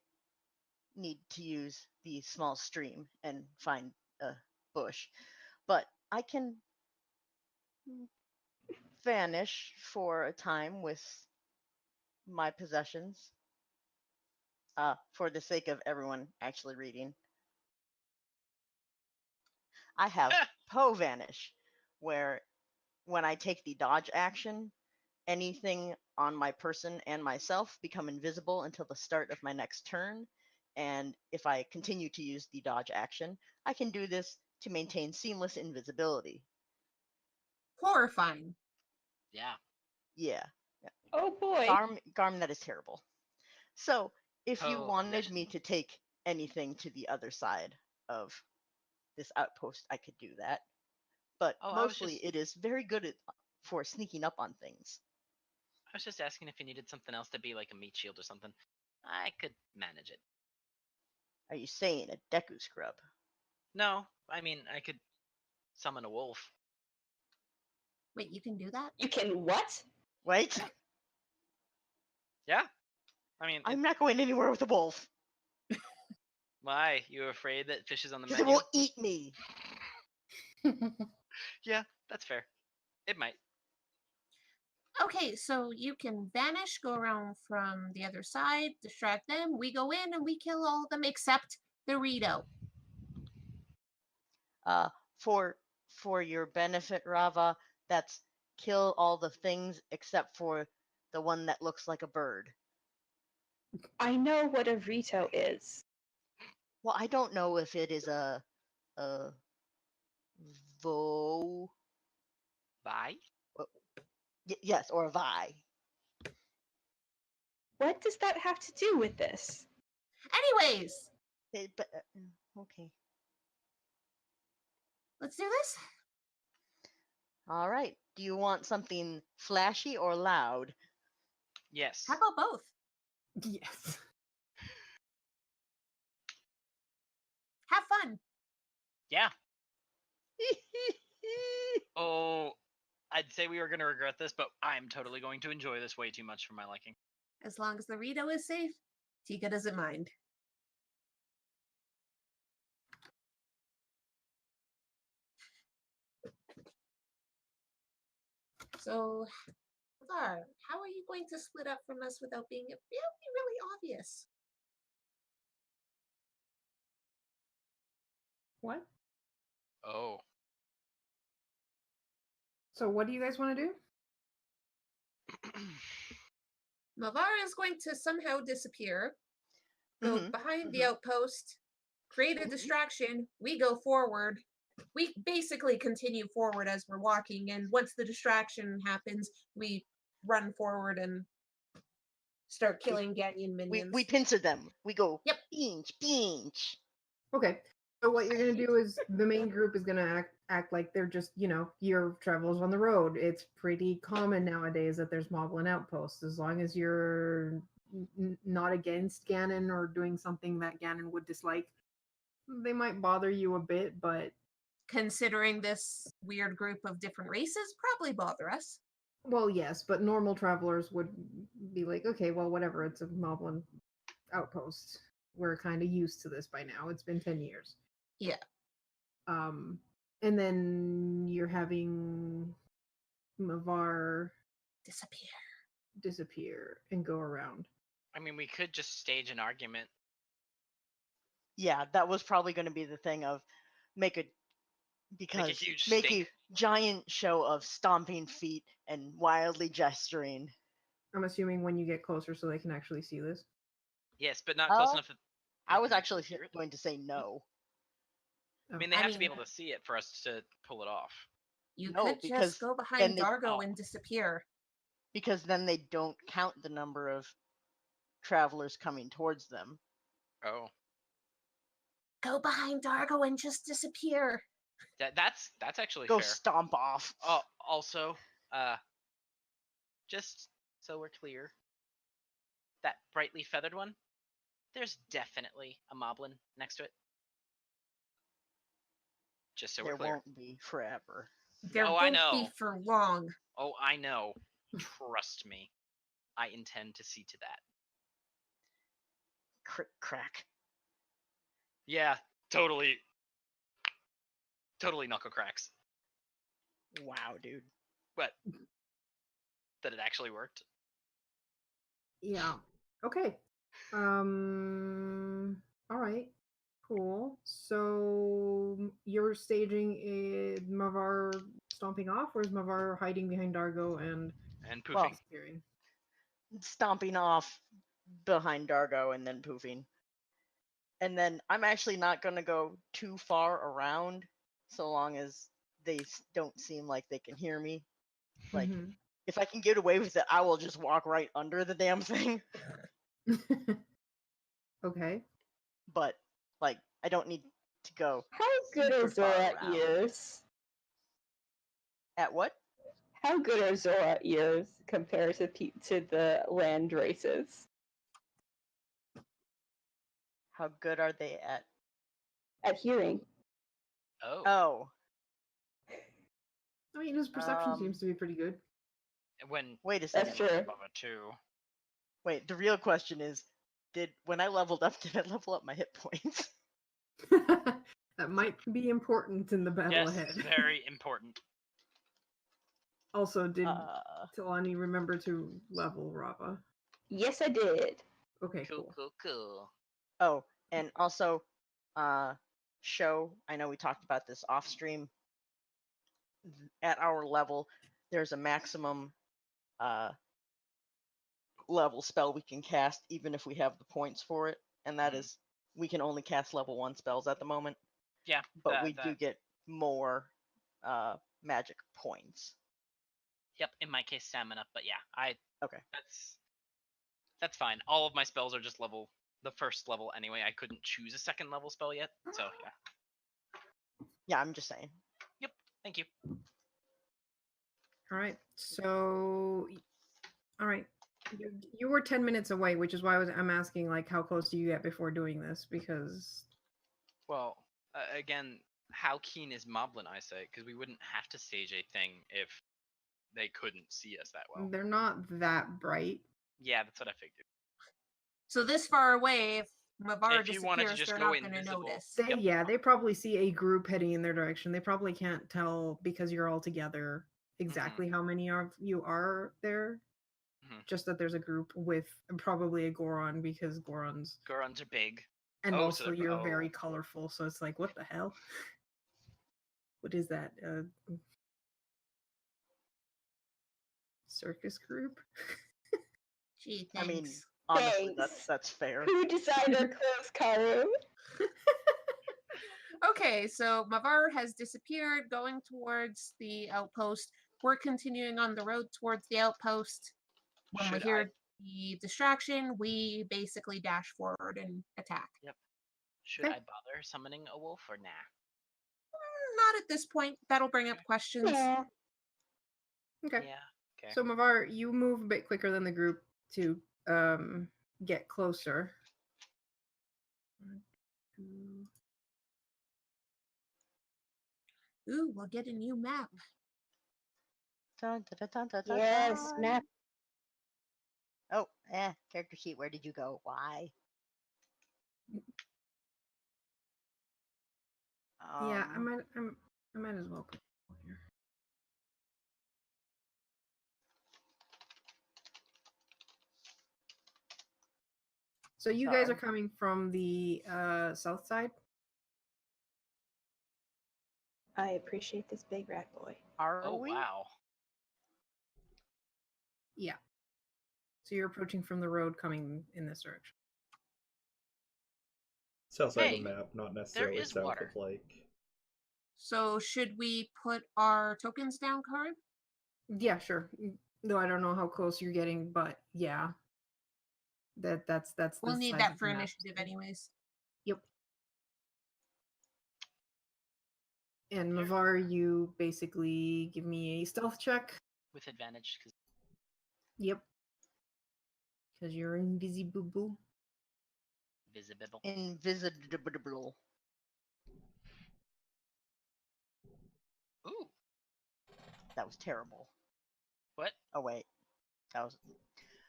[SPEAKER 3] need to use the small stream and find a bush. But I can vanish for a time with my possessions. For the sake of everyone actually reading, I have Poe Vanish, where when I take the dodge action, anything on my person and myself become invisible until the start of my next turn. And if I continue to use the dodge action, I can do this to maintain seamless invisibility.
[SPEAKER 4] Horrifying.
[SPEAKER 5] Yeah.
[SPEAKER 3] Yeah.
[SPEAKER 6] Oh boy.
[SPEAKER 3] Garm, that is terrible. So, if you
[SPEAKER 5] Poe
[SPEAKER 3] wanted
[SPEAKER 5] Vision.
[SPEAKER 3] me to take anything to the other side of this outpost, I could do that. But
[SPEAKER 5] Oh, I was
[SPEAKER 3] mostly
[SPEAKER 5] just-
[SPEAKER 3] it is very good for sneaking up on things.
[SPEAKER 5] I was just asking if you needed something else to be like a meat shield or something. I could manage it.
[SPEAKER 3] Are you saying a Deku scrub?
[SPEAKER 5] No, I mean, I could summon a wolf.
[SPEAKER 4] Wait, you can do that?
[SPEAKER 6] You can what?
[SPEAKER 3] Wait,
[SPEAKER 5] Yeah. I mean,
[SPEAKER 3] I'm not going anywhere with a wolf
[SPEAKER 5] why? You afraid that fish is on the
[SPEAKER 3] because it
[SPEAKER 5] menu?
[SPEAKER 3] will eat me.
[SPEAKER 5] Yeah, that's fair. It might.
[SPEAKER 4] Okay, so you can vanish, go around from the other side, distract them. We go in and we kill all of them except the Rito.
[SPEAKER 3] For your benefit, Rava, that's kill all the things except for the one that looks like a bird.
[SPEAKER 6] I know what a Rito is.
[SPEAKER 3] Well, I don't know if it is a vo.
[SPEAKER 5] Vi?
[SPEAKER 3] Yes, or a vi.
[SPEAKER 6] What does that have to do with this?
[SPEAKER 4] Anyways,
[SPEAKER 3] Okay.
[SPEAKER 4] let's do this.
[SPEAKER 3] All right. Do you want something flashy or loud?
[SPEAKER 5] Yes.
[SPEAKER 4] How about both?
[SPEAKER 1] Yes.
[SPEAKER 4] Have fun.
[SPEAKER 5] Yeah. Oh, I'd say we were going to regret this, but I'm totally going to enjoy this way too much for my liking.
[SPEAKER 4] As long as the Rito is safe, Tika doesn't mind. So, Var, how are you going to split up from us without being really obvious?
[SPEAKER 1] What?
[SPEAKER 5] Oh.
[SPEAKER 1] So what do you guys want to do?
[SPEAKER 4] Mavar is going to somehow disappear, go
[SPEAKER 3] Mhm,
[SPEAKER 4] behind the
[SPEAKER 3] mhm.
[SPEAKER 4] outpost, create a distraction. We go forward. We basically continue forward as we're walking, and once the distraction happens, we run forward and start killing Ganyan minions.
[SPEAKER 3] We pincer them. We go.
[SPEAKER 4] Yep.
[SPEAKER 3] Pinch.
[SPEAKER 1] Okay. So what you're gonna do is the main group is gonna act like they're just, your travelers on the road. It's pretty common nowadays that there's moblin outposts. As long as you're not against Ganon or doing something that Ganon would dislike, they might bother you a bit, but
[SPEAKER 4] Considering this weird group of different races, probably bother us.
[SPEAKER 1] well, yes, but normal travelers would be like, okay, well, whatever. It's a moblin outpost. We're kind of used to this by now. It's been 10 years.
[SPEAKER 4] Yeah.
[SPEAKER 1] And then you're having Mavar disappear and go around.
[SPEAKER 5] I mean, we could just stage an argument.
[SPEAKER 3] Yeah, that was probably going to be the thing of make a
[SPEAKER 5] huge
[SPEAKER 3] make
[SPEAKER 5] stink.
[SPEAKER 3] a giant show of stomping feet and wildly gesturing.
[SPEAKER 1] I'm assuming when you get closer so they can actually see this.
[SPEAKER 5] Yes, but not close
[SPEAKER 3] Oh,
[SPEAKER 5] enough that
[SPEAKER 3] I
[SPEAKER 5] they
[SPEAKER 3] was
[SPEAKER 5] can
[SPEAKER 3] actually
[SPEAKER 5] hear it.
[SPEAKER 3] going to say no.
[SPEAKER 5] I mean, they
[SPEAKER 4] I
[SPEAKER 5] have to be
[SPEAKER 4] mean-
[SPEAKER 5] able to see it for us to pull it off.
[SPEAKER 4] You
[SPEAKER 3] No,
[SPEAKER 4] could
[SPEAKER 3] because
[SPEAKER 4] just go
[SPEAKER 3] then
[SPEAKER 4] behind
[SPEAKER 3] they-
[SPEAKER 4] Dargo
[SPEAKER 5] oh.
[SPEAKER 4] and disappear.
[SPEAKER 3] Because then they don't count the number of travelers coming towards them.
[SPEAKER 5] Oh,
[SPEAKER 4] Go behind Dargo and just disappear.
[SPEAKER 5] that's actually
[SPEAKER 3] Go
[SPEAKER 5] fair.
[SPEAKER 3] stomp off.
[SPEAKER 5] Oh, also, just so we're clear, that brightly feathered one, there's definitely a moblin next to it. Just so
[SPEAKER 3] There
[SPEAKER 5] we're clear.
[SPEAKER 3] won't be forever.
[SPEAKER 4] There
[SPEAKER 5] Oh, I
[SPEAKER 4] won't be
[SPEAKER 5] know.
[SPEAKER 4] for long.
[SPEAKER 5] Oh, I know. Trust me. I intend to see to that.
[SPEAKER 3] Crack.
[SPEAKER 5] Yeah, totally. Totally knuckle cracks.
[SPEAKER 3] Wow, dude.
[SPEAKER 5] But that it actually worked.
[SPEAKER 1] Yeah. Okay. All right. Cool. So you're staging Mavar stomping off, or is Mavar hiding behind Dargo and
[SPEAKER 5] And poofing.
[SPEAKER 3] Well,
[SPEAKER 1] disappearing?
[SPEAKER 3] Stomping off behind Dargo and then poofing. And then I'm actually not going to go too far around so long as they don't seem like they can hear me. Like,
[SPEAKER 1] Mhm.
[SPEAKER 3] if I can get away with it, I will just walk right under the damn thing.
[SPEAKER 1] Okay.
[SPEAKER 3] But, like, I don't need to go
[SPEAKER 6] How good
[SPEAKER 3] super
[SPEAKER 6] are Zora
[SPEAKER 3] far
[SPEAKER 6] at
[SPEAKER 3] around.
[SPEAKER 6] ears?
[SPEAKER 3] At what?
[SPEAKER 6] How good are Zora ears compared to the land races?
[SPEAKER 3] How good are they at?
[SPEAKER 6] At hearing.
[SPEAKER 5] Oh.
[SPEAKER 3] Oh,
[SPEAKER 1] I mean, his perception
[SPEAKER 3] Um,
[SPEAKER 1] seems to be pretty good.
[SPEAKER 5] When
[SPEAKER 3] wait a
[SPEAKER 6] That's
[SPEAKER 3] second.
[SPEAKER 6] true.
[SPEAKER 5] above a 2.
[SPEAKER 3] Wait, the real question is, when I leveled up, did I level up my hit points?
[SPEAKER 1] That might be important in the battle
[SPEAKER 5] Yes,
[SPEAKER 1] ahead.
[SPEAKER 5] very important.
[SPEAKER 1] Also, did
[SPEAKER 3] Uh,
[SPEAKER 1] Talani remember to level Rava?
[SPEAKER 6] Yes, I did.
[SPEAKER 1] Okay,
[SPEAKER 5] Cool,
[SPEAKER 1] cool.
[SPEAKER 5] cool, cool.
[SPEAKER 3] oh, and also, show, I know we talked about this off stream. At our level, there's a maximum level spell we can cast, even if we have the points for it, and that is we can only cast level 1 spells at the moment,
[SPEAKER 5] Yeah,
[SPEAKER 3] but we do get more magic points.
[SPEAKER 5] Yep, in my case, stamina. But yeah,
[SPEAKER 3] Okay.
[SPEAKER 5] That's fine. All of my spells are just the first level anyway. I couldn't choose a second level spell yet, so yeah.
[SPEAKER 3] Yeah, I'm just saying.
[SPEAKER 5] Yep. Thank you.
[SPEAKER 1] All right. So, all right. You were 10 minutes away, which is why I'm asking, like, how close do you get before doing this? Because,
[SPEAKER 5] Well, again, how keen is Moblin eyesight? Because we wouldn't have to stage a thing if they couldn't see us that well.
[SPEAKER 1] they're not that bright.
[SPEAKER 5] Yeah, that's what I figured.
[SPEAKER 4] So this far away, if Mavar
[SPEAKER 5] If you wanted to
[SPEAKER 4] disappears,
[SPEAKER 5] just
[SPEAKER 4] they're
[SPEAKER 5] go
[SPEAKER 4] not going to
[SPEAKER 5] invisible.
[SPEAKER 4] notice.
[SPEAKER 1] They,
[SPEAKER 5] Yep.
[SPEAKER 1] they probably see a group heading in their direction. They probably can't tell because you're all together exactly how many of you are there. Just that there's a group with probably a Goron because Gorons
[SPEAKER 5] are big.
[SPEAKER 1] and
[SPEAKER 5] Oh, so
[SPEAKER 1] also
[SPEAKER 5] they're-
[SPEAKER 1] you're
[SPEAKER 5] oh.
[SPEAKER 1] very colorful. So it's like, what the hell? What is that? Circus group?
[SPEAKER 4] Gee,
[SPEAKER 3] I mean,
[SPEAKER 4] thanks.
[SPEAKER 3] honestly,
[SPEAKER 6] Thanks.
[SPEAKER 3] that's fair.
[SPEAKER 6] Who designed our clothes, Karu?
[SPEAKER 4] Okay, so Mavar has disappeared, going towards the outpost. We're continuing on the road towards the outpost. When we
[SPEAKER 5] Should
[SPEAKER 4] hear the distraction, we basically dash forward and attack.
[SPEAKER 5] Yep. Should I bother summoning a wolf or nah?
[SPEAKER 4] Not at this point. That'll bring up questions.
[SPEAKER 6] Yeah.
[SPEAKER 1] Okay.
[SPEAKER 5] Yeah. Okay.
[SPEAKER 1] So Mavar, you move a bit quicker than the group to get closer.
[SPEAKER 4] Ooh, we'll get a new map.
[SPEAKER 3] Dun, dun, dun, dun, dun,
[SPEAKER 6] Yes,
[SPEAKER 3] dun.
[SPEAKER 6] map.
[SPEAKER 3] Oh, character sheet. Where did you go? Why?
[SPEAKER 1] Yeah, I might as well go here. So you guys are coming from the south side?
[SPEAKER 6] I appreciate this big rat boy.
[SPEAKER 3] Are we?
[SPEAKER 5] Wow.
[SPEAKER 1] Yeah. So you're approaching from the road coming in this direction.
[SPEAKER 2] South side
[SPEAKER 5] Hey,
[SPEAKER 2] of the map, not necessarily
[SPEAKER 5] is
[SPEAKER 2] south
[SPEAKER 5] water.
[SPEAKER 2] of like.
[SPEAKER 4] So should we put our tokens down, Karu?
[SPEAKER 1] Yeah, sure. Though I don't know how close you're getting, but yeah. That's
[SPEAKER 4] We'll
[SPEAKER 1] the
[SPEAKER 4] need
[SPEAKER 1] size
[SPEAKER 4] that
[SPEAKER 1] of
[SPEAKER 4] for
[SPEAKER 1] the map.
[SPEAKER 4] initiative anyways.
[SPEAKER 1] Yep. And Mavar, you basically give me a stealth check.
[SPEAKER 5] With advantage, because
[SPEAKER 1] Yep. Because you're invisible.
[SPEAKER 5] visible.
[SPEAKER 3] Invisible.
[SPEAKER 5] Ooh.
[SPEAKER 3] That was terrible.
[SPEAKER 5] What?
[SPEAKER 3] Oh wait, that was.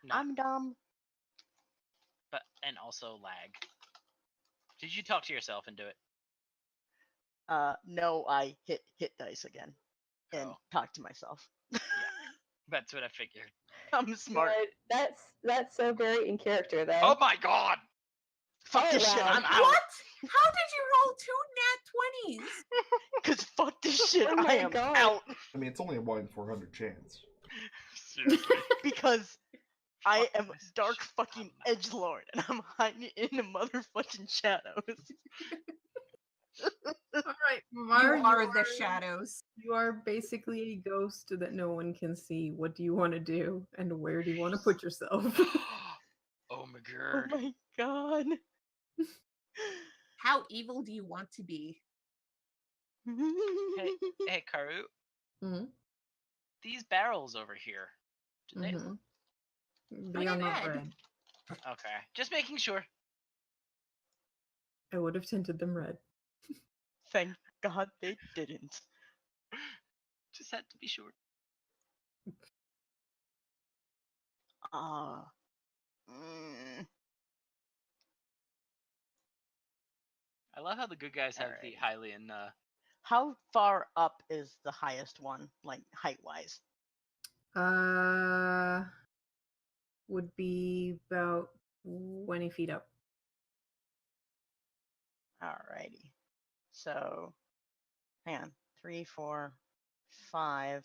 [SPEAKER 5] No.
[SPEAKER 3] I'm dumb.
[SPEAKER 5] But and also lag. Did you talk to yourself and do it?
[SPEAKER 3] No, I hit dice again and
[SPEAKER 5] Oh.
[SPEAKER 3] talk to myself.
[SPEAKER 5] That's what I figured.
[SPEAKER 3] I'm smart.
[SPEAKER 6] But that's so very in character, though.
[SPEAKER 5] Oh my god!
[SPEAKER 3] Fuck
[SPEAKER 6] Oh,
[SPEAKER 3] this shit.
[SPEAKER 6] wow.
[SPEAKER 3] I'm out.
[SPEAKER 4] What? How did you roll 2 nat 20s?
[SPEAKER 3] Cause fuck this shit.
[SPEAKER 6] Oh
[SPEAKER 3] I
[SPEAKER 6] my
[SPEAKER 3] am
[SPEAKER 6] God.
[SPEAKER 3] out.
[SPEAKER 2] I mean, it's only a 1 in 400 chance.
[SPEAKER 5] Seriously.
[SPEAKER 3] Because I
[SPEAKER 5] Fuck
[SPEAKER 3] am
[SPEAKER 5] this
[SPEAKER 3] dark
[SPEAKER 5] shit.
[SPEAKER 3] fucking
[SPEAKER 5] I'm out.
[SPEAKER 3] edgelord and I'm hiding in the motherfucking shadows.
[SPEAKER 1] All right,
[SPEAKER 4] You
[SPEAKER 1] Mavar,
[SPEAKER 4] are the shadows.
[SPEAKER 1] You are basically a ghost that no one can see. What do you want to do, and where do you want to put yourself?
[SPEAKER 5] Oh my
[SPEAKER 3] Oh
[SPEAKER 5] god.
[SPEAKER 3] my god.
[SPEAKER 4] How evil do you want to be?
[SPEAKER 5] Hey, Karu.
[SPEAKER 1] Mhm.
[SPEAKER 5] These barrels over here. Do they?
[SPEAKER 1] Mhm.
[SPEAKER 4] Are
[SPEAKER 1] They
[SPEAKER 4] they
[SPEAKER 1] are not
[SPEAKER 4] red?
[SPEAKER 1] red.
[SPEAKER 5] Okay. Just making sure.
[SPEAKER 1] I would have tinted them red.
[SPEAKER 3] Thank God they didn't.
[SPEAKER 5] Just had to be sure.
[SPEAKER 3] Ah.
[SPEAKER 5] I love how the good guys have the
[SPEAKER 3] Alright.
[SPEAKER 5] Hylian.
[SPEAKER 3] How far up is the highest one, like height wise?
[SPEAKER 1] Would be about 20 feet up.
[SPEAKER 3] Alrighty. So, hang on. 3, 4, 5,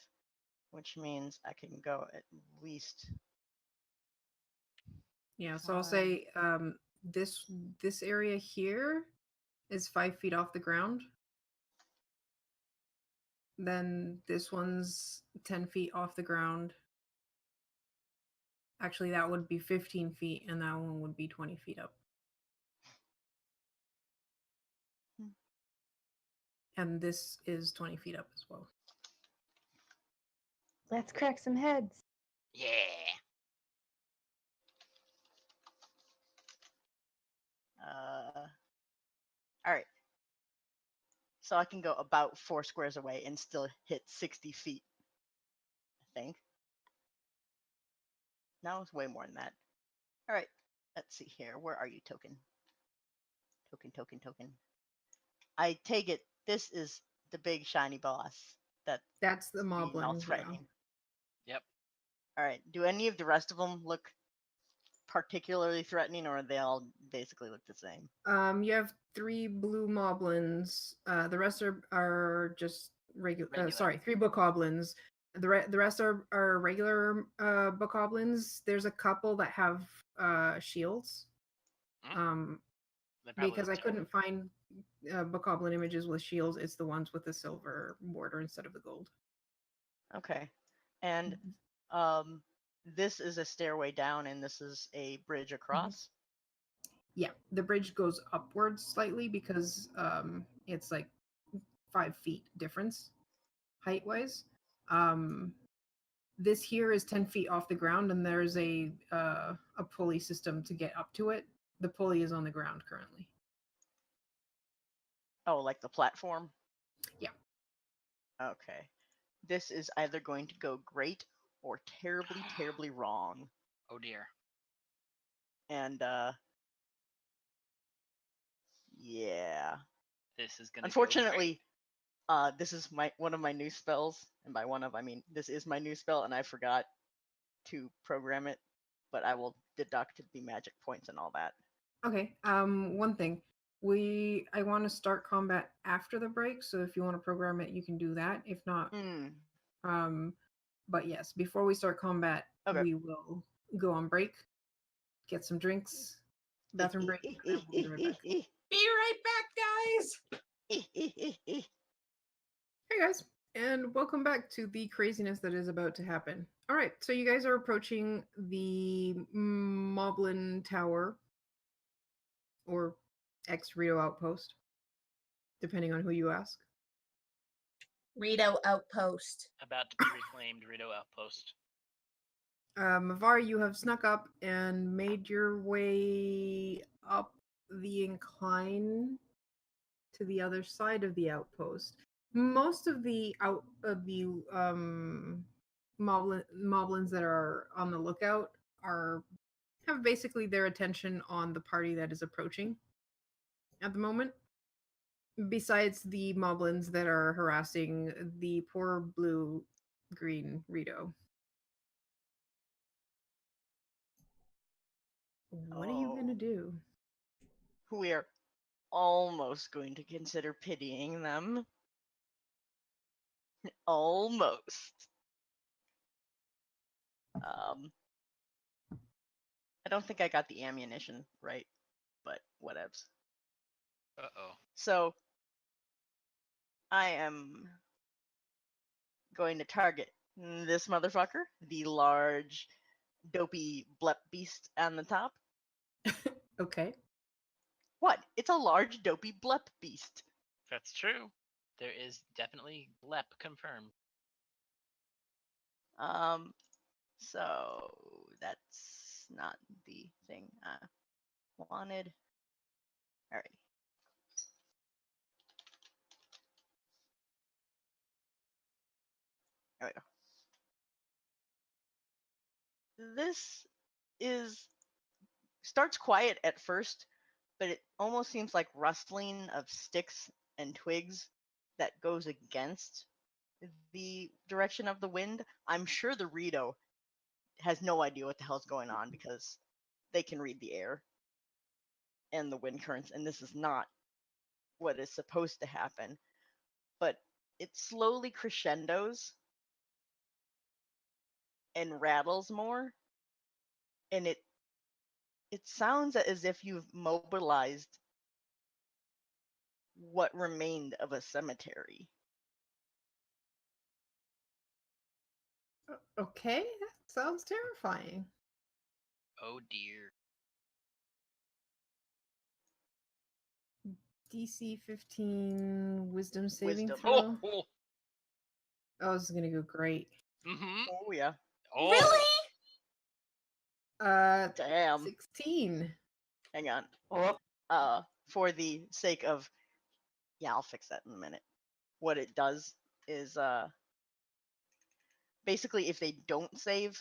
[SPEAKER 3] which means I can go at least.
[SPEAKER 1] Yeah, so I'll say this area here is 5 feet off the ground. Then this one's 10 feet off the ground. Actually, that would be 15 feet, and that one would be 20 feet up. And this is 20 feet up as well.
[SPEAKER 6] Let's crack some heads.
[SPEAKER 5] Yeah.
[SPEAKER 3] All right. So I can go about 4 squares away and still hit 60 feet. I think. No, it's way more than that. All right. Let's see here. Where are you, Token? Token. I take it this is the big shiny boss
[SPEAKER 1] That's the
[SPEAKER 3] being all
[SPEAKER 1] moblin. Yeah.
[SPEAKER 3] threatening.
[SPEAKER 5] Yep.
[SPEAKER 3] All right. Do any of the rest of them look particularly threatening, or they all basically look the same?
[SPEAKER 1] You have 3 blue moblins. The rest are just regular.
[SPEAKER 5] Regular.
[SPEAKER 1] Sorry, 3 bokoblins. The rest are regular bokoblins. There's a couple that have shields.
[SPEAKER 5] They probably
[SPEAKER 1] Because I
[SPEAKER 5] look
[SPEAKER 1] couldn't find bokoblin images with shields. It's the ones with the silver border instead of the gold.
[SPEAKER 3] Okay. And this is a stairway down, and this is a bridge across.
[SPEAKER 1] Yeah, the bridge goes upwards slightly because it's like 5 feet difference height wise. This here is 10 feet off the ground, and there's a pulley system to get up to it. The pulley is on the ground currently.
[SPEAKER 3] Oh, like the platform?
[SPEAKER 1] Yeah.
[SPEAKER 3] Okay. This is either going to go great or terribly, terribly wrong.
[SPEAKER 5] Oh dear.
[SPEAKER 3] And yeah.
[SPEAKER 5] This is gonna.
[SPEAKER 3] Unfortunately, this is one of my new spells, and by one of I mean this is my new spell, and I forgot to program it, but I will deduct the magic points and all that.
[SPEAKER 1] Okay. One thing. I want to start combat after the break, so if you want to program it, you can do that. If not, but yes, before we start combat,
[SPEAKER 3] Okay.
[SPEAKER 1] we will go on break, get some drinks, bathroom break, and then we'll be right back.
[SPEAKER 4] Be right back, guys.
[SPEAKER 1] Hey guys, and welcome back to the craziness that is about to happen. All right, so you guys are approaching the Moblin Tower, or ex-Rito Outpost, depending on who you ask.
[SPEAKER 4] Rito Outpost.
[SPEAKER 5] About to be reclaimed Rito Outpost.
[SPEAKER 1] Mavar, you have snuck up and made your way up the incline to the other side of the outpost. Most of the moblins that are on the lookout have basically their attention on the party that is approaching at the moment. Besides the moblins that are harassing the poor blue-green Rito. What are you gonna do?
[SPEAKER 3] We are almost going to consider pitying them. Almost. I don't think I got the ammunition right, but whatevs.
[SPEAKER 5] Uh-oh.
[SPEAKER 3] So, I am going to target this motherfucker, the large, dopey blep beast on the top.
[SPEAKER 1] Okay.
[SPEAKER 3] What? It's a large, dopey blep beast.
[SPEAKER 5] That's true. There is definitely LEP confirmed.
[SPEAKER 3] So that's not the thing I wanted. Alrighty. There we go. This starts quiet at first, but it almost seems like rustling of sticks and twigs that goes against the direction of the wind. I'm sure the Rito has no idea what the hell's going on because they can read the air and the wind currents, and this is not what is supposed to happen. But it slowly crescendos and rattles more, and it It sounds as if you've mobilized what remained of a cemetery.
[SPEAKER 1] Okay, that sounds terrifying.
[SPEAKER 5] Oh dear.
[SPEAKER 1] DC 15 wisdom saving
[SPEAKER 3] Wisdom.
[SPEAKER 1] throw.
[SPEAKER 5] Oh.
[SPEAKER 1] Oh, this is gonna go great.
[SPEAKER 5] Mm-hmm.
[SPEAKER 3] Oh yeah.
[SPEAKER 5] Oh.
[SPEAKER 4] Really?
[SPEAKER 3] Damn.
[SPEAKER 1] 16.
[SPEAKER 3] Hang on.
[SPEAKER 6] Oh,
[SPEAKER 3] For the sake of, yeah, I'll fix that in a minute. What it does is, basically, if they don't save,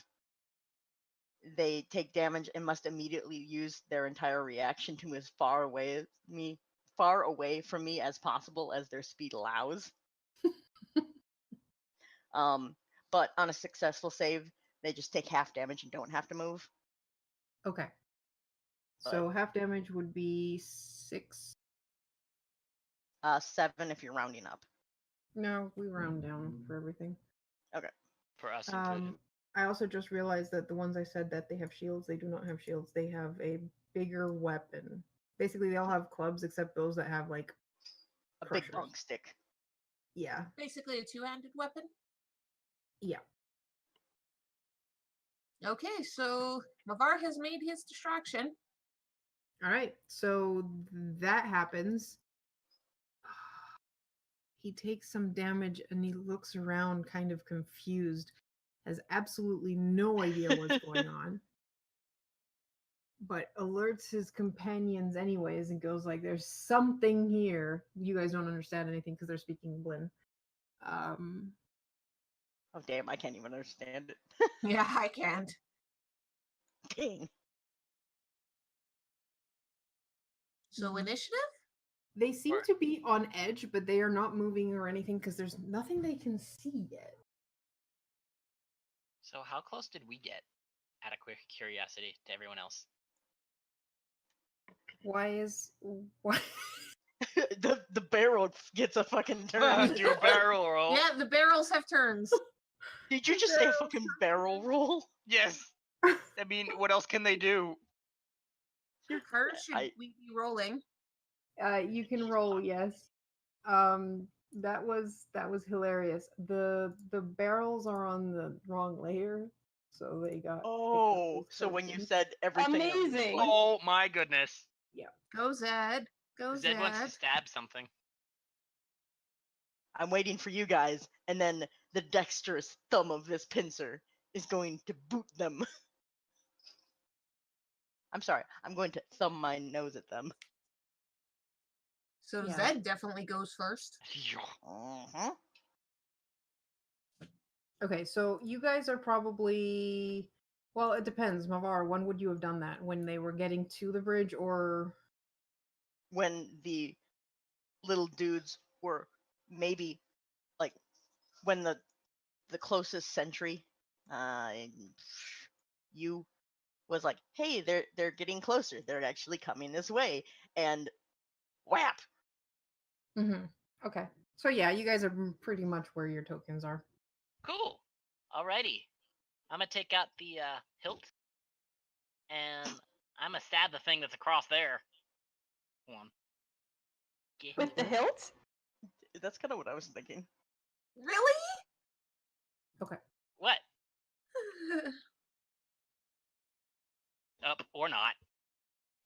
[SPEAKER 3] they take damage and must immediately use their entire reaction to move as far away from me as possible as their speed allows. But on a successful save, they just take half damage and don't have to move.
[SPEAKER 1] Okay. So half damage would be 6.
[SPEAKER 3] 7 if you're rounding up.
[SPEAKER 1] No, we round down for everything.
[SPEAKER 5] For us included.
[SPEAKER 1] I also just realized that the ones I said that they have shields, they do not have shields. They have a bigger weapon. Basically, they all have clubs except those that have like
[SPEAKER 3] A
[SPEAKER 1] crushers.
[SPEAKER 3] big bunk stick.
[SPEAKER 1] Yeah.
[SPEAKER 4] Basically a two-handed weapon.
[SPEAKER 1] Yeah.
[SPEAKER 4] Okay, so Mavar has made his distraction.
[SPEAKER 1] All right. So that happens. He takes some damage and he looks around kind of confused, has absolutely no idea what's going on, but alerts his companions anyways and goes like, there's something here. You guys don't understand anything because they're speaking Blin.
[SPEAKER 3] Oh damn, I can't even understand it.
[SPEAKER 4] Yeah, I can't.
[SPEAKER 3] Dang.
[SPEAKER 4] So initiative?
[SPEAKER 1] They seem
[SPEAKER 5] Or-
[SPEAKER 1] to be on edge, but they are not moving or anything because there's nothing they can see yet.
[SPEAKER 5] So how close did we get? Out of quick curiosity to everyone else.
[SPEAKER 1] Why?
[SPEAKER 3] the barrel gets a fucking turn.
[SPEAKER 5] Do a barrel roll.
[SPEAKER 4] Yeah, the barrels have turns.
[SPEAKER 3] Did you just say a fucking barrel roll?
[SPEAKER 5] Yes. I mean, what else can they do?
[SPEAKER 4] How should
[SPEAKER 3] I-
[SPEAKER 4] we be rolling?
[SPEAKER 1] You can roll, yes. That was hilarious. The barrels are on the wrong layer, so they got picked up
[SPEAKER 3] Oh,
[SPEAKER 1] as
[SPEAKER 3] so when you
[SPEAKER 1] tokens.
[SPEAKER 3] said everything, that was
[SPEAKER 6] Amazing.
[SPEAKER 3] one-
[SPEAKER 5] Oh my goodness.
[SPEAKER 4] Go Zed. Go
[SPEAKER 5] Zed wants to
[SPEAKER 4] Zed.
[SPEAKER 5] stab something.
[SPEAKER 3] I'm waiting for you guys, and then the dexterous thumb of this pincer is going to boot them. I'm sorry, I'm going to thumb my nose at them.
[SPEAKER 4] So
[SPEAKER 1] Yeah.
[SPEAKER 4] Zed definitely goes first.
[SPEAKER 3] Uh-huh.
[SPEAKER 1] Okay, so you guys are probably, well, it depends. Mavar, when would you have done that? When they were getting to the bridge, or
[SPEAKER 3] When the little dudes were maybe like when the closest sentry, you was like, hey, they're getting closer. They're actually coming this way, and whap.
[SPEAKER 1] Okay. So yeah, you guys are pretty much where your tokens are.
[SPEAKER 5] Cool. Alrighty. I'm gonna take out the hilt, and I'm gonna stab the thing that's across there. Hold on. Get
[SPEAKER 6] With the hilt?
[SPEAKER 3] That's kind of what I was thinking.
[SPEAKER 4] Really?
[SPEAKER 5] what? Up or not?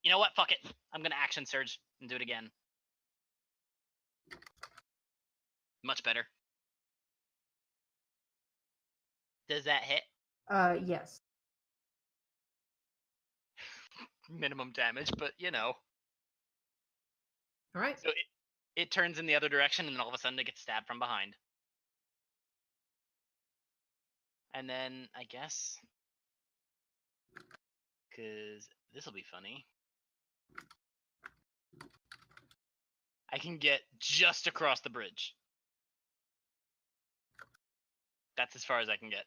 [SPEAKER 5] You know what? Fuck it. I'm gonna action surge and do it again. Much better. Does that hit?
[SPEAKER 1] Yes.
[SPEAKER 5] Minimum damage, but you know.
[SPEAKER 1] All right.
[SPEAKER 5] So it turns in the other direction, and then all of a sudden it gets stabbed from behind. And then I guess, because this will be funny, I can get just across the bridge. That's as far as I can get.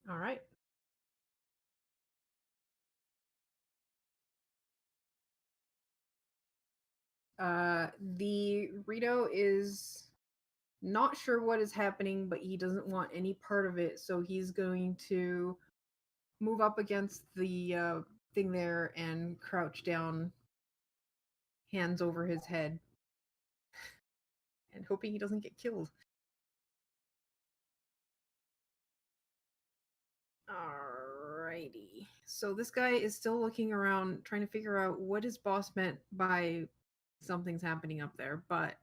[SPEAKER 1] All right. The Rito is not sure what is happening, but he doesn't want any part of it, so he's going to move up against the thing there and crouch down, hands over his head, and hoping he doesn't get killed. Alrighty. So this guy is still looking around, trying to figure out what his boss meant by something's happening up there, but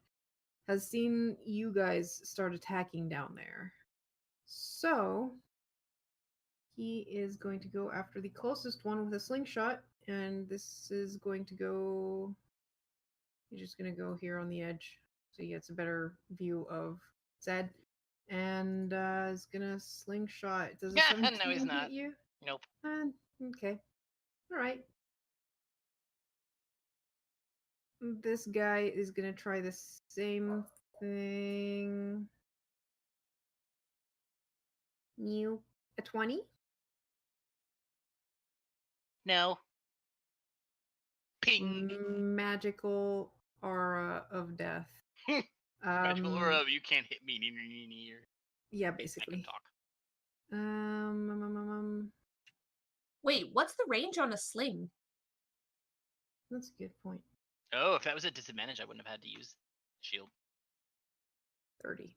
[SPEAKER 1] has seen you guys start attacking down there. So he is going to go after the closest one with a slingshot, and this is going to go... He's just going to go here on the edge so he gets a better view of Zed. And is going to slingshot. Does a
[SPEAKER 5] Yeah,
[SPEAKER 1] 17
[SPEAKER 5] no, he's
[SPEAKER 1] hit
[SPEAKER 5] not.
[SPEAKER 1] you?
[SPEAKER 5] Nope.
[SPEAKER 1] Okay. Alright. This guy is going to try the same thing. You a 20?
[SPEAKER 5] No. Ping.
[SPEAKER 1] Magical aura of death.
[SPEAKER 5] Magical aura of you can't hit me.
[SPEAKER 1] Yeah,
[SPEAKER 5] I can
[SPEAKER 1] basically.
[SPEAKER 5] talk.
[SPEAKER 4] Wait, what's the range on a sling?
[SPEAKER 1] That's a good point.
[SPEAKER 5] Oh, if that was a disadvantage, I wouldn't have had to use shield.
[SPEAKER 1] 30.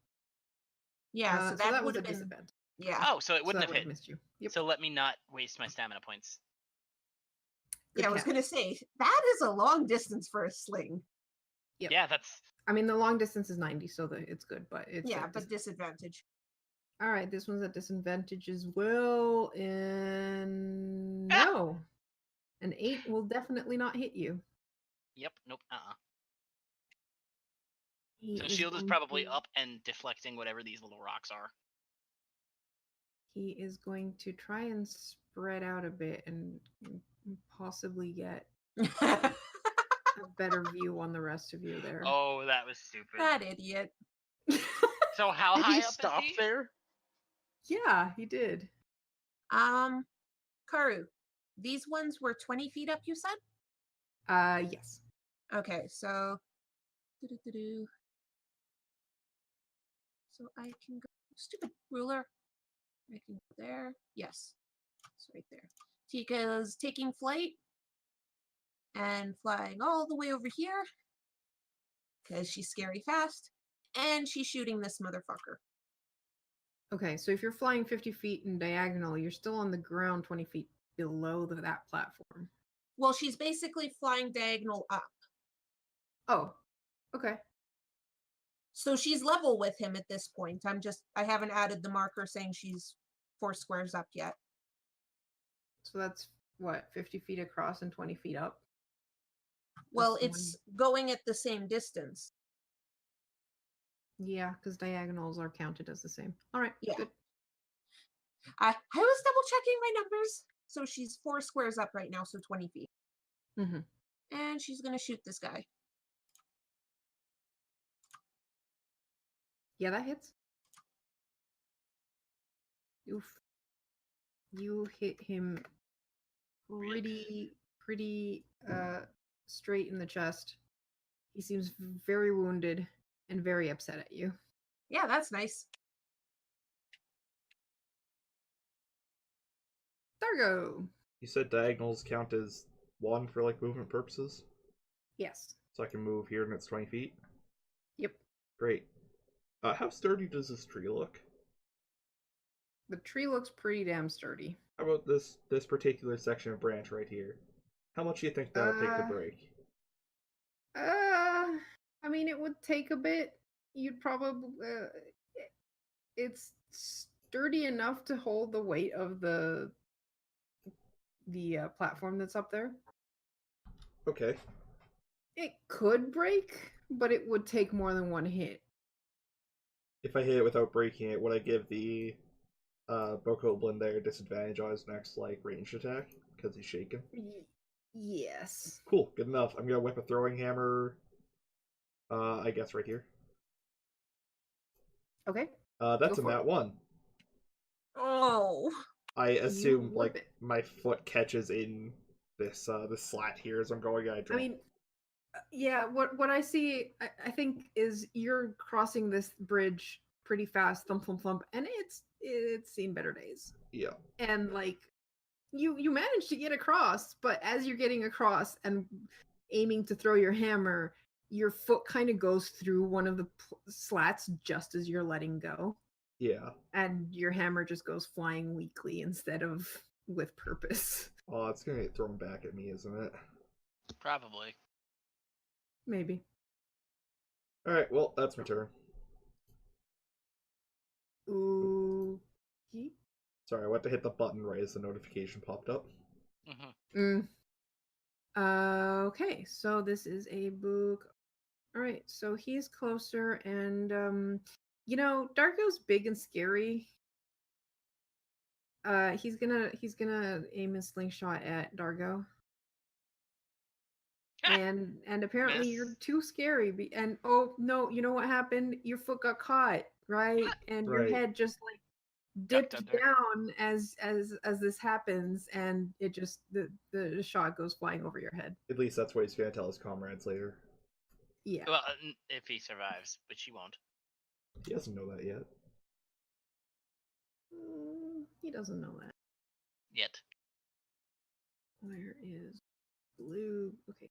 [SPEAKER 4] Yeah, so that
[SPEAKER 1] was
[SPEAKER 4] would
[SPEAKER 1] a
[SPEAKER 4] have been.
[SPEAKER 1] disadvantage.
[SPEAKER 4] Yeah.
[SPEAKER 5] Oh, so it wouldn't
[SPEAKER 1] so that
[SPEAKER 5] have
[SPEAKER 1] would've
[SPEAKER 5] hit.
[SPEAKER 1] missed you. Yep.
[SPEAKER 5] So let me not waste my stamina points.
[SPEAKER 1] Good
[SPEAKER 4] Yeah, I was
[SPEAKER 1] catch.
[SPEAKER 4] gonna say that is a long distance for a sling.
[SPEAKER 1] Yep.
[SPEAKER 5] Yeah, that's...
[SPEAKER 1] I mean, the long distance is 90, so it's good, but it's
[SPEAKER 4] Yeah,
[SPEAKER 1] at
[SPEAKER 4] but disadvantage.
[SPEAKER 1] All right, this one's at disadvantage as well, and no, an 8 will definitely not hit you.
[SPEAKER 5] Yep, nope,
[SPEAKER 1] He
[SPEAKER 5] So shield is
[SPEAKER 1] going
[SPEAKER 5] probably
[SPEAKER 1] to-
[SPEAKER 5] up and deflecting whatever these little rocks are.
[SPEAKER 1] He is going to try and spread out a bit and possibly get a better view on the rest of you there.
[SPEAKER 5] Oh, that was stupid.
[SPEAKER 4] That idiot.
[SPEAKER 5] So how
[SPEAKER 3] Did
[SPEAKER 5] high
[SPEAKER 3] he
[SPEAKER 5] up
[SPEAKER 3] stop
[SPEAKER 5] is he?
[SPEAKER 3] there?
[SPEAKER 1] Yeah, he did.
[SPEAKER 4] Karu, these ones were 20 feet up, you said?
[SPEAKER 1] Yes.
[SPEAKER 4] Okay, so. doo-doo-doo-doo. So I can go. Stupid ruler. I can go there. Yes. It's right there. Tika's taking flight and flying all the way over here because she's scary fast. And she's shooting this motherfucker.
[SPEAKER 1] Okay, so if you're flying 50 feet in diagonal, you're still on the ground 20 feet below that platform.
[SPEAKER 4] Well, she's basically flying diagonal up.
[SPEAKER 1] Oh, okay.
[SPEAKER 4] So she's level with him at this point. I haven't added the marker saying she's 4 squares up yet.
[SPEAKER 1] So that's what, 50 feet across and 20 feet up?
[SPEAKER 4] Well,
[SPEAKER 1] That's
[SPEAKER 4] it's going at the same distance.
[SPEAKER 1] Yeah, because diagonals are counted as the same. All right,
[SPEAKER 4] Yeah.
[SPEAKER 1] good.
[SPEAKER 4] I was double checking my numbers. So she's 4 squares up right now, so 20 feet.
[SPEAKER 1] Mm-hmm.
[SPEAKER 4] And she's going to shoot this guy.
[SPEAKER 1] Yeah, that hits. Oof. You hit him pretty straight in the chest. He seems very wounded and very upset at you.
[SPEAKER 4] Yeah, that's nice.
[SPEAKER 1] Dargo.
[SPEAKER 2] You said diagonals count as 1 for like movement purposes?
[SPEAKER 1] Yes.
[SPEAKER 2] So I can move here and it's 20 feet?
[SPEAKER 1] Yep.
[SPEAKER 2] Great. How sturdy does this tree look?
[SPEAKER 1] The tree looks pretty damn sturdy.
[SPEAKER 2] How about this particular section of branch right here? How much do you think that'll take to break?
[SPEAKER 1] I mean, it would take a bit. You'd probably... it's sturdy enough to hold the weight of the platform that's up there.
[SPEAKER 2] Okay.
[SPEAKER 1] It could break, but it would take more than one hit.
[SPEAKER 2] If I hit it without breaking it, would I give the Bokoblin there disadvantage on his next like ranged attack because he's shaken?
[SPEAKER 1] Yes.
[SPEAKER 2] Cool, good enough. I'm gonna whip a throwing hammer. I guess right here.
[SPEAKER 1] Okay.
[SPEAKER 2] That's
[SPEAKER 1] Go
[SPEAKER 2] a
[SPEAKER 1] for
[SPEAKER 2] nat
[SPEAKER 1] it.
[SPEAKER 2] 1.
[SPEAKER 4] Oh.
[SPEAKER 2] I assume
[SPEAKER 1] whip
[SPEAKER 2] like
[SPEAKER 1] it.
[SPEAKER 2] my foot catches in this this slat here as I'm going. I
[SPEAKER 1] I mean, Yeah, what I see, I think, is you're crossing this bridge pretty fast, thump thump thump, and it's seen better days.
[SPEAKER 2] Yeah.
[SPEAKER 1] And like you manage to get across, but as you're getting across and aiming to throw your hammer, your foot kind of goes through one of the slats just as you're letting go,
[SPEAKER 2] Yeah.
[SPEAKER 1] and your hammer just goes flying weakly instead of with purpose.
[SPEAKER 2] Oh, it's gonna get thrown back at me, isn't it?
[SPEAKER 5] Probably.
[SPEAKER 1] Maybe.
[SPEAKER 2] Alright, well, that's my turn.
[SPEAKER 1] Ooh.
[SPEAKER 2] Sorry, I went to hit the button right as the notification popped up.
[SPEAKER 5] Mm-hmm.
[SPEAKER 1] Okay, so this is a book. All right, so he's closer, and you know, Dargo's big and scary. He's gonna aim his slingshot at Dargo. And apparently
[SPEAKER 5] Miss.
[SPEAKER 1] you're too scary. And oh no, you know what happened? Your foot got caught, right? And your
[SPEAKER 2] Right.
[SPEAKER 1] head just like
[SPEAKER 5] Ducked
[SPEAKER 1] dipped
[SPEAKER 5] under.
[SPEAKER 1] down as this happens, and it just the shot goes flying over your head.
[SPEAKER 2] At least that's what he's gonna tell his comrades later.
[SPEAKER 1] Yeah.
[SPEAKER 5] Well, if he survives, which he won't.
[SPEAKER 2] He doesn't know that yet.
[SPEAKER 1] He doesn't know that.
[SPEAKER 5] Yet.
[SPEAKER 1] Where is blue? Okay.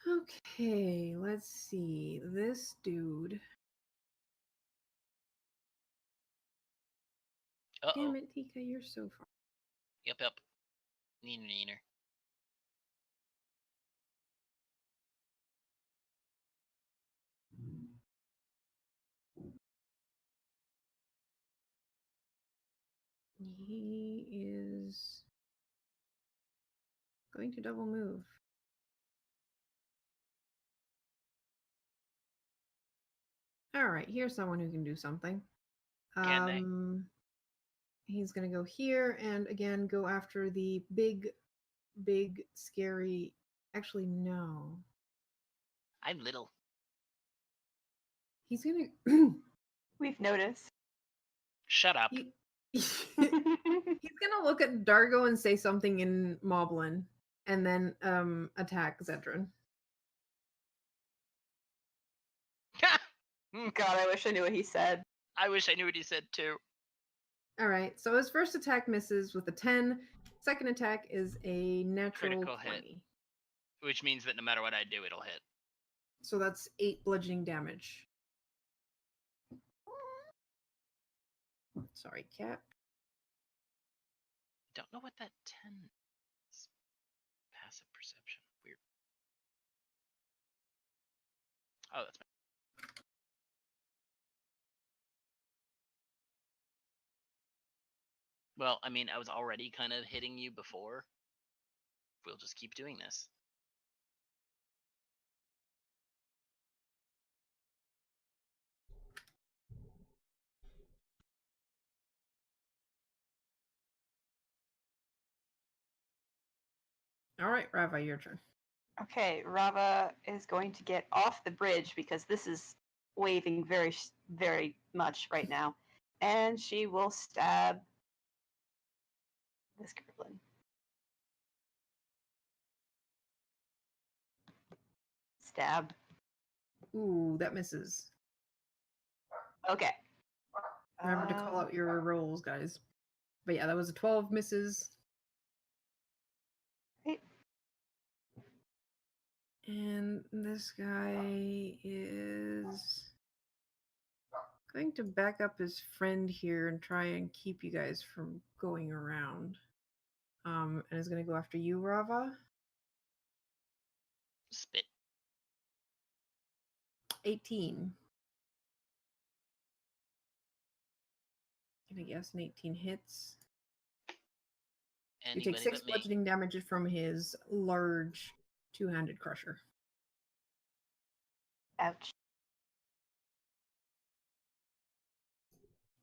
[SPEAKER 1] Okay, let's see. This dude.
[SPEAKER 5] Uh-oh.
[SPEAKER 1] Damn it, Tika, you're so far.
[SPEAKER 5] Yep. Neener, neener.
[SPEAKER 1] He is going to double move. All right, here's someone who can do something.
[SPEAKER 5] Can they?
[SPEAKER 1] He's gonna go here and again go after the big, scary. Actually, no.
[SPEAKER 5] I'm little.
[SPEAKER 1] He's gonna.
[SPEAKER 6] We've noticed.
[SPEAKER 5] Shut up.
[SPEAKER 1] He's gonna look at Dargo and say something in Moblin, and then attack Zedran.
[SPEAKER 6] God, I wish I knew what he said.
[SPEAKER 5] I wish I knew what he said too.
[SPEAKER 1] All right, so his first attack misses with a 10. Second attack is a natural
[SPEAKER 5] Critical hit.
[SPEAKER 1] 20.
[SPEAKER 5] Which means that no matter what I do, it'll hit.
[SPEAKER 1] So that's 8 bludgeoning damage. Sorry, cat.
[SPEAKER 5] Don't know what that 10 is. Passive perception. Weird. Oh, that's fine. Well, I mean, I was already kind of hitting you before. We'll just keep doing this.
[SPEAKER 1] All right, Rava, your turn.
[SPEAKER 6] Okay, Rava is going to get off the bridge because this is waving very, very much right now. And she will stab this goblin. Stab.
[SPEAKER 1] Ooh, that misses.
[SPEAKER 6] Okay.
[SPEAKER 1] Remember to call out your rolls, guys. But yeah, that was a 12 misses.
[SPEAKER 6] Right.
[SPEAKER 1] And this guy is going to back up his friend here and try and keep you guys from going around. And is going to go after you, Rava.
[SPEAKER 5] Spit.
[SPEAKER 1] 18. Gonna guess an 18 hits. You
[SPEAKER 5] Anybody
[SPEAKER 1] take 6
[SPEAKER 5] but me.
[SPEAKER 1] bludgeoning damage from his large two-handed crusher.
[SPEAKER 6] Ouch.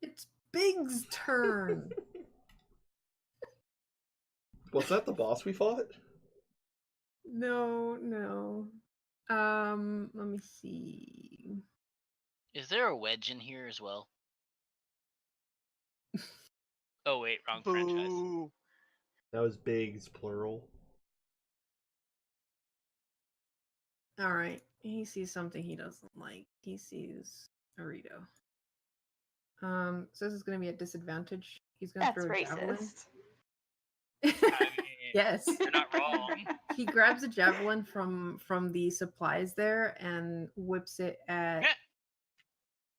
[SPEAKER 1] It's Big's turn.
[SPEAKER 2] Was that the boss we fought?
[SPEAKER 1] No. Let me see.
[SPEAKER 5] Is there a wedge in here as well? Oh wait, wrong franchise.
[SPEAKER 3] Boo.
[SPEAKER 2] That was Biggs, plural.
[SPEAKER 1] All right. He sees something he doesn't like. He sees Arito. So this is going to be a disadvantage. He's going to
[SPEAKER 6] That's
[SPEAKER 1] throw a javelin.
[SPEAKER 6] racist.
[SPEAKER 5] I mean,
[SPEAKER 1] Yes.
[SPEAKER 5] you're not wrong.
[SPEAKER 1] He grabs a javelin from the supplies there and whips it at,
[SPEAKER 5] Yeah.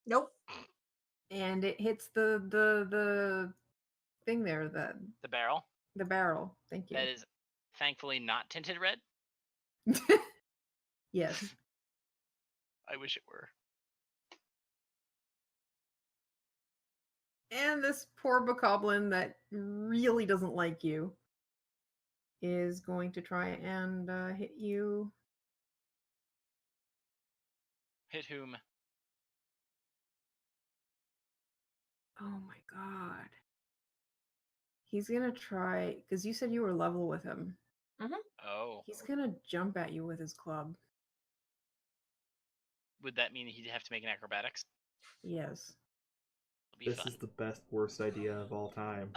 [SPEAKER 4] Nope.
[SPEAKER 1] and it hits the thing there,
[SPEAKER 5] The barrel.
[SPEAKER 1] the barrel. Thank you.
[SPEAKER 5] That is thankfully not tinted red.
[SPEAKER 1] Yes.
[SPEAKER 5] I wish it were.
[SPEAKER 1] And this poor bokoblin that really doesn't like you is going to try and hit you.
[SPEAKER 5] Hit whom?
[SPEAKER 1] Oh my god. He's gonna try, because you said you were level with him.
[SPEAKER 5] Oh.
[SPEAKER 1] He's gonna jump at you with his club.
[SPEAKER 5] Would that mean he'd have to make an acrobatics?
[SPEAKER 1] Yes.
[SPEAKER 5] It'll be
[SPEAKER 2] This
[SPEAKER 5] fun.
[SPEAKER 2] is the best, worst idea of all time.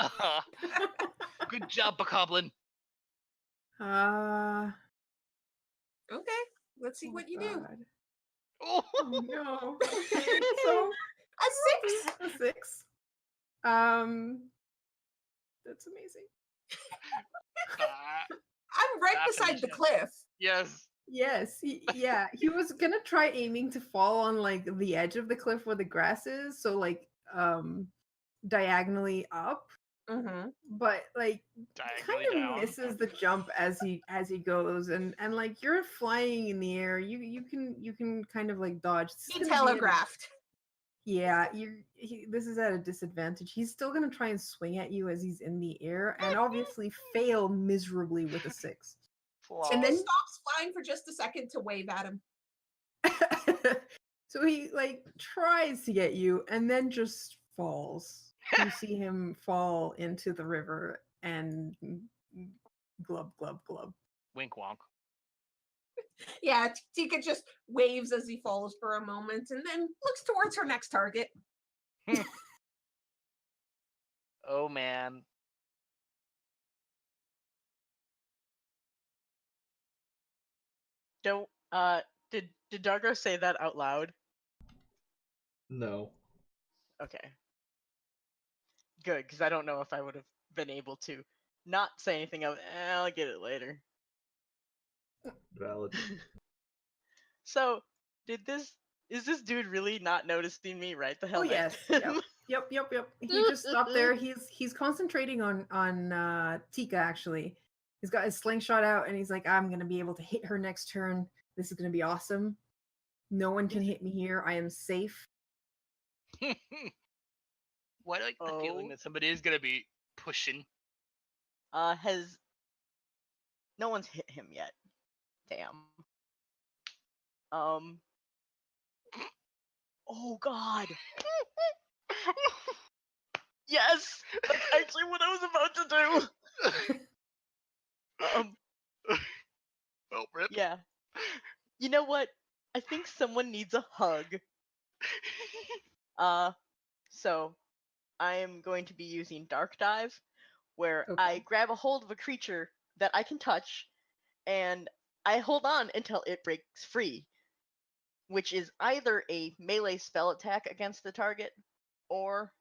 [SPEAKER 5] Good job, Bokoblin.
[SPEAKER 4] Okay, let's see what you do.
[SPEAKER 1] God.
[SPEAKER 5] Oh,
[SPEAKER 1] Oh no. Okay, so
[SPEAKER 4] A 6.
[SPEAKER 1] a 6. That's amazing.
[SPEAKER 4] I'm right
[SPEAKER 5] Laugh in
[SPEAKER 4] beside
[SPEAKER 5] the
[SPEAKER 4] the
[SPEAKER 5] chat.
[SPEAKER 4] cliff.
[SPEAKER 5] yes.
[SPEAKER 1] Yes, yeah. He was gonna try aiming to fall on like the edge of the cliff where the grass is, so like diagonally up,
[SPEAKER 4] Mm-hmm.
[SPEAKER 1] but like
[SPEAKER 5] Diagonally
[SPEAKER 1] kind of
[SPEAKER 5] down.
[SPEAKER 1] misses the jump as he goes, and like you're flying in the air. You can kind of like dodge. This is
[SPEAKER 4] He
[SPEAKER 1] gonna be
[SPEAKER 4] telegraphed.
[SPEAKER 1] yeah, this is at a disadvantage. He's still gonna try and swing at you as he's in the air, and obviously fail miserably with a 6.
[SPEAKER 4] And then
[SPEAKER 5] Flawless.
[SPEAKER 4] stops flying for just a second to wave at him.
[SPEAKER 1] So he like tries to get you and then just falls. You see him fall into the river and glub glub glub.
[SPEAKER 5] Wink wonk.
[SPEAKER 4] Yeah, Tika just waves as he falls for a moment and then looks towards her next target.
[SPEAKER 5] Oh man.
[SPEAKER 3] Don't did Dargo say that out loud?
[SPEAKER 2] No.
[SPEAKER 3] Okay. Good, because I don't know if I would have been able to not say anything of I'll get it later.
[SPEAKER 2] Valid.
[SPEAKER 3] So, is this dude really not noticing me right the hell
[SPEAKER 1] Oh
[SPEAKER 3] next
[SPEAKER 1] yes.
[SPEAKER 3] to him?
[SPEAKER 1] Yep. He just stopped there. He's concentrating on Tika actually. He's got his slingshot out and he's like, I'm gonna be able to hit her next turn. This is gonna be awesome. No one can hit me here. I am safe.
[SPEAKER 5] Why do I get the feeling
[SPEAKER 3] Oh.
[SPEAKER 5] that somebody is gonna be pushing?
[SPEAKER 3] Has no one's hit him yet. Damn. Oh god. Yes! That's actually what I was about to do.
[SPEAKER 5] Oh, rip.
[SPEAKER 3] Yeah. You know what? I think someone needs a hug. So I am going to be using Dark Dive, where I
[SPEAKER 1] Okay.
[SPEAKER 3] grab a hold of a creature that I can touch, and I hold on until it breaks free, which is either a melee spell attack against the target, or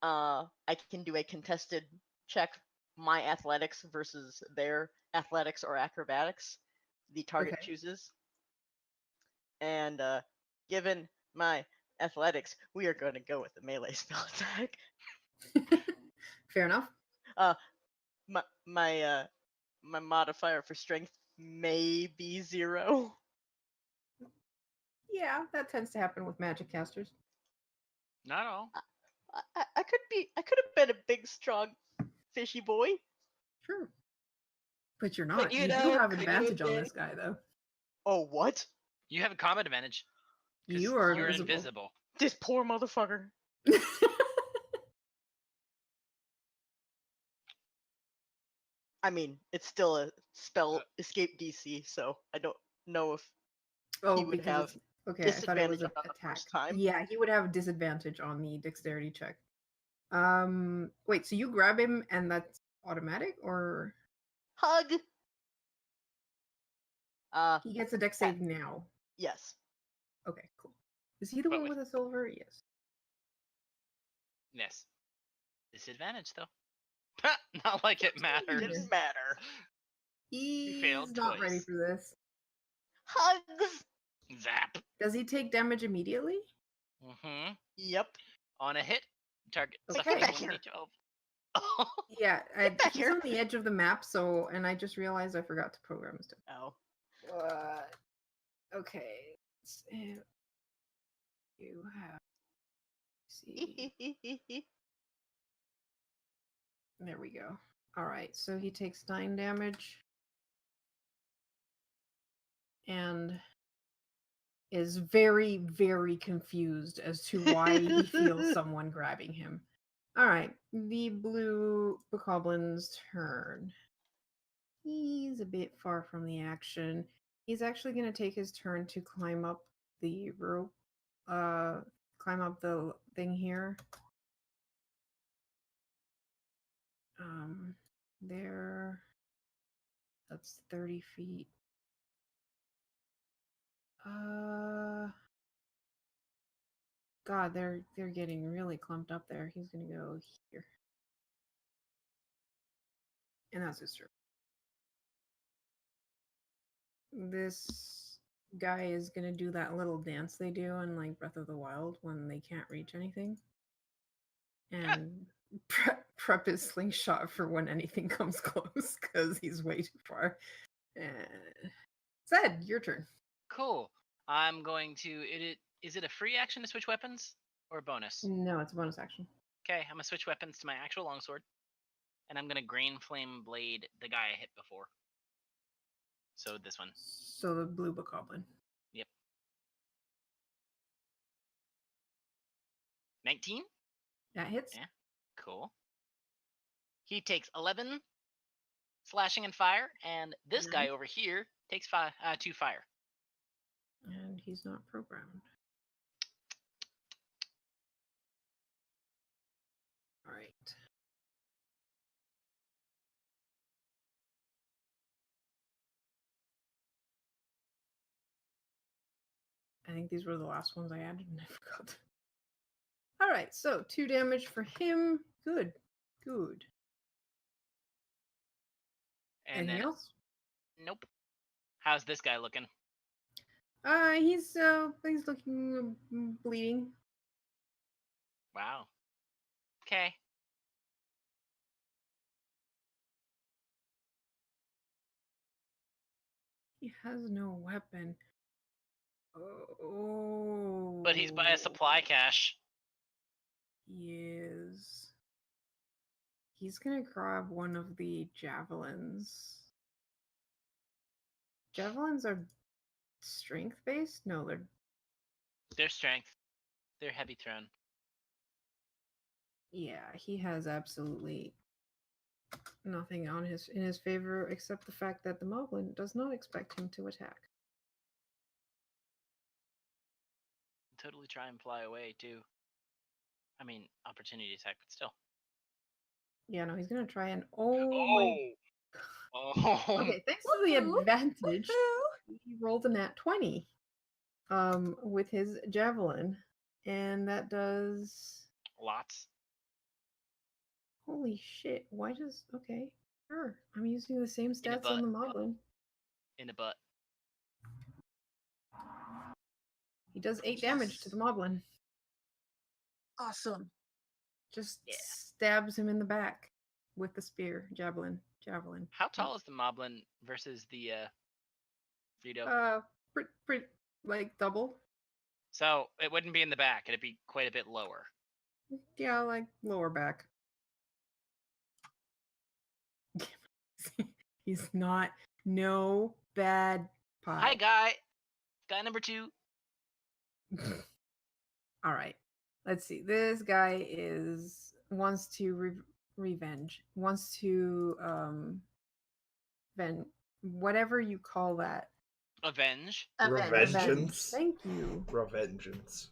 [SPEAKER 3] I can do a contested check, my athletics versus their athletics or acrobatics. The target
[SPEAKER 1] Okay.
[SPEAKER 3] chooses. And given my athletics, we are going to go with the melee spell attack.
[SPEAKER 1] Fair enough.
[SPEAKER 3] My modifier for strength may be 0.
[SPEAKER 1] Yeah, that tends to happen with magic casters.
[SPEAKER 5] Not all.
[SPEAKER 3] I could have been a big strong fishy boy.
[SPEAKER 1] True. But you're not.
[SPEAKER 6] you
[SPEAKER 1] You do
[SPEAKER 6] know,
[SPEAKER 1] have
[SPEAKER 6] could you
[SPEAKER 1] advantage
[SPEAKER 6] have
[SPEAKER 1] on
[SPEAKER 6] been-
[SPEAKER 1] this guy though.
[SPEAKER 3] Oh, what?
[SPEAKER 5] You have a combat advantage. 'cause
[SPEAKER 1] You are
[SPEAKER 5] you're
[SPEAKER 1] invisible.
[SPEAKER 5] invisible.
[SPEAKER 3] This poor motherfucker. I mean, it's still a spell escape DC, so I don't know if
[SPEAKER 1] Oh,
[SPEAKER 3] he would
[SPEAKER 1] because
[SPEAKER 3] have
[SPEAKER 1] it's- okay, I thought it was
[SPEAKER 3] disadvantage
[SPEAKER 1] an
[SPEAKER 3] on the
[SPEAKER 1] attack.
[SPEAKER 3] first time.
[SPEAKER 1] Yeah, he would have a disadvantage on the dexterity check. Wait, so you grab him and that's automatic or
[SPEAKER 3] Hug.
[SPEAKER 1] He gets a dex save now.
[SPEAKER 3] Yes.
[SPEAKER 1] Okay, cool. Is he the
[SPEAKER 5] But
[SPEAKER 1] one with a silver? Yes.
[SPEAKER 5] Yes. Disadvantage though. Not like it matters.
[SPEAKER 3] Didn't matter.
[SPEAKER 1] He's
[SPEAKER 5] failed
[SPEAKER 1] not ready
[SPEAKER 5] twice.
[SPEAKER 1] for this.
[SPEAKER 3] Hugs.
[SPEAKER 5] Zap.
[SPEAKER 1] Does he take damage immediately?
[SPEAKER 5] Mm-hmm.
[SPEAKER 3] Yep.
[SPEAKER 5] On a hit, target
[SPEAKER 1] Okay.
[SPEAKER 5] suffers
[SPEAKER 3] Get back here.
[SPEAKER 5] 1d12.
[SPEAKER 1] Yeah,
[SPEAKER 3] back
[SPEAKER 1] he's
[SPEAKER 3] here.
[SPEAKER 1] on the edge of the map, so, and I just realized I forgot to program stuff.
[SPEAKER 3] Oh.
[SPEAKER 1] Okay. You have. See. There we go. Alright, so he takes 9 damage. And is very, very confused as to why he feels someone grabbing him. Alright, the blue bocoblin's turn. He's a bit far from the action. He's actually going to take his turn to climb up the rope, climb up the thing here. There. That's 30 feet. God, they're getting really clumped up there. He's gonna go here. And that's his turn. This guy is gonna do that little dance they do in like Breath of the Wild when they can't reach anything. And prep his slingshot for when anything comes close, because he's way too far. Zed, your turn.
[SPEAKER 5] Cool. I'm going to. Is it a free action to switch weapons or a bonus?
[SPEAKER 1] No, it's a bonus action.
[SPEAKER 5] Okay, I'm gonna switch weapons to my actual longsword, and I'm gonna green flame blade the guy I hit before. So this one.
[SPEAKER 1] So the blue bokoblin.
[SPEAKER 5] Yep. 19.
[SPEAKER 1] That hits.
[SPEAKER 5] Yeah. Cool. He takes 11 slashing and fire, and this guy over here takes 2 fire.
[SPEAKER 1] And he's not programmed. All right. I think these were the last ones I added and I forgot. All right, so 2 damage for him. Good. Good.
[SPEAKER 5] And
[SPEAKER 1] Anything
[SPEAKER 5] then
[SPEAKER 1] else?
[SPEAKER 5] nope. How's this guy looking?
[SPEAKER 1] He's looking bleeding.
[SPEAKER 5] Wow. Okay.
[SPEAKER 1] He has no weapon. Oh.
[SPEAKER 5] But he's by a supply cache.
[SPEAKER 1] He is. He's gonna grab one of the javelins. Javelins are strength based? No,
[SPEAKER 5] Their strength. They're heavy thrown.
[SPEAKER 1] yeah, he has absolutely nothing in his favor except the fact that the moblin does not expect him to attack.
[SPEAKER 5] Totally try and fly away too. I mean, opportunity attack, but still.
[SPEAKER 1] Yeah, no, he's gonna try and my.
[SPEAKER 5] Oh.
[SPEAKER 1] Okay, thanks to the advantage, he rolled a nat 20 with his javelin, and that does
[SPEAKER 5] Lots.
[SPEAKER 1] holy shit. Why does okay, sure. I'm using the same
[SPEAKER 5] In the
[SPEAKER 1] stats on
[SPEAKER 5] butt.
[SPEAKER 1] the moblin.
[SPEAKER 5] In the butt.
[SPEAKER 1] He does 8 damage to the moblin.
[SPEAKER 4] Awesome.
[SPEAKER 1] Just
[SPEAKER 5] Yeah.
[SPEAKER 1] stabs him in the back with the spear, javelin.
[SPEAKER 5] How tall is the moblin versus the Frito?
[SPEAKER 1] Pretty like double.
[SPEAKER 5] So it wouldn't be in the back, it'd be quite a bit lower.
[SPEAKER 1] Yeah, like lower back. He's not no bad pie.
[SPEAKER 5] Hi guy. Guy number 2.
[SPEAKER 1] All right. Let's see. This guy wants to revenge. Wants to whatever you call that.
[SPEAKER 5] Avenge.
[SPEAKER 2] Revengeance.
[SPEAKER 1] Thank you.
[SPEAKER 2] Revengeance.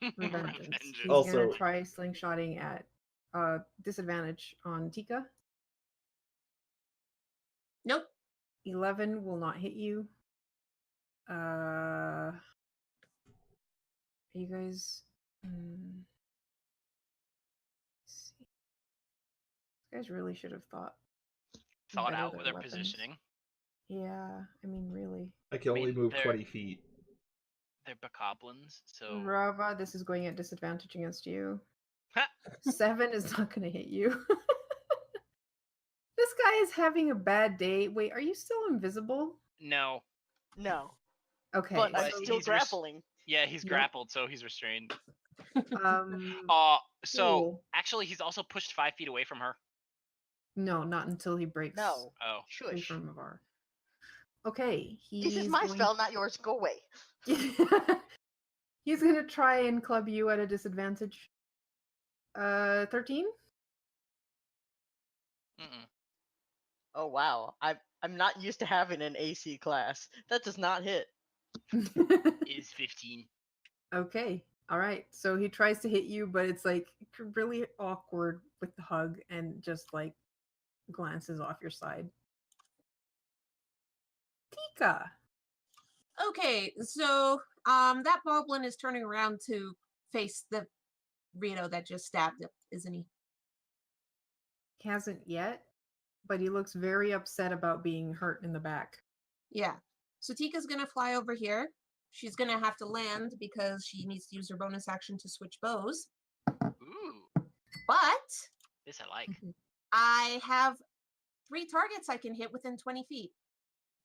[SPEAKER 1] Revengeance. He's
[SPEAKER 2] Also-
[SPEAKER 1] gonna try slingshotting at disadvantage on Tika.
[SPEAKER 4] Nope.
[SPEAKER 1] 11 will not hit you. you guys? Let's see. You guys really should have thought better
[SPEAKER 5] out
[SPEAKER 1] their
[SPEAKER 5] with their
[SPEAKER 1] weapons.
[SPEAKER 5] positioning.
[SPEAKER 1] Yeah, I mean, really.
[SPEAKER 2] I can only
[SPEAKER 5] mean,
[SPEAKER 2] move
[SPEAKER 5] they're-
[SPEAKER 2] 20 feet.
[SPEAKER 5] They're bokoblins, so
[SPEAKER 1] Rava, this is going at disadvantage against you.
[SPEAKER 5] Ha!
[SPEAKER 1] 7 is not going to hit you. This guy is having a bad day. Wait, are you still invisible?
[SPEAKER 5] no.
[SPEAKER 3] No,
[SPEAKER 1] Okay.
[SPEAKER 3] but I'm
[SPEAKER 5] so
[SPEAKER 3] still
[SPEAKER 5] he's
[SPEAKER 3] grappling.
[SPEAKER 5] Yeah, he's
[SPEAKER 1] Yep.
[SPEAKER 5] grappled, so he's restrained.
[SPEAKER 1] Um,
[SPEAKER 5] So
[SPEAKER 1] cool.
[SPEAKER 5] actually, he's also pushed 5 feet away from her.
[SPEAKER 1] No, not until he breaks
[SPEAKER 3] No,
[SPEAKER 5] Oh,
[SPEAKER 1] free
[SPEAKER 3] shush.
[SPEAKER 1] from Mavar. Okay,
[SPEAKER 3] This is my spell, not yours. Go away.
[SPEAKER 1] He's gonna try and club you at a disadvantage. 13?
[SPEAKER 5] mm-mm.
[SPEAKER 3] Oh wow, I'm not used to having an AC class. That does not hit.
[SPEAKER 5] Is 15.
[SPEAKER 1] Okay. All right. So he tries to hit you, but it's like really awkward with the hug and just like glances off your side. Tika.
[SPEAKER 4] Okay, so that goblin is turning around to face the Rito that just stabbed him, isn't he?
[SPEAKER 1] He hasn't yet, but he looks very upset about being hurt in the back.
[SPEAKER 4] Yeah. So Tika's gonna fly over here. She's gonna have to land because she needs to use her bonus action to switch bows.
[SPEAKER 5] Ooh,
[SPEAKER 4] But
[SPEAKER 5] this I like.
[SPEAKER 4] I have 3 targets I can hit within 20 feet.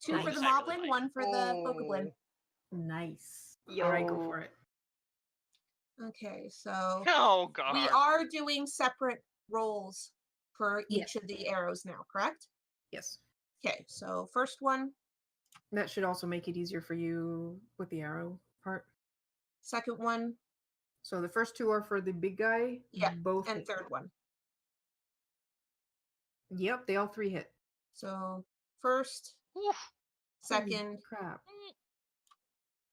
[SPEAKER 4] 2 for
[SPEAKER 1] Nice.
[SPEAKER 4] the
[SPEAKER 5] I really
[SPEAKER 4] moblin,
[SPEAKER 5] like.
[SPEAKER 4] 1 for the bokoblin.
[SPEAKER 1] Nice. All right, go
[SPEAKER 6] Yo.
[SPEAKER 1] for it.
[SPEAKER 4] Okay, so
[SPEAKER 5] Oh god.
[SPEAKER 4] we are doing separate rolls for
[SPEAKER 1] Yeah.
[SPEAKER 4] each of the arrows now, correct?
[SPEAKER 1] Yes.
[SPEAKER 4] Okay, so first one,
[SPEAKER 1] That should also make it easier for you with the arrow part.
[SPEAKER 4] second one,
[SPEAKER 1] So the first 2 are for the big guy.
[SPEAKER 4] Yeah,
[SPEAKER 1] Both
[SPEAKER 4] and
[SPEAKER 1] hit.
[SPEAKER 4] third one.
[SPEAKER 1] Yep, they all 3 hit.
[SPEAKER 4] So first,
[SPEAKER 5] Oof.
[SPEAKER 1] Holy
[SPEAKER 4] second,
[SPEAKER 1] crap.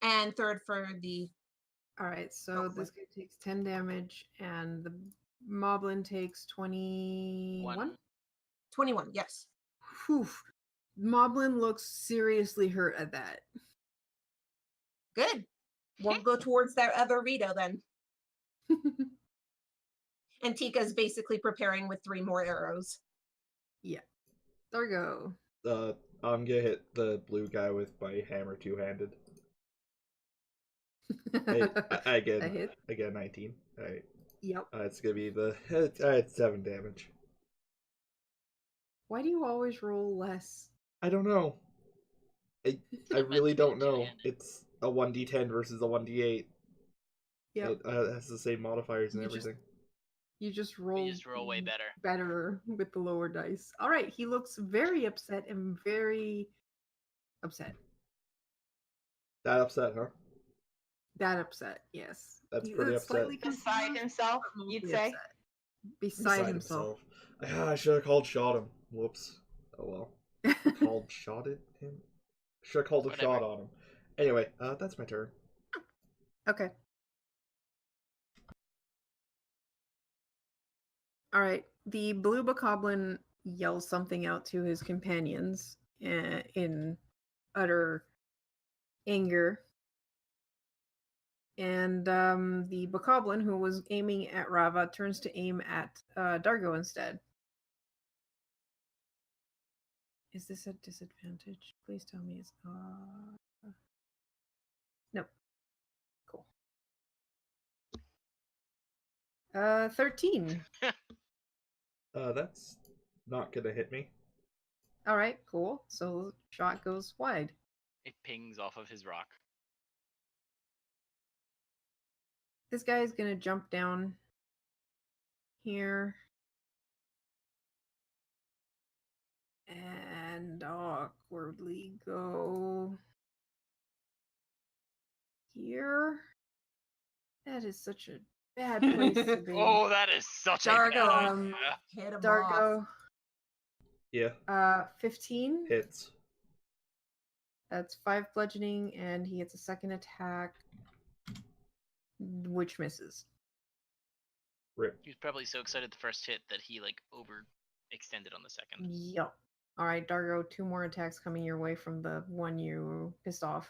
[SPEAKER 4] and third for the
[SPEAKER 1] All right, so this guy takes 10 damage, and the moblin takes 21.
[SPEAKER 4] 21. Yes.
[SPEAKER 1] Whew. Moblin looks seriously hurt at that.
[SPEAKER 4] Good. We'll go towards that other Rito then. And Tika's basically preparing with 3 more arrows.
[SPEAKER 1] Yeah. Dargo.
[SPEAKER 2] I'm gonna hit the blue guy with my hammer two-handed. I get
[SPEAKER 1] A hit?
[SPEAKER 2] 19. Alright.
[SPEAKER 1] Yep.
[SPEAKER 2] It's gonna be it's 7 damage.
[SPEAKER 1] Why do you always roll less?
[SPEAKER 2] I don't know. I
[SPEAKER 5] Not
[SPEAKER 2] really
[SPEAKER 5] meant to be
[SPEAKER 2] don't know.
[SPEAKER 5] two-handed.
[SPEAKER 2] It's a 1d10 versus a 1d8.
[SPEAKER 1] Yep.
[SPEAKER 2] It has the same modifiers and
[SPEAKER 1] You just-
[SPEAKER 2] everything.
[SPEAKER 1] You just roll.
[SPEAKER 5] You just roll way better.
[SPEAKER 1] Better with the lower dice. All right. He looks very upset and very upset.
[SPEAKER 2] That upset, huh?
[SPEAKER 1] That upset. Yes.
[SPEAKER 2] That's
[SPEAKER 1] He
[SPEAKER 2] pretty
[SPEAKER 1] looks
[SPEAKER 2] upset.
[SPEAKER 1] slightly
[SPEAKER 6] Beside
[SPEAKER 1] confused,
[SPEAKER 6] himself,
[SPEAKER 1] but
[SPEAKER 6] you'd
[SPEAKER 1] mostly
[SPEAKER 6] say?
[SPEAKER 1] upset. Beside himself.
[SPEAKER 2] I should have called shot him. Whoops. Oh well. Called shotted him? Should have called a
[SPEAKER 5] Whatever.
[SPEAKER 2] shot on him. Anyway, that's my turn.
[SPEAKER 1] Okay. All right. The blue bokoblin yells something out to his companions in utter anger. And the bokoblin, who was aiming at Rava, turns to aim at Dargo instead. Is this a disadvantage? Please tell me it's... Nope. Cool. 13.
[SPEAKER 2] That's not gonna hit me.
[SPEAKER 1] All right, cool. So shot goes wide.
[SPEAKER 5] It pings off of his rock.
[SPEAKER 1] This guy is gonna jump down here and awkwardly go here. That is such a bad place to be.
[SPEAKER 5] Oh, that is such a
[SPEAKER 4] Dargo,
[SPEAKER 5] bad
[SPEAKER 1] um,
[SPEAKER 5] idea.
[SPEAKER 4] hit him off.
[SPEAKER 1] Dargo,
[SPEAKER 2] Yeah,
[SPEAKER 1] 15.
[SPEAKER 2] hits.
[SPEAKER 1] That's 5 bludgeoning, and he gets a second attack, which misses.
[SPEAKER 2] Rip.
[SPEAKER 5] He was probably so excited the first hit that he like overextended on the second.
[SPEAKER 1] Yep. All right, Dargo, 2 more attacks coming your way from the one you pissed off.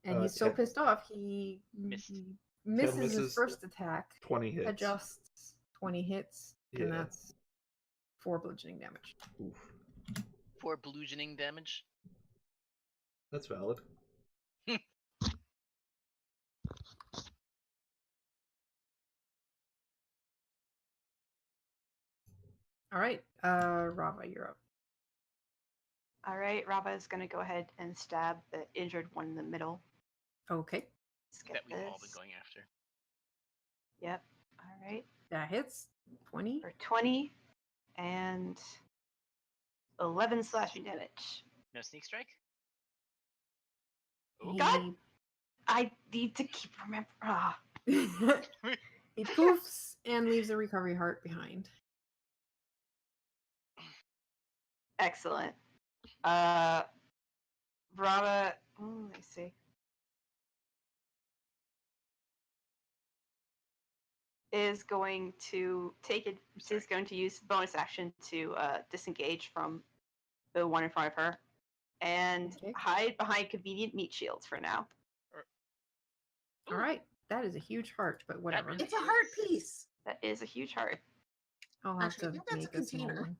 [SPEAKER 1] And he's so
[SPEAKER 2] Tail
[SPEAKER 1] pissed off, he
[SPEAKER 5] Missed.
[SPEAKER 1] he misses his
[SPEAKER 2] misses.
[SPEAKER 1] first attack,
[SPEAKER 2] 20 hits.
[SPEAKER 1] adjusts 20 hits, and
[SPEAKER 2] Yeah.
[SPEAKER 1] that's 4 bludgeoning damage.
[SPEAKER 2] Oof.
[SPEAKER 5] 4 bludgeoning damage.
[SPEAKER 2] That's valid.
[SPEAKER 1] All right, Rava, you're up.
[SPEAKER 6] All right, Rava is going to go ahead and stab the injured one in the middle.
[SPEAKER 1] Okay,
[SPEAKER 6] Let's get
[SPEAKER 5] That we've all been
[SPEAKER 6] this.
[SPEAKER 5] going after.
[SPEAKER 6] Yep. All right.
[SPEAKER 1] that hits 20.
[SPEAKER 6] For 20 and 11 slashing damage.
[SPEAKER 5] No sneak strike?
[SPEAKER 1] He,
[SPEAKER 6] God! I need to keep remembering. Ah.
[SPEAKER 1] he poofs and leaves a recovery heart behind.
[SPEAKER 6] Excellent. Rava, let me see. Is going to take it. She's going to use bonus action to disengage from the one in front of her, and
[SPEAKER 1] Okay.
[SPEAKER 6] hide behind convenient meat shields for now.
[SPEAKER 1] All right, that is a huge heart, but whatever.
[SPEAKER 5] really
[SPEAKER 4] It's a heart piece.
[SPEAKER 6] That is a huge heart.
[SPEAKER 1] I'll have
[SPEAKER 4] Actually, I
[SPEAKER 1] to
[SPEAKER 4] think that's a
[SPEAKER 1] make a small
[SPEAKER 4] container.
[SPEAKER 1] one.